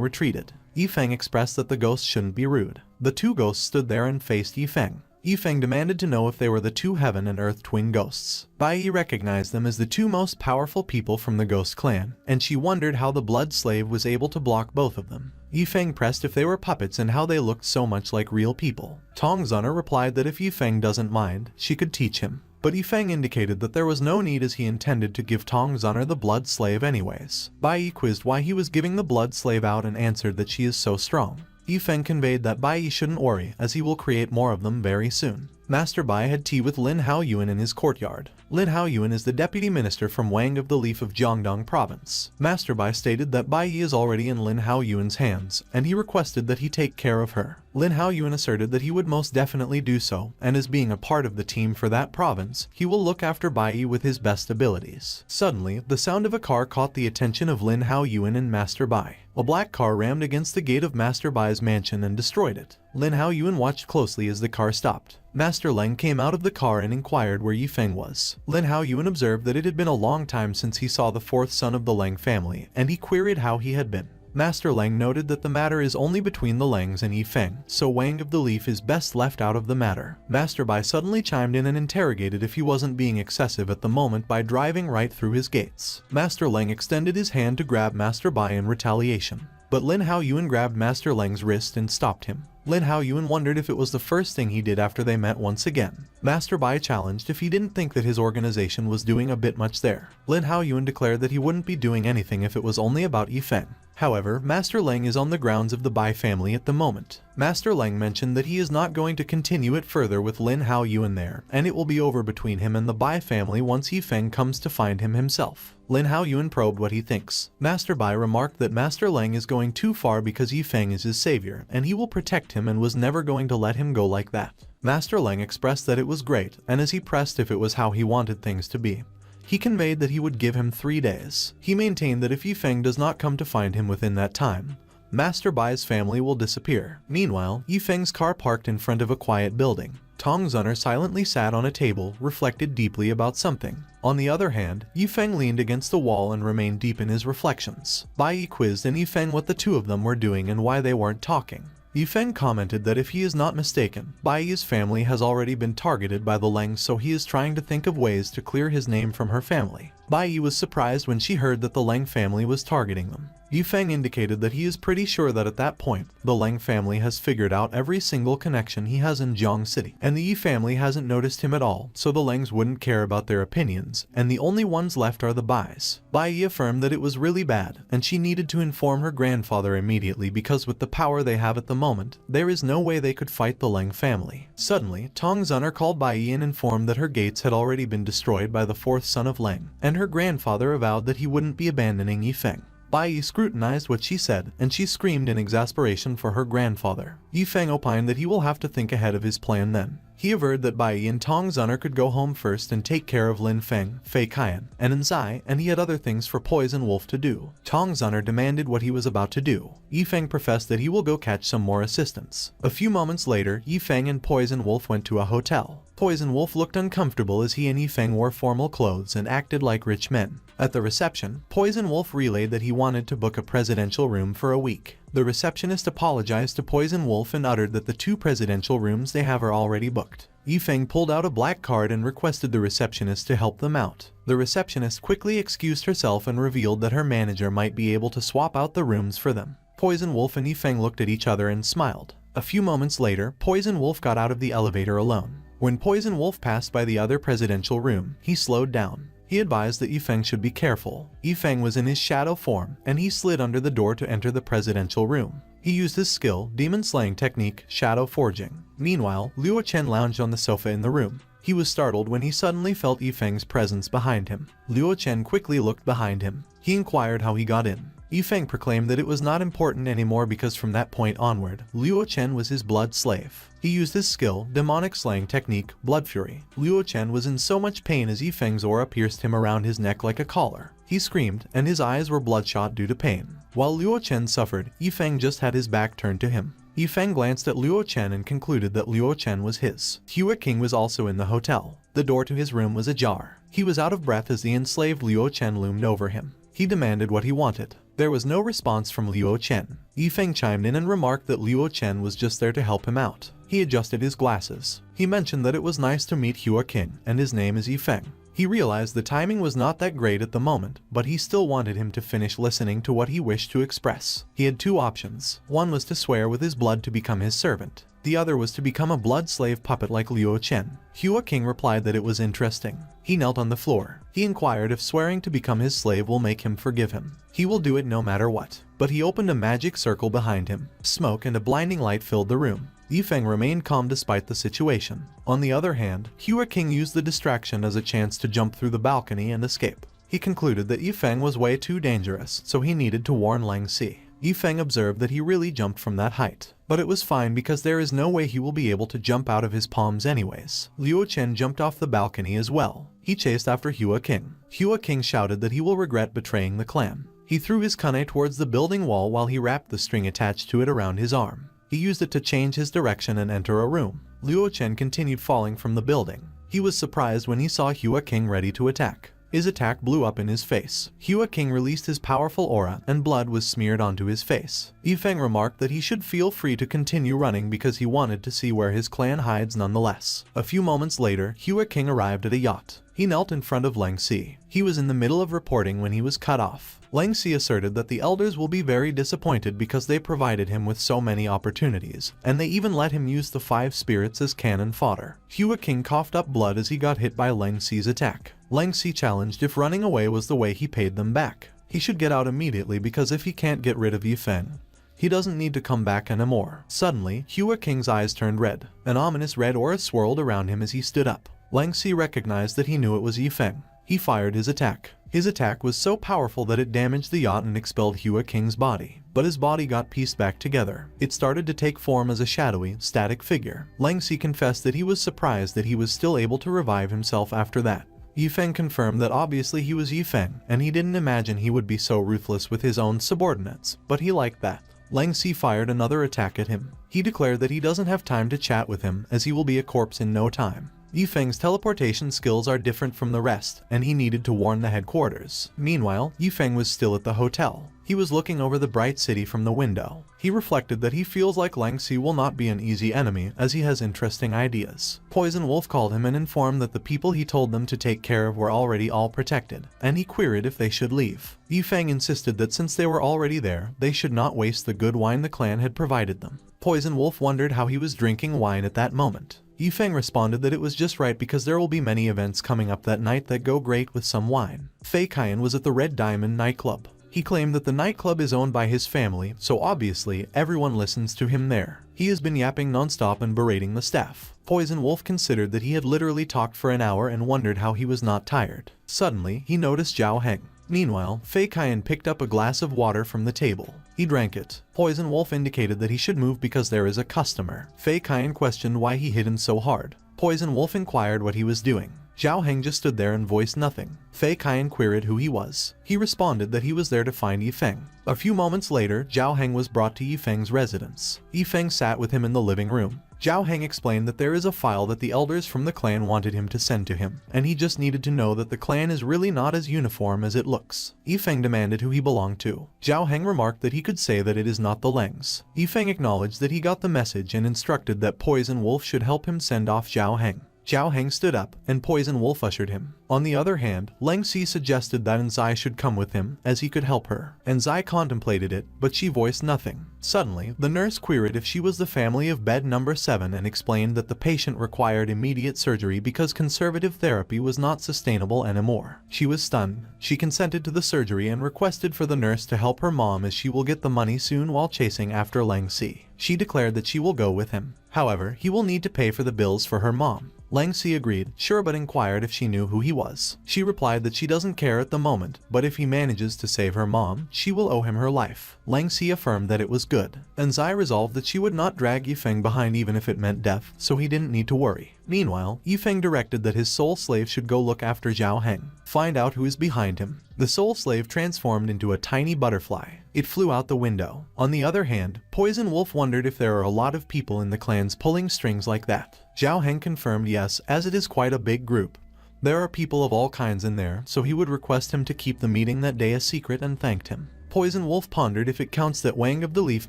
retreated. Ye Feng expressed that the ghosts shouldn't be rude. The two ghosts stood there and faced Ye Feng. Ye Feng demanded to know if they were the two Heaven and Earth twin ghosts. Bai Yi recognized them as the two most powerful people from the Ghost clan, and she wondered how the blood slave was able to block both of them. Ye Feng pressed if they were puppets and how they looked so much like real people. Tong Zunner replied that if Ye Feng doesn't mind, she could teach him. But Ye Feng indicated that there was no need as he intended to give Tong Zunner the blood slave anyways. Bai Yi quizzed why he was giving the blood slave out and answered that she is so strong. Ye Feng conveyed that Bai Yi shouldn't worry as he will create more of them very soon. Master Bai had tea with Lin Haoyuan in his courtyard. Lin Haoyuan is the deputy minister from Wang of the Leaf of Jiangdong province. Master Bai stated that Bai Yi is already in Lin Haoyuan's hands, and he requested that he take care of her. Lin Haoyuan asserted that he would most definitely do so, and as being a part of the team for that province, he will look after Bai Yi with his best abilities. Suddenly, the sound of a car caught the attention of Lin Haoyuan and Master Bai. A black car rammed against the gate of Master Bai's mansion and destroyed it. Lin Haoyuan watched closely as the car stopped. Master Leng came out of the car and inquired where Ye Feng was. Lin Haoyuan observed that it had been a long time since he saw the fourth son of the Leng family, and he queried how he had been. Master Leng noted that the matter is only between the Lengs and Ye Feng, so Wang of the Leaf is best left out of the matter. Master Bai suddenly chimed in and interrogated if he wasn't being excessive at the moment by driving right through his gates. Master Leng extended his hand to grab Master Bai in retaliation, but Lin Haoyuan grabbed Master Leng's wrist and stopped him. Lin Haoyuan wondered if it was the first thing he did after they met once again. Master Bai challenged if he didn't think that his organization was doing a bit much there. Lin Haoyuan declared that he wouldn't be doing anything if it was only about Ye Feng. However, Master Leng is on the grounds of the Bai family at the moment. Master Leng mentioned that he is not going to continue it further with Lin Haoyuan there, and it will be over between him and the Bai family once Ye Feng comes to find him himself. Lin Haoyuan probed what he thinks. Master Bai remarked that Master Leng is going too far because Ye Feng is his savior, and he will protect him and was never going to let him go like that. Master Leng expressed that it was great, and as he pressed if it was how he wanted things to be, he conveyed that he would give him 3 days. He maintained that if Ye Feng does not come to find him within that time, Master Bai's family will disappear. Meanwhile, Ye Feng's car parked in front of a quiet building. Tong Zunner silently sat on a table, reflected deeply about something. On the other hand, Ye Feng leaned against the wall and remained deep in his reflections. Bai Yi quizzed and Ye Feng what the two of them were doing and why they weren't talking. Ye Feng commented that if he is not mistaken, Bai Yi's family has already been targeted by the Lengs, so he is trying to think of ways to clear his name from her family. Bai Yi was surprised when she heard that the Leng family was targeting them. Ye Feng indicated that he is pretty sure that at that point, the Leng family has figured out every single connection he has in Jiang City, and the Yi family hasn't noticed him at all, so the Lengs wouldn't care about their opinions, and the only ones left are the Bais. Bai Yi affirmed that it was really bad, and she needed to inform her grandfather immediately because with the power they have at the moment, there is no way they could fight the Leng family. Suddenly, Tong Zunner called Bai Yi and informed that her gates had already been destroyed by the fourth son of Leng, and her grandfather avowed that he wouldn't be abandoning Ye Feng. Bai Yi scrutinized what she said, and she screamed in exasperation for her grandfather. Ye Feng opined that he will have to think ahead of his plan then. He averred that Bai Yi and Tong Zunner could go home first and take care of Lin Feng, Fei Qian, and Nzai, and he had other things for Poison Wolf to do. Tong Zunner demanded what he was about to do. Ye Feng professed that he will go catch some more assistants. A few moments later, Ye Feng and Poison Wolf went to a hotel. Poison Wolf looked uncomfortable as he and Ye Feng wore formal clothes and acted like rich men. At the reception, Poison Wolf relayed that he wanted to book a presidential room for a week. The receptionist apologized to Poison Wolf and uttered that the 2 presidential rooms they have are already booked. Ye Feng pulled out a black card and requested the receptionist to help them out. The receptionist quickly excused herself and revealed that her manager might be able to swap out the rooms for them. Poison Wolf and Ye Feng looked at each other and smiled. A few moments later, Poison Wolf got out of the elevator alone. When Poison Wolf passed by the other presidential room, he slowed down. He advised that Ye Feng should be careful. Ye Feng was in his shadow form, and he slid under the door to enter the presidential room. He used his skill, demon slaying technique, shadow forging. Meanwhile, Luo Chen lounged on the sofa in the room. He was startled when he suddenly felt Ye Feng's presence behind him. Luo Chen quickly looked behind him. He inquired how he got in. Ye Feng proclaimed that it was not important anymore because from that point onward, Luo Chen was his blood slave. He used his skill, demonic slaying technique, Blood Fury. Luo Chen was in so much pain as Ye Feng's aura pierced him around his neck like a collar. He screamed, and his eyes were bloodshot due to pain. While Luo Chen suffered, Ye Feng just had his back turned to him. Ye Feng glanced at Luo Chen and concluded that Luo Chen was his. Hua King was also in the hotel. The door to his room was ajar. He was out of breath as the enslaved Luo Chen loomed over him. He demanded what he wanted. There was no response from Luo Chen. Ye Feng chimed in and remarked that Luo Chen was just there to help him out. He adjusted his glasses. He mentioned that it was nice to meet Hua King, and his name is Ye Feng. He realized the timing was not that great at the moment, but he still wanted him to finish listening to what he wished to express. He had 2 options. One was to swear with his blood to become his servant. The other was to become a blood slave puppet like Luo Chen. Hua King replied that it was interesting. He knelt on the floor. He inquired if swearing to become his slave will make him forgive him. He will do it no matter what. But he opened a magic circle behind him. Smoke and a blinding light filled the room. Ye Feng remained calm despite the situation. On the other hand, Hua King used the distraction as a chance to jump through the balcony and escape. He concluded that Ye Feng was way too dangerous, so he needed to warn Lang Si. Ye Feng observed that he really jumped from that height. But it was fine because there is no way he will be able to jump out of his palms anyways. Luo Chen jumped off the balcony as well. He chased after Hua King. Hua King shouted that he will regret betraying the clan. He threw his kunai towards the building wall while he wrapped the string attached to it around his arm. He used it to change his direction and enter a room. Luo Chen continued falling from the building. He was surprised when he saw Hua King ready to attack. His attack blew up in his face. Hua King released his powerful aura and blood was smeared onto his face. Ye Feng remarked that he should feel free to continue running because he wanted to see where his clan hides nonetheless. A few moments later, Hua King arrived at a yacht. He knelt in front of Lang Si. He was in the middle of reporting when he was cut off. Lang Si asserted that the elders will be very disappointed because they provided him with so many opportunities, and they even let him use the 5 spirits as cannon fodder. Hua King coughed up blood as he got hit by Lang Si's attack. Lang Si challenged if running away was the way he paid them back. He should get out immediately because if he can't get rid of Ye Feng, he doesn't need to come back anymore. Suddenly, Hua King's eyes turned red. An ominous red aura swirled around him as he stood up. Lang Si recognized that he knew it was Ye Feng. He fired his attack. His attack was so powerful that it damaged the yacht and expelled Hua King's body. But his body got pieced back together. It started to take form as a shadowy, static figure. Lang Si confessed that he was surprised that he was still able to revive himself after that. Ye Feng confirmed that obviously he was Ye Feng, and he didn't imagine he would be so ruthless with his own subordinates, but he liked that. Lang Si fired another attack at him. He declared that he doesn't have time to chat with him as he will be a corpse in no time. Ye Feng's teleportation skills are different from the rest, and he needed to warn the headquarters. Meanwhile, Ye Feng was still at the hotel. He was looking over the bright city from the window. He reflected that he feels like Lang Si will not be an easy enemy as he has interesting ideas. Poison Wolf called him and informed that the people he told them to take care of were already all protected, and he queried if they should leave. Ye Feng insisted that since they were already there, they should not waste the good wine the clan had provided them. Poison Wolf wondered how he was drinking wine at that moment. Ye Feng responded that it was just right because there will be many events coming up that night that go great with some wine. Fei Qian was at the Red Diamond nightclub. He claimed that the nightclub is owned by his family, so obviously everyone listens to him there. He has been yapping non-stop and berating the staff. Poison Wolf considered that he had literally talked for an hour and wondered how he was not tired. Suddenly, he noticed Zhao Heng. Meanwhile, Fei Qian picked up a glass of water from the table. He drank it. Poison Wolf indicated that he should move because there is a customer. Fei Qian questioned why he hit him so hard. Poison Wolf inquired what he was doing. Zhao Heng just stood there and voiced nothing. Fei Qian queried who he was. He responded that he was there to find Ye Feng. A few moments later, Zhao Heng was brought to Ye Feng's residence. Ye Feng sat with him in the living room. Zhao Heng explained that there is a file that the elders from the clan wanted him to send to him, and he just needed to know that the clan is really not as uniform as it looks. Ye Feng demanded who he belonged to. Zhao Heng remarked that he could say that it is not the Lengs. Ye Feng acknowledged that he got the message and instructed that Poison Wolf should help him send off Zhao Heng. Zhao Heng stood up, and Poison Wolf ushered him. On the other hand, Lang Si suggested that Zai should come with him, as he could help her. Zai contemplated it, but she voiced nothing. Suddenly, the nurse queried if she was the family of bed number 7 and explained that the patient required immediate surgery because conservative therapy was not sustainable anymore. She was stunned. She consented to the surgery and requested for the nurse to help her mom as she will get the money soon while chasing after Lang Si. She declared that she will go with him. However, he will need to pay for the bills for her mom. Lang Si agreed, sure, but inquired if she knew who he was. She replied that she doesn't care at the moment, but if he manages to save her mom, she will owe him her life. Lang Si affirmed that it was good, and Zai resolved that she would not drag Ye Feng behind even if it meant death, so he didn't need to worry. Meanwhile, Ye Feng directed that his soul slave should go look after Zhao Heng, find out who is behind him. The soul slave transformed into a tiny butterfly. It flew out the window. On the other hand, Poison Wolf wondered if there are a lot of people in the clans pulling strings like that. Zhao Heng confirmed yes, as it is quite a big group. There are people of all kinds in there, so he would request him to keep the meeting that day a secret and thanked him. Poison Wolf pondered if it counts that Wang of the Leaf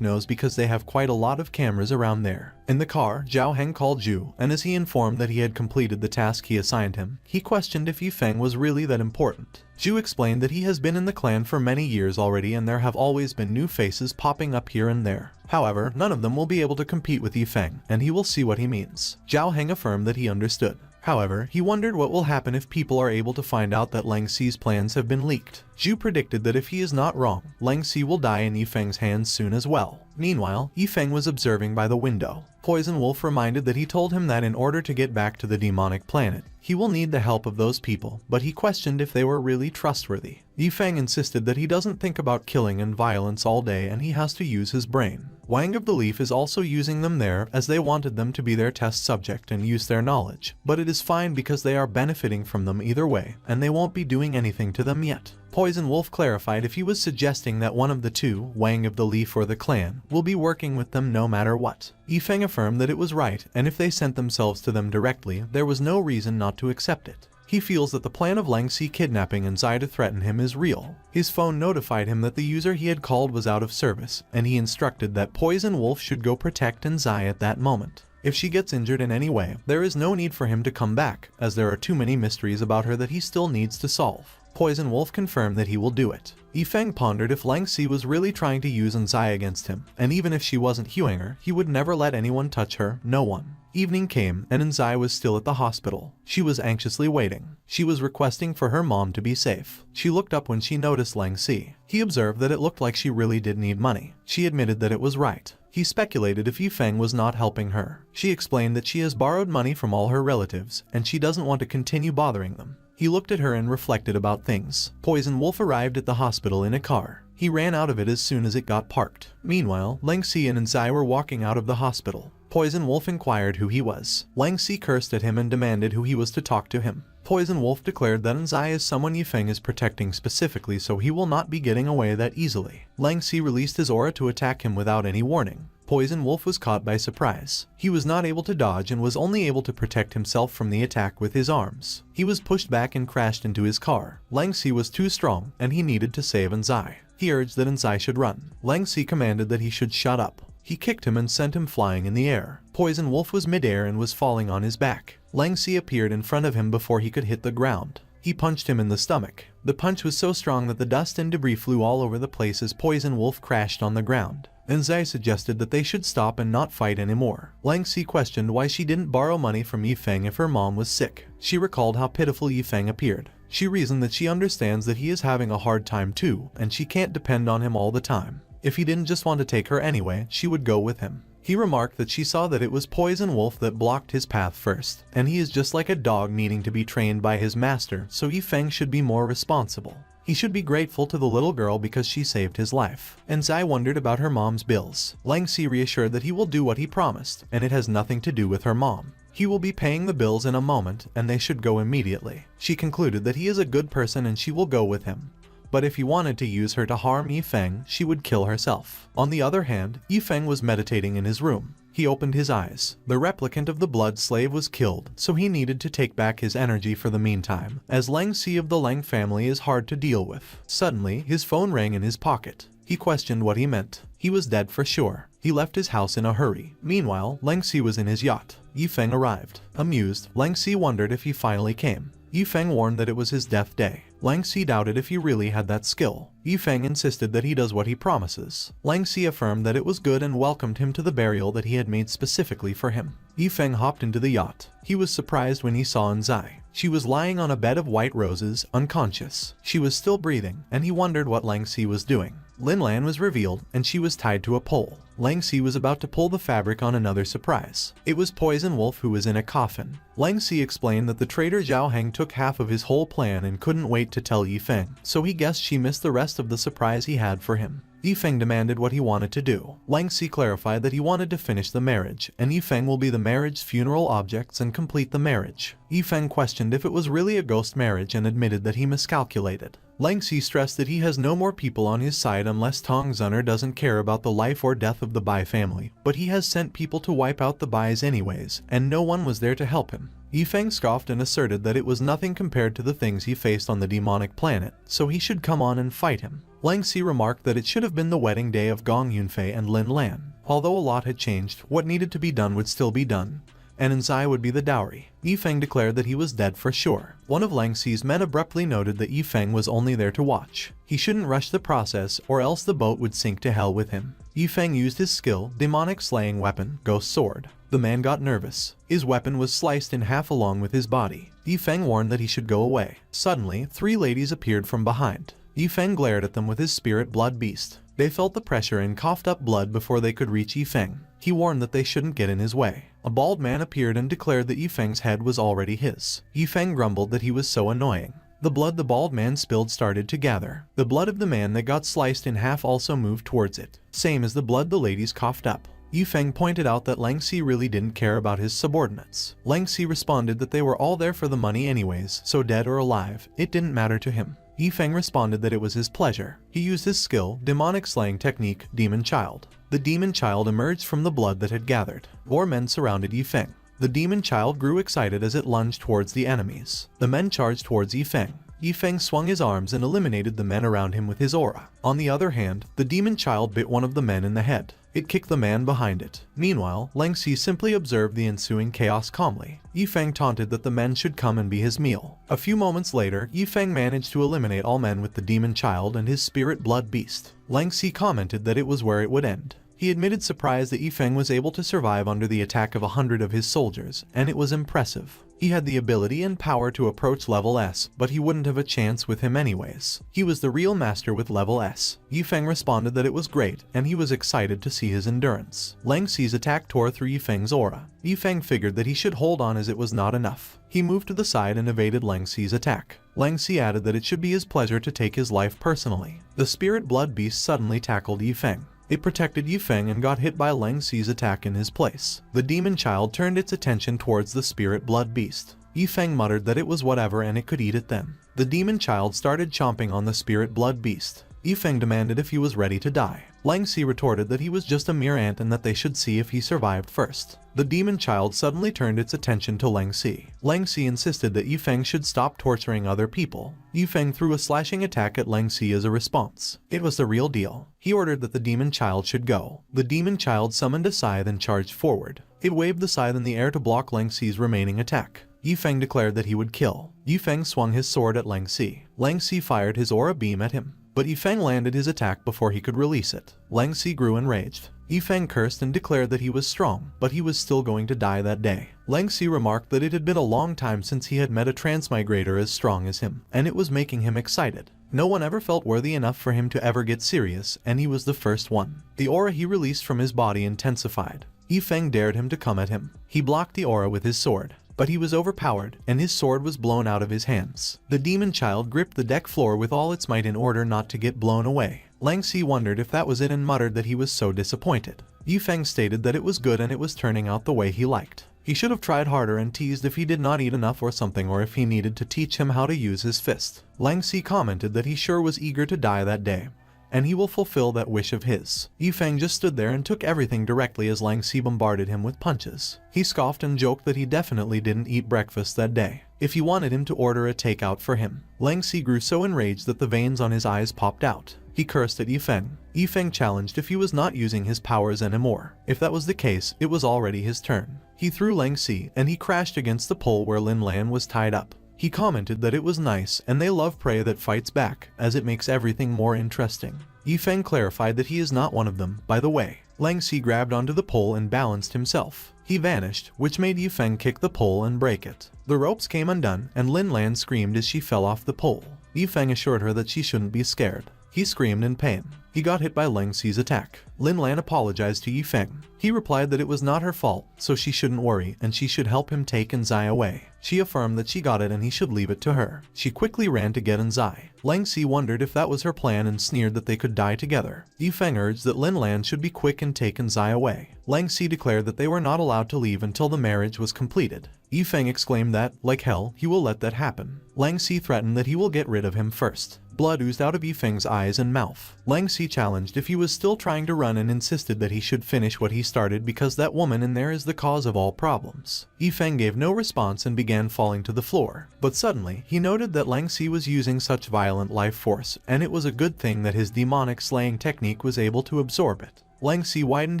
knows because they have quite a lot of cameras around there. In the car, Zhao Heng called Zhu, and as he informed that he had completed the task he assigned him, he questioned if Ye Feng was really that important. Zhu explained that he has been in the clan for many years already and there have always been new faces popping up here and there. However, none of them will be able to compete with Ye Feng, and he will see what he means. Zhao Heng affirmed that he understood. However, he wondered what will happen if people are able to find out that Lang Si's plans have been leaked. Zhu predicted that if he is not wrong, Lang Si will die in Ye Feng's hands soon as well. Meanwhile, Ye Feng was observing by the window. Poison Wolf reminded that he told him that in order to get back to the demonic planet, he will need the help of those people, but he questioned if they were really trustworthy. Ye Feng insisted that he doesn't think about killing and violence all day and he has to use his brain. Wang of the Leaf is also using them there as they wanted them to be their test subject and use their knowledge, but it is fine because they are benefiting from them either way, and they won't be doing anything to them yet. Poison Wolf clarified if he was suggesting that one of the two, Wang of the Leaf or the clan, will be working with them no matter what. Ye Feng affirmed that it was right, and if they sent themselves to them directly, there was no reason not to accept it. He feels that the plan of Lang Si kidnapping and Zai to threaten him is real. His phone notified him that the user he had called was out of service, and he instructed that Poison Wolf should go protect Zai at that moment. If she gets injured in any way, there is no need for him to come back, as there are too many mysteries about her that he still needs to solve. Poison Wolf confirmed that he will do it. Ye Feng pondered if Lang Si was really trying to use Zai against him, and even if she wasn't Huang'er, he would never let anyone touch her, no one. Evening came, and Zai was still at the hospital. She was anxiously waiting. She was requesting for her mom to be safe. She looked up when she noticed Lang Si. He observed that it looked like she really did need money. She admitted that it was right. He speculated if Ye Feng was not helping her. She explained that she has borrowed money from all her relatives, and she doesn't want to continue bothering them. He looked at her and reflected about things. Poison Wolf arrived at the hospital in a car. He ran out of it as soon as it got parked. Meanwhile, Lang Si and Zai were walking out of the hospital. Poison Wolf inquired who he was. Lang Si cursed at him and demanded who he was to talk to him. Poison Wolf declared that Zai is someone Ye Feng is protecting specifically, so he will not be getting away that easily. Lang Si released his aura to attack him without any warning. Poison Wolf was caught by surprise. He was not able to dodge and was only able to protect himself from the attack with his arms. He was pushed back and crashed into his car. Lang Si was too strong and he needed to save Anzai. He urged that Anzai should run. Lang Si commanded that he should shut up. He kicked him and sent him flying in the air. Poison Wolf was midair and was falling on his back. Lang Si appeared in front of him before he could hit the ground. He punched him in the stomach. The punch was so strong that the dust and debris flew all over the place as Poison Wolf crashed on the ground. Anzai suggested that they should stop and not fight anymore. Lang Si questioned why she didn't borrow money from Ye Feng if her mom was sick. She recalled how pitiful Ye Feng appeared. She reasoned that she understands that he is having a hard time too, and she can't depend on him all the time. If he didn't just want to take her anyway, she would go with him. He remarked that she saw that it was Poison Wolf that blocked his path first, and he is just like a dog needing to be trained by his master, so Ye Feng should be more responsible. He should be grateful to the little girl because she saved his life. Anzai wondered about her mom's bills. Lang Si reassured that he will do what he promised, and it has nothing to do with her mom. He will be paying the bills in a moment, and they should go immediately. She concluded that he is a good person and she will go with him. But if he wanted to use her to harm Ye Feng, she would kill herself. On the other hand, Ye Feng was meditating in his room. He opened his eyes. The replicant of the blood slave was killed, so he needed to take back his energy for the meantime, as Lang Si of the Lang family is hard to deal with. Suddenly, his phone rang in his pocket. He questioned what he meant. He was dead for sure. He left his house in a hurry. Meanwhile, Lang Si was in his yacht. Ye Feng arrived. Amused, Lang Si wondered if he finally came. Ye Feng warned that it was his death day. Lang Si doubted if he really had that skill. Ye Feng insisted that he does what he promises. Lang Si affirmed that it was good and welcomed him to the burial that he had made specifically for him. Ye Feng hopped into the yacht. He was surprised when he saw Anzai. She was lying on a bed of white roses, unconscious. She was still breathing, and he wondered what Lang Si was doing. Lin Lan was revealed, and she was tied to a pole. Lang Si was about to pull the fabric on another surprise. It was Poison Wolf who was in a coffin. Lang Si explained that the traitor Zhao Heng took half of his whole plan and couldn't wait to tell Ye Feng, so he guessed she missed the rest of the surprise he had for him. Ye Feng demanded what he wanted to do. Lang Si clarified that he wanted to finish the marriage, and Ye Feng will be the marriage's funeral objects and complete the marriage. Ye Feng questioned if it was really a ghost marriage and admitted that he miscalculated. Lang Si stressed that he has no more people on his side unless Tong Zunner doesn't care about the life or death of the Bai family, but he has sent people to wipe out the Bais anyways, and no one was there to help him. Ye Feng scoffed and asserted that it was nothing compared to the things he faced on the demonic planet, so he should come on and fight him. Lang Si remarked that it should have been the wedding day of Gong Yunfei and Lin Lan. Although a lot had changed, what needed to be done would still be done, and Anzai would be the dowry. Ye Feng declared that he was dead for sure. One of Lang Si's men abruptly noted that Ye Feng was only there to watch. He shouldn't rush the process or else the boat would sink to hell with him. Ye Feng used his skill, demonic slaying weapon, Ghost Sword. The man got nervous. His weapon was sliced in half along with his body. Ye Feng warned that he should go away. Suddenly, 3 ladies appeared from behind. Ye Feng glared at them with his spirit blood beast. They felt the pressure and coughed up blood before they could reach Ye Feng. He warned that they shouldn't get in his way. A bald man appeared and declared that Ye Feng's head was already his. Ye Feng grumbled that he was so annoying. The blood the bald man spilled started to gather. The blood of the man that got sliced in half also moved towards it, same as the blood the ladies coughed up. Ye Feng pointed out that Lang Si really didn't care about his subordinates. Lang Si responded that they were all there for the money anyways, so dead or alive, it didn't matter to him. Ye Feng responded that it was his pleasure. He used his skill, demonic slaying technique, Demon Child. The Demon Child emerged from the blood that had gathered. 4 men surrounded Ye Feng. The Demon Child grew excited as it lunged towards the enemies. The men charged towards Ye Feng. Ye Feng swung his arms and eliminated the men around him with his aura. On the other hand, the Demon Child bit one of the men in the head. It kicked the man behind it. Meanwhile, Lang Si simply observed the ensuing chaos calmly. Ye Feng taunted that the men should come and be his meal. A few moments later, Ye Feng managed to eliminate all men with the Demon Child and his spirit blood beast. Lang Si commented that it was where it would end. He admitted surprise that Ye Feng was able to survive under the attack of 100 of his soldiers, and it was impressive. He had the ability and power to approach level S, but he wouldn't have a chance with him anyways. He was the real master with level S. Ye Feng responded that it was great, and he was excited to see his endurance. Lang Si's attack tore through Ye Feng's aura. Ye Feng figured that he should hold on as it was not enough. He moved to the side and evaded Lang Si's attack. Lang Si added that it should be his pleasure to take his life personally. The spirit blood beast suddenly tackled Ye Feng. It protected Ye Feng and got hit by Lang Si's attack in his place. The Demon Child turned its attention towards the spirit blood beast. Ye Feng muttered that it was whatever and it could eat it then. The Demon Child started chomping on the spirit blood beast. Ye Feng demanded if he was ready to die. Lang Si retorted that he was just a mere ant and that they should see if he survived first. The demon child suddenly turned its attention to Lang Si. Lang Si insisted that Ye Feng should stop torturing other people. Ye Feng threw a slashing attack at Lang Si as a response. It was the real deal. He ordered that the demon child should go. The demon child summoned a scythe and charged forward. It waved the scythe in the air to block Lang Si's remaining attack. Ye Feng declared that he would kill. Ye Feng swung his sword at Lang Si. Lang Si fired his aura beam at him, but Ye Feng landed his attack before he could release it. Lang Si grew enraged. Ye Feng cursed and declared that he was strong, but he was still going to die that day. Lang Si remarked that it had been a long time since he had met a transmigrator as strong as him, and it was making him excited. No one ever felt worthy enough for him to ever get serious, and he was the first one. The aura he released from his body intensified. Ye Feng dared him to come at him. He blocked the aura with his sword, but he was overpowered, and his sword was blown out of his hands. The demon child gripped the deck floor with all its might in order not to get blown away. Lang Si wondered if that was it and muttered that he was so disappointed. Ye Feng stated that it was good and it was turning out the way he liked. He should have tried harder and teased if he did not eat enough or something, or if he needed to teach him how to use his fist. Lang Si commented that he sure was eager to die that day, and he will fulfill that wish of his. Ye Feng just stood there and took everything directly as Lang Si bombarded him with punches. He scoffed and joked that he definitely didn't eat breakfast that day, if he wanted him to order a takeout for him. Lang Si grew so enraged that the veins on his eyes popped out. He cursed at Ye Feng. Ye Feng challenged if he was not using his powers anymore. If that was the case, it was already his turn. He threw Lang Si, and he crashed against the pole where Lin Lan was tied up. He commented that it was nice and they love prey that fights back, as it makes everything more interesting. Ye Feng clarified that he is not one of them, by the way. Lang Si grabbed onto the pole and balanced himself. He vanished, which made Ye Feng kick the pole and break it. The ropes came undone, and Lin Lan screamed as she fell off the pole. Ye Feng assured her that she shouldn't be scared. He screamed in pain. He got hit by Lang Si's attack. Lin Lan apologized to Ye Feng. He replied that it was not her fault, so she shouldn't worry and she should help him take Zai away. She affirmed that she got it and he should leave it to her. She quickly ran to get Zai. Lang Si wondered if that was her plan and sneered that they could die together. Ye Feng urged that Lin Lan should be quick and take Zai away. Lang Si declared that they were not allowed to leave until the marriage was completed. Ye Feng exclaimed that, like hell, he will let that happen. Lang Si threatened that he will get rid of him first. Blood oozed out of Ye Feng's eyes and mouth. Lang Si challenged if he was still trying to run and insisted that he should finish what he started because that woman in there is the cause of all problems. Ye Feng gave no response and began falling to the floor. But suddenly, he noted that Lang Si was using such violent life force, and it was a good thing that his demonic slaying technique was able to absorb it. Lang Si widened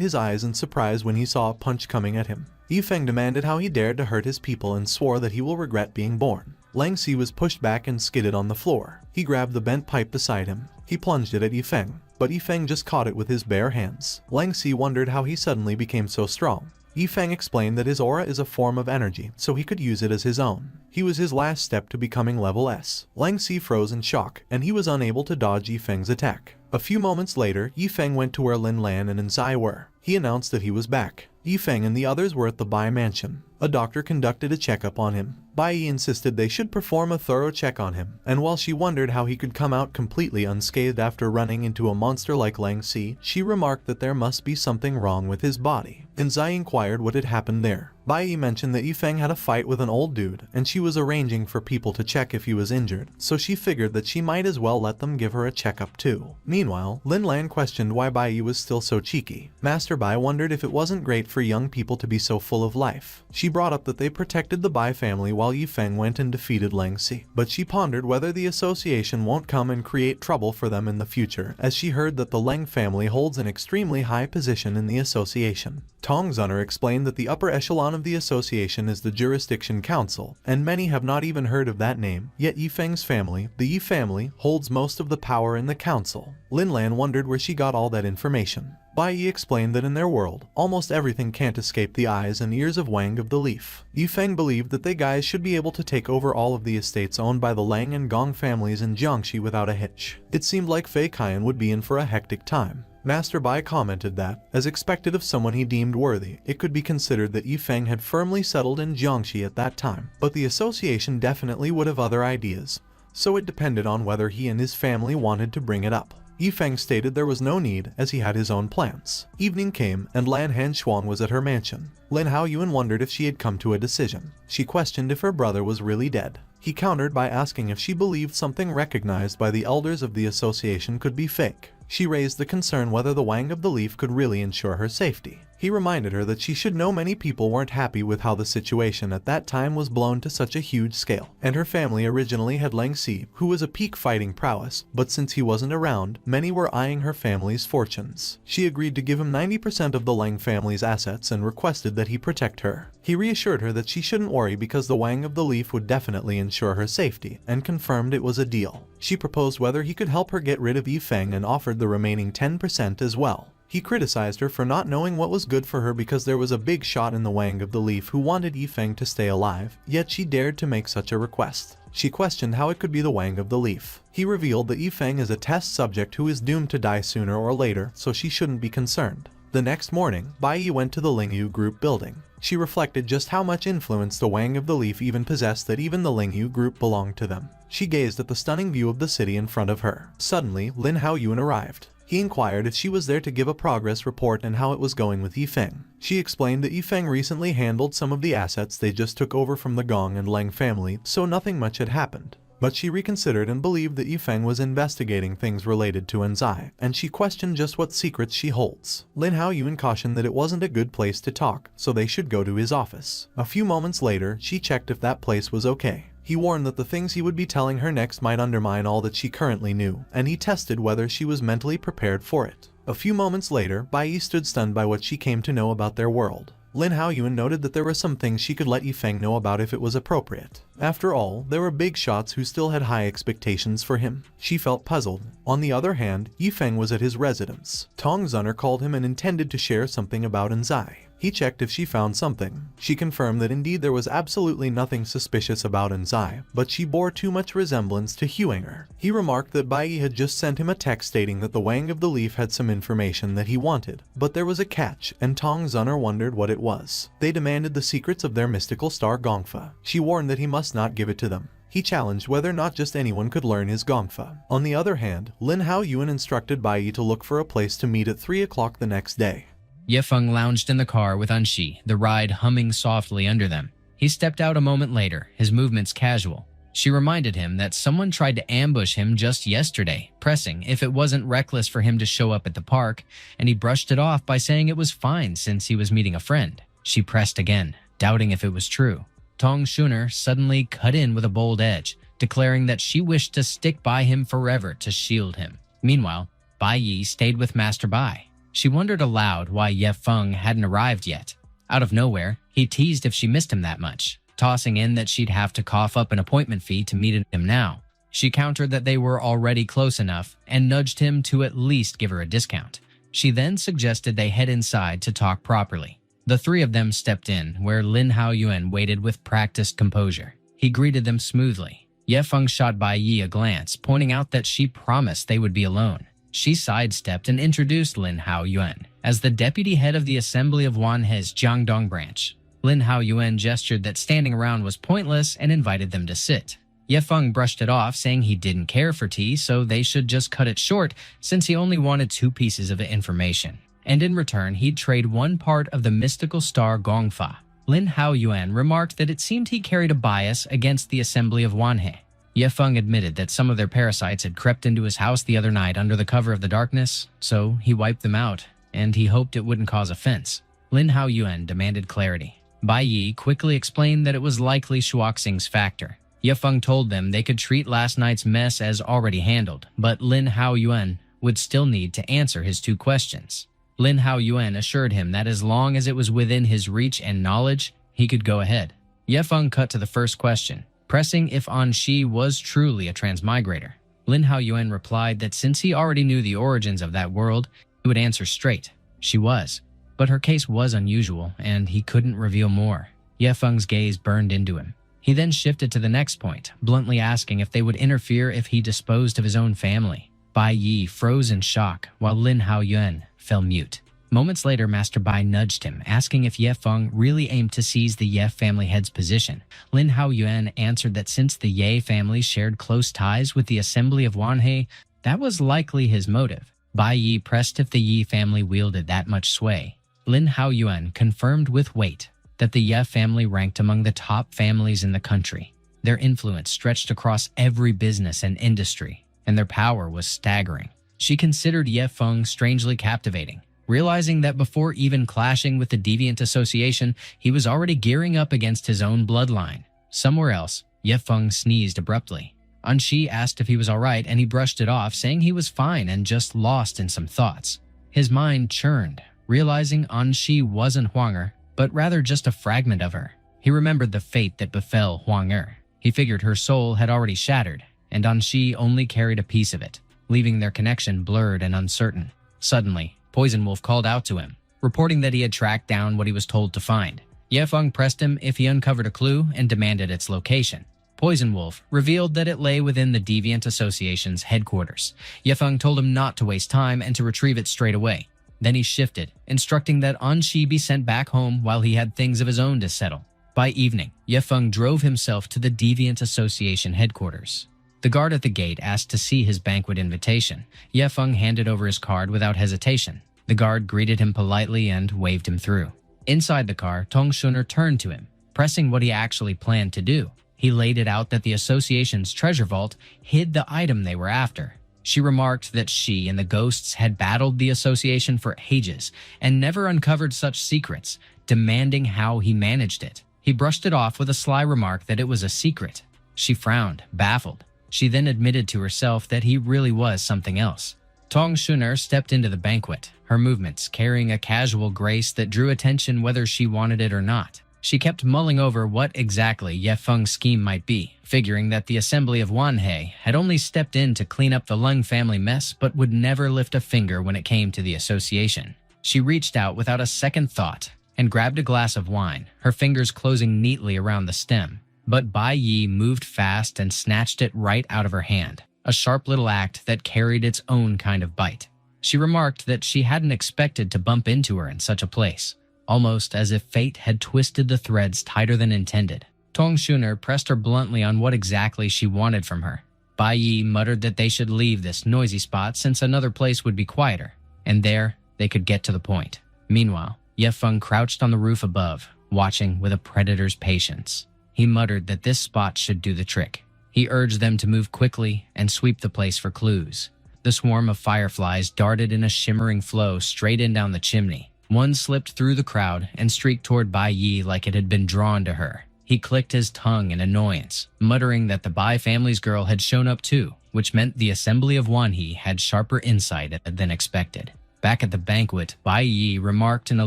his eyes in surprise when he saw a punch coming at him. Ye Feng demanded how he dared to hurt his people and swore that he will regret being born. Lang Si was pushed back and skidded on the floor. He grabbed the bent pipe beside him. He plunged it at Ye Feng, but Ye Feng just caught it with his bare hands. Lang Si wondered how he suddenly became so strong. Ye Feng explained that his aura is a form of energy, so he could use it as his own. He was his last step to becoming level S. Lang Si froze in shock, and he was unable to dodge Ye Feng's attack. A few moments later, Ye Feng went to where Lin Lan and Zai were. He announced that he was back. Ye Feng and the others were at the Bai mansion. A doctor conducted a checkup on him. Bai Yi insisted they should perform a thorough check on him, and while she wondered how he could come out completely unscathed after running into a monster like Lang Si, she remarked that there must be something wrong with his body. And Zai inquired what had happened there. Bai Yi mentioned that Ye Feng had a fight with an old dude, and she was arranging for people to check if he was injured, so she figured that she might as well let them give her a checkup too. Meanwhile, Lin Lan questioned why Bai Yi was still so cheeky. Master Bai wondered if it wasn't great for young people to be so full of life. She brought up that they protected the Bai family while Ye Feng went and defeated Lang Si, but she pondered whether the association won't come and create trouble for them in the future, as she heard that the Lang family holds an extremely high position in the association. Tong Zunner explained that the upper echelon of the association is the Jurisdiction Council, and many have not even heard of that name, yet Ye Feng's family, the Ye family, holds most of the power in the council. Lin Lan wondered where she got all that information. Bai Yi explained that in their world, almost everything can't escape the eyes and ears of Wang of the Leaf. Ye Feng believed that they guys should be able to take over all of the estates owned by the Lang and Gong families in Jiangxi without a hitch. It seemed like Fei Qian would be in for a hectic time. Master Bai commented that, as expected of someone he deemed worthy, it could be considered that Ye Feng had firmly settled in Jiangxi at that time, but the association definitely would have other ideas, so it depended on whether he and his family wanted to bring it up. Ye Feng stated there was no need as he had his own plans. Evening came and Lan Han Xuan was at her mansion. Lin Haoyuan wondered if she had come to a decision. She questioned if her brother was really dead. He countered by asking if she believed something recognized by the elders of the association could be fake. She raised the concern whether the Wang of the Leaf could really ensure her safety. He reminded her that she should know many people weren't happy with how the situation at that time was blown to such a huge scale, and her family originally had Lang Si, who was a peak fighting prowess, but since he wasn't around, many were eyeing her family's fortunes. She agreed to give him 90% of the Lang family's assets and requested that he protect her. He reassured her that she shouldn't worry because the Wang of the Leaf would definitely ensure her safety, and confirmed it was a deal. She proposed whether he could help her get rid of Ye Feng and offered the remaining 10% as well. He criticized her for not knowing what was good for her because there was a big shot in the Wang of the Leaf who wanted Ye Feng to stay alive, yet she dared to make such a request. She questioned how it could be the Wang of the Leaf. He revealed that Ye Feng is a test subject who is doomed to die sooner or later, so she shouldn't be concerned. The next morning, Bai Yi went to the Lingyu group building. She reflected just how much influence the Wang of the Leaf even possessed that even the Lingyu group belonged to them. She gazed at the stunning view of the city in front of her. Suddenly, Lin Haoyuan arrived. He inquired if she was there to give a progress report and how it was going with Ye Feng. She explained that Ye Feng recently handled some of the assets they just took over from the Gong and Leng family, so nothing much had happened. But she reconsidered and believed that Ye Feng was investigating things related to Enzai, and she questioned just what secrets she holds. Lin Haoyuan cautioned that it wasn't a good place to talk, so they should go to his office. A few moments later, she checked if that place was okay. He warned that the things he would be telling her next might undermine all that she currently knew, and he tested whether she was mentally prepared for it. A few moments later, Bai Yi stood stunned by what she came to know about their world. Lin Haoyuan noted that there were some things she could let Ye Feng know about if it was appropriate. After all, there were big shots who still had high expectations for him. She felt puzzled. On the other hand, Ye Feng was at his residence. Tong Zunner called him and intended to share something about Enzai. He checked if she found something. She confirmed that indeed there was absolutely nothing suspicious about Enzai, but she bore too much resemblance to Huang'er. He remarked that Bai Yi had just sent him a text stating that the Wang of the Leaf had some information that he wanted, but there was a catch, and Tong Zunner wondered what it was. They demanded the secrets of their mystical star Gongfa. She warned that he must not give it to them. He challenged whether not just anyone could learn his Gongfa. On the other hand, Lin Haoyuan instructed Bai Yi to look for a place to meet at 3 o'clock the next day. Ye Feng lounged in the car with Anshi, the ride humming softly under them. He stepped out a moment later, his movements casual. She reminded him that someone tried to ambush him just yesterday, pressing if it wasn't reckless for him to show up at the park, and he brushed it off by saying it was fine since he was meeting a friend. She pressed again, doubting if it was true. Tong Shuner suddenly cut in with a bold edge, declaring that she wished to stick by him forever to shield him. Meanwhile, Bai Yi stayed with Master Bai. She wondered aloud why Ye Feng hadn't arrived yet. Out of nowhere, he teased if she missed him that much, tossing in that she'd have to cough up an appointment fee to meet him now. She countered that they were already close enough and nudged him to at least give her a discount. She then suggested they head inside to talk properly. The three of them stepped in, where Lin Haoyuan waited with practiced composure. He greeted them smoothly. Ye Feng shot Bai Yi a glance, pointing out that she promised they would be alone. She sidestepped and introduced Lin Haoyuan as the deputy head of the Assembly of Wanhe's Jiangdong branch. Lin Haoyuan gestured that standing around was pointless and invited them to sit. Ye Feng brushed it off, saying he didn't care for tea, so they should just cut it short since he only wanted 2 pieces of information. And in return, he'd trade 1 part of the mystical star Gongfa. Lin Haoyuan remarked that it seemed he carried a bias against the Assembly of Wanhe. Ye Feng admitted that some of their parasites had crept into his house the other night under the cover of the darkness, so he wiped them out, and he hoped it wouldn't cause offense. Lin Haoyuan demanded clarity. Bai Yi quickly explained that it was likely Shuoxing's factor. Ye Feng told them they could treat last night's mess as already handled, but Lin Haoyuan would still need to answer his 2 questions. Lin Haoyuan assured him that as long as it was within his reach and knowledge, he could go ahead. Ye Feng cut to the first question, pressing if Anshi was truly a transmigrator. Lin Haoyuan replied that since he already knew the origins of that world, he would answer straight. She was. But her case was unusual, and he couldn't reveal more. Ye Feng's gaze burned into him. He then shifted to the next point, bluntly asking if they would interfere if he disposed of his own family. Bai Yi froze in shock, while Lin Haoyuan fell mute. Moments later, Master Bai nudged him, asking if Ye Feng really aimed to seize the Ye family head's position. Lin Haoyuan answered that since the Ye family shared close ties with the Assembly of Wanhe, That was likely his motive. Bai Yi pressed if the Yi family wielded that much sway. Lin Haoyuan confirmed with weight that the Ye family ranked among the top families in the country. Their influence stretched across every business and industry, and their power was staggering. She considered Ye Feng strangely captivating, realizing that before even clashing with the Deviant Association, he was already gearing up against his own bloodline. Somewhere else, Ye Feng sneezed abruptly. Shi asked if he was alright, and he brushed it off, saying he was fine and just lost in some thoughts. His mind churned, realizing Shi wasn't Huang'er, but rather just a fragment of her. He remembered the fate that befell Huang'er. He figured her soul had already shattered, and Shi only carried a piece of it, leaving their connection blurred and uncertain. Suddenly, Poison Wolf called out to him, reporting that he had tracked down what he was told to find. Ye Feng pressed him if he uncovered a clue and demanded its location. Poison Wolf revealed that it lay within the Deviant Association's headquarters. Ye Feng told him not to waste time and to retrieve it straight away. Then he shifted, instructing that Shi be sent back home while he had things of his own to settle. By evening, Ye Feng drove himself to the Deviant Association headquarters. The guard at the gate asked to see his banquet invitation. Ye Feng handed over his card without hesitation. The guard greeted him politely and waved him through. Inside the car, Tong Shuner turned to him, pressing what he actually planned to do. He laid it out that the association's treasure vault hid the item they were after. She remarked that she and the ghosts had battled the association for ages and never uncovered such secrets, demanding how he managed it. He brushed it off with a sly remark that it was a secret. She frowned, baffled. She then admitted to herself that he really was something else. Tong Shuner stepped into the banquet, her movements carrying a casual grace that drew attention whether she wanted it or not. She kept mulling over what exactly Ye Feng's scheme might be, figuring that the assembly of Wanhei had only stepped in to clean up the Lung family mess but would never lift a finger when it came to the association. She reached out without a second thought and grabbed a glass of wine, her fingers closing neatly around the stem. But Bai Yi moved fast and snatched it right out of her hand, a sharp little act that carried its own kind of bite. She remarked that she hadn't expected to bump into her in such a place, almost as if fate had twisted the threads tighter than intended. Tong Shuner pressed her bluntly on what exactly she wanted from her. Bai Yi muttered that they should leave this noisy spot since another place would be quieter, and there they could get to the point. Meanwhile, Ye Feng crouched on the roof above, watching with a predator's patience. He muttered that this spot should do the trick. He urged them to move quickly and sweep the place for clues. The swarm of fireflies darted in a shimmering flow straight in down the chimney. One slipped through the crowd and streaked toward Bai Yi like it had been drawn to her. He clicked his tongue in annoyance, muttering that the Bai family's girl had shown up too, which meant the assembly of Wanhei had sharper insight than expected. Back at the banquet, Bai Yi remarked in a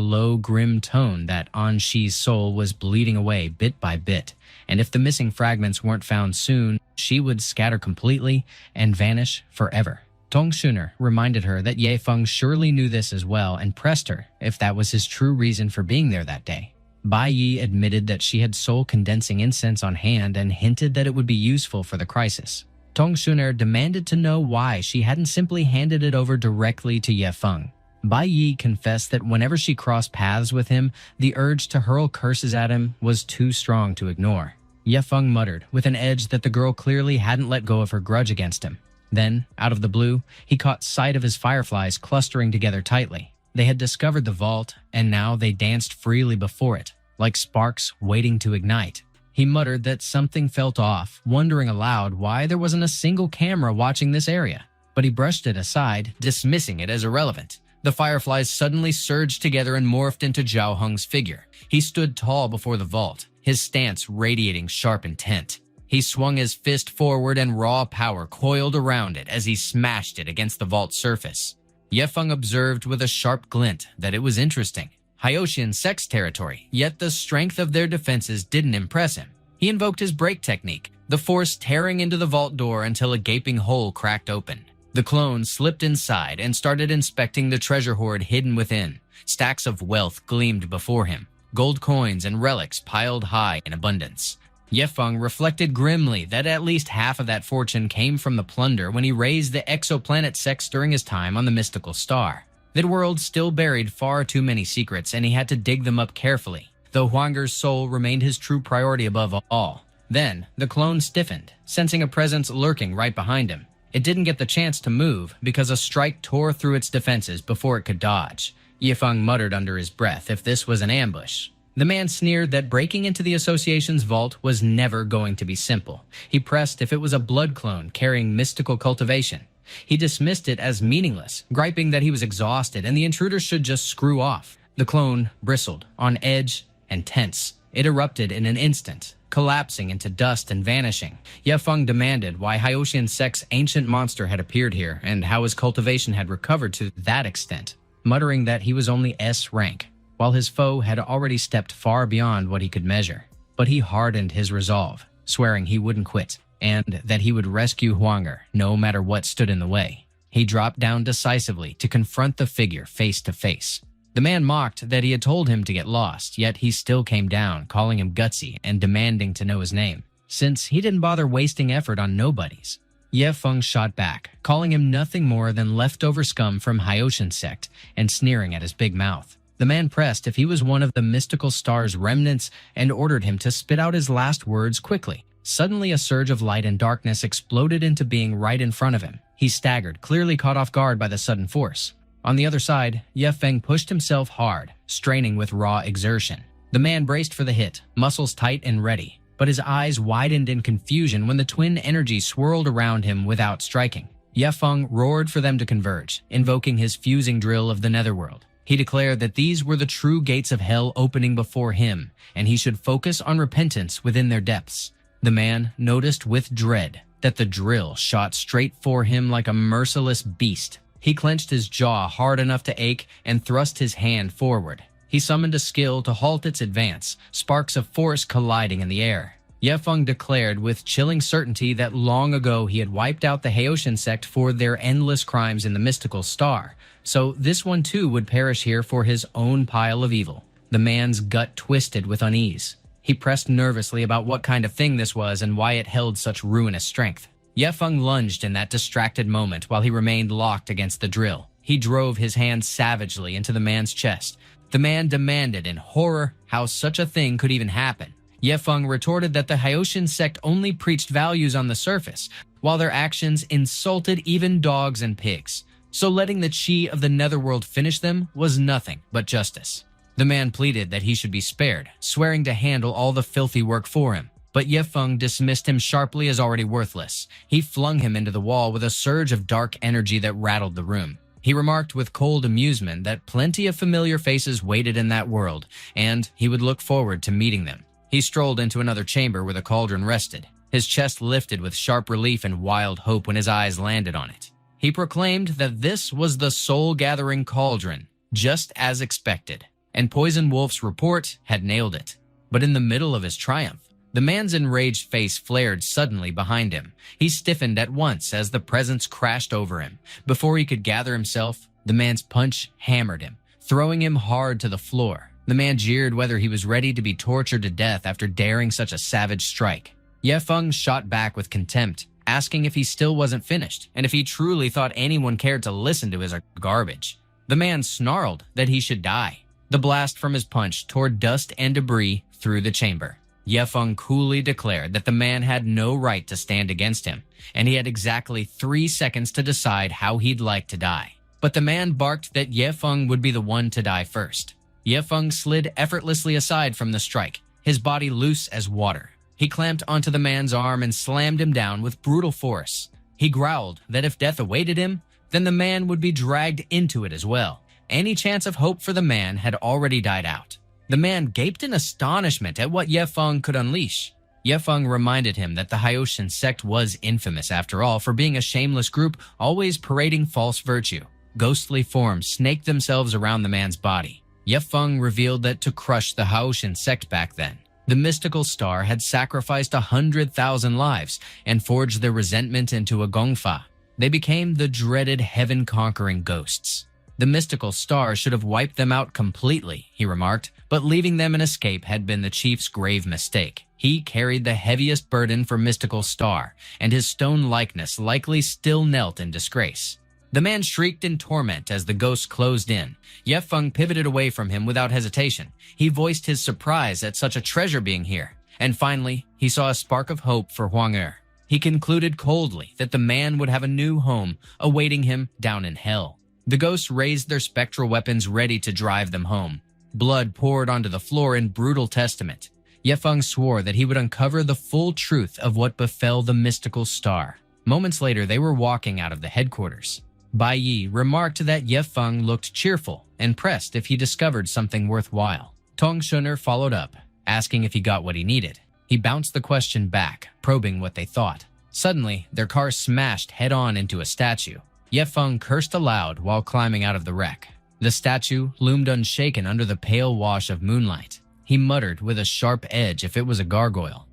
low, grim tone that Shi's soul was bleeding away bit by bit, and if the missing fragments weren't found soon, she would scatter completely and vanish forever. Tong Shuner reminded her that Ye Feng surely knew this as well and pressed her if that was his true reason for being there that day. Bai Yi admitted that she had soul condensing incense on hand and hinted that it would be useful for the crisis. Tong Shuner demanded to know why she hadn't simply handed it over directly to Ye Feng. Bai Yi confessed that whenever she crossed paths with him, the urge to hurl curses at him was too strong to ignore. Ye Feng muttered, with an edge that the girl clearly hadn't let go of her grudge against him. Then, out of the blue, he caught sight of his fireflies clustering together tightly. They had discovered the vault, and now they danced freely before it, like sparks waiting to ignite. He muttered that something felt off, wondering aloud why there wasn't a single camera watching this area. But he brushed it aside, dismissing it as irrelevant. The fireflies suddenly surged together and morphed into Zhao Heng's figure. He stood tall before the vault, his stance radiating sharp intent. He swung his fist forward and raw power coiled around it as he smashed it against the vault's surface. Ye Feng observed with a sharp glint that it was interesting. Hyoshian sex territory, yet the strength of their defenses didn't impress him. He invoked his break technique, the force tearing into the vault door until a gaping hole cracked open. The clone slipped inside and started inspecting the treasure hoard hidden within. Stacks of wealth gleamed before him, gold coins and relics piled high in abundance. Ye Feng reflected grimly that at least half of that fortune came from the plunder when he raised the exoplanet sex during his time on the mystical star. That world still buried far too many secrets, and he had to dig them up carefully, though Huang'er's soul remained his true priority above all. Then, the clone stiffened, sensing a presence lurking right behind him. It didn't get the chance to move because a strike tore through its defenses before it could dodge. Ye Feng muttered under his breath if this was an ambush. The man sneered that breaking into the association's vault was never going to be simple. He pressed if it was a blood clone carrying mystical cultivation. He dismissed it as meaningless, griping that he was exhausted and the intruder should just screw off. The clone bristled, on edge and tense. It erupted in an instant, collapsing into dust and vanishing. Ye Feng demanded why Hyoshan Sect's ancient monster had appeared here and how his cultivation had recovered to that extent, muttering that he was only S rank, while his foe had already stepped far beyond what he could measure. But he hardened his resolve, swearing he wouldn't quit, and that he would rescue Huang'er no matter what stood in the way. He dropped down decisively to confront the figure face to face. The man mocked that he had told him to get lost, yet he still came down, calling him gutsy and demanding to know his name, since he didn't bother wasting effort on nobodies. Ye Feng shot back, calling him nothing more than leftover scum from Hyoshan Sect and sneering at his big mouth. The man pressed if he was one of the mystical star's remnants and ordered him to spit out his last words quickly. Suddenly, a surge of light and darkness exploded into being right in front of him. He staggered, clearly caught off guard by the sudden force. On the other side, Ye Feng pushed himself hard, straining with raw exertion. The man braced for the hit, muscles tight and ready, but his eyes widened in confusion when the twin energies swirled around him without striking. Ye Feng roared for them to converge, invoking his fusing drill of the netherworld. He declared that these were the true gates of hell opening before him, and he should focus on repentance within their depths. The man noticed with dread that the drill shot straight for him like a merciless beast. He clenched his jaw hard enough to ache and thrust his hand forward. He summoned a skill to halt its advance, sparks of force colliding in the air. Ye Feng declared with chilling certainty that long ago he had wiped out the Hyoshan Sect for their endless crimes in the mystical star, so this one too would perish here for his own pile of evil. The man's gut twisted with unease. He pressed nervously about what kind of thing this was and why it held such ruinous strength. Ye Feng lunged in that distracted moment while he remained locked against the drill. He drove his hand savagely into the man's chest. The man demanded in horror how such a thing could even happen. Ye Feng retorted that the Hyoshan Sect only preached values on the surface, while their actions insulted even dogs and pigs. So letting the chi of the netherworld finish them was nothing but justice. The man pleaded that he should be spared, swearing to handle all the filthy work for him. But Ye Feng dismissed him sharply as already worthless. He flung him into the wall with a surge of dark energy that rattled the room. He remarked with cold amusement that plenty of familiar faces waited in that world, and he would look forward to meeting them. He strolled into another chamber where the cauldron rested. His chest lifted with sharp relief and wild hope when his eyes landed on it. He proclaimed that this was the soul-gathering cauldron, just as expected, and Poison Wolf's report had nailed it. But in the middle of his triumph, the man's enraged face flared suddenly behind him. He stiffened at once as the presence crashed over him. Before he could gather himself, the man's punch hammered him, throwing him hard to the floor. The man jeered whether he was ready to be tortured to death after daring such a savage strike. Ye Feng shot back with contempt, asking if he still wasn't finished, and if he truly thought anyone cared to listen to his garbage. The man snarled that he should die. The blast from his punch tore dust and debris through the chamber. Ye Feng coolly declared that the man had no right to stand against him, and he had exactly 3 seconds to decide how he'd like to die. But the man barked that Ye Feng would be the one to die first. Ye Feng slid effortlessly aside from the strike, his body loose as water. He clamped onto the man's arm and slammed him down with brutal force. He growled that if death awaited him, then the man would be dragged into it as well. Any chance of hope for the man had already died out. The man gaped in astonishment at what Ye Feng could unleash. Ye Feng reminded him that the Hyoshan Sect was infamous after all for being a shameless group always parading false virtue. Ghostly forms snaked themselves around the man's body. Ye Feng revealed that to crush the Hyoshan Sect back then, the mystical star had sacrificed 100,000 lives and forged their resentment into a gongfa. They became the dreaded heaven-conquering ghosts. The mystical star should have wiped them out completely, he remarked, but leaving them an escape had been the chief's grave mistake. He carried the heaviest burden for mystical star, and his stone likeness likely still knelt in disgrace. The man shrieked in torment as the ghost closed in. Ye Feng pivoted away from him without hesitation. He voiced his surprise at such a treasure being here, and finally, he saw a spark of hope for Huang'er. He concluded coldly that the man would have a new home awaiting him down in hell. The ghosts raised their spectral weapons ready to drive them home. Blood poured onto the floor in brutal testament. Ye Feng swore that he would uncover the full truth of what befell the mystical star. Moments later, they were walking out of the headquarters. Bai Yi remarked that Ye Feng looked cheerful and pressed if he discovered something worthwhile. Tong Shuner followed up, asking if he got what he needed. He bounced the question back, probing what they thought. Suddenly, their car smashed head-on into a statue. Ye Feng cursed aloud while climbing out of the wreck. The statue loomed unshaken under the pale wash of moonlight. He muttered with a sharp edge if it was a gargoyle.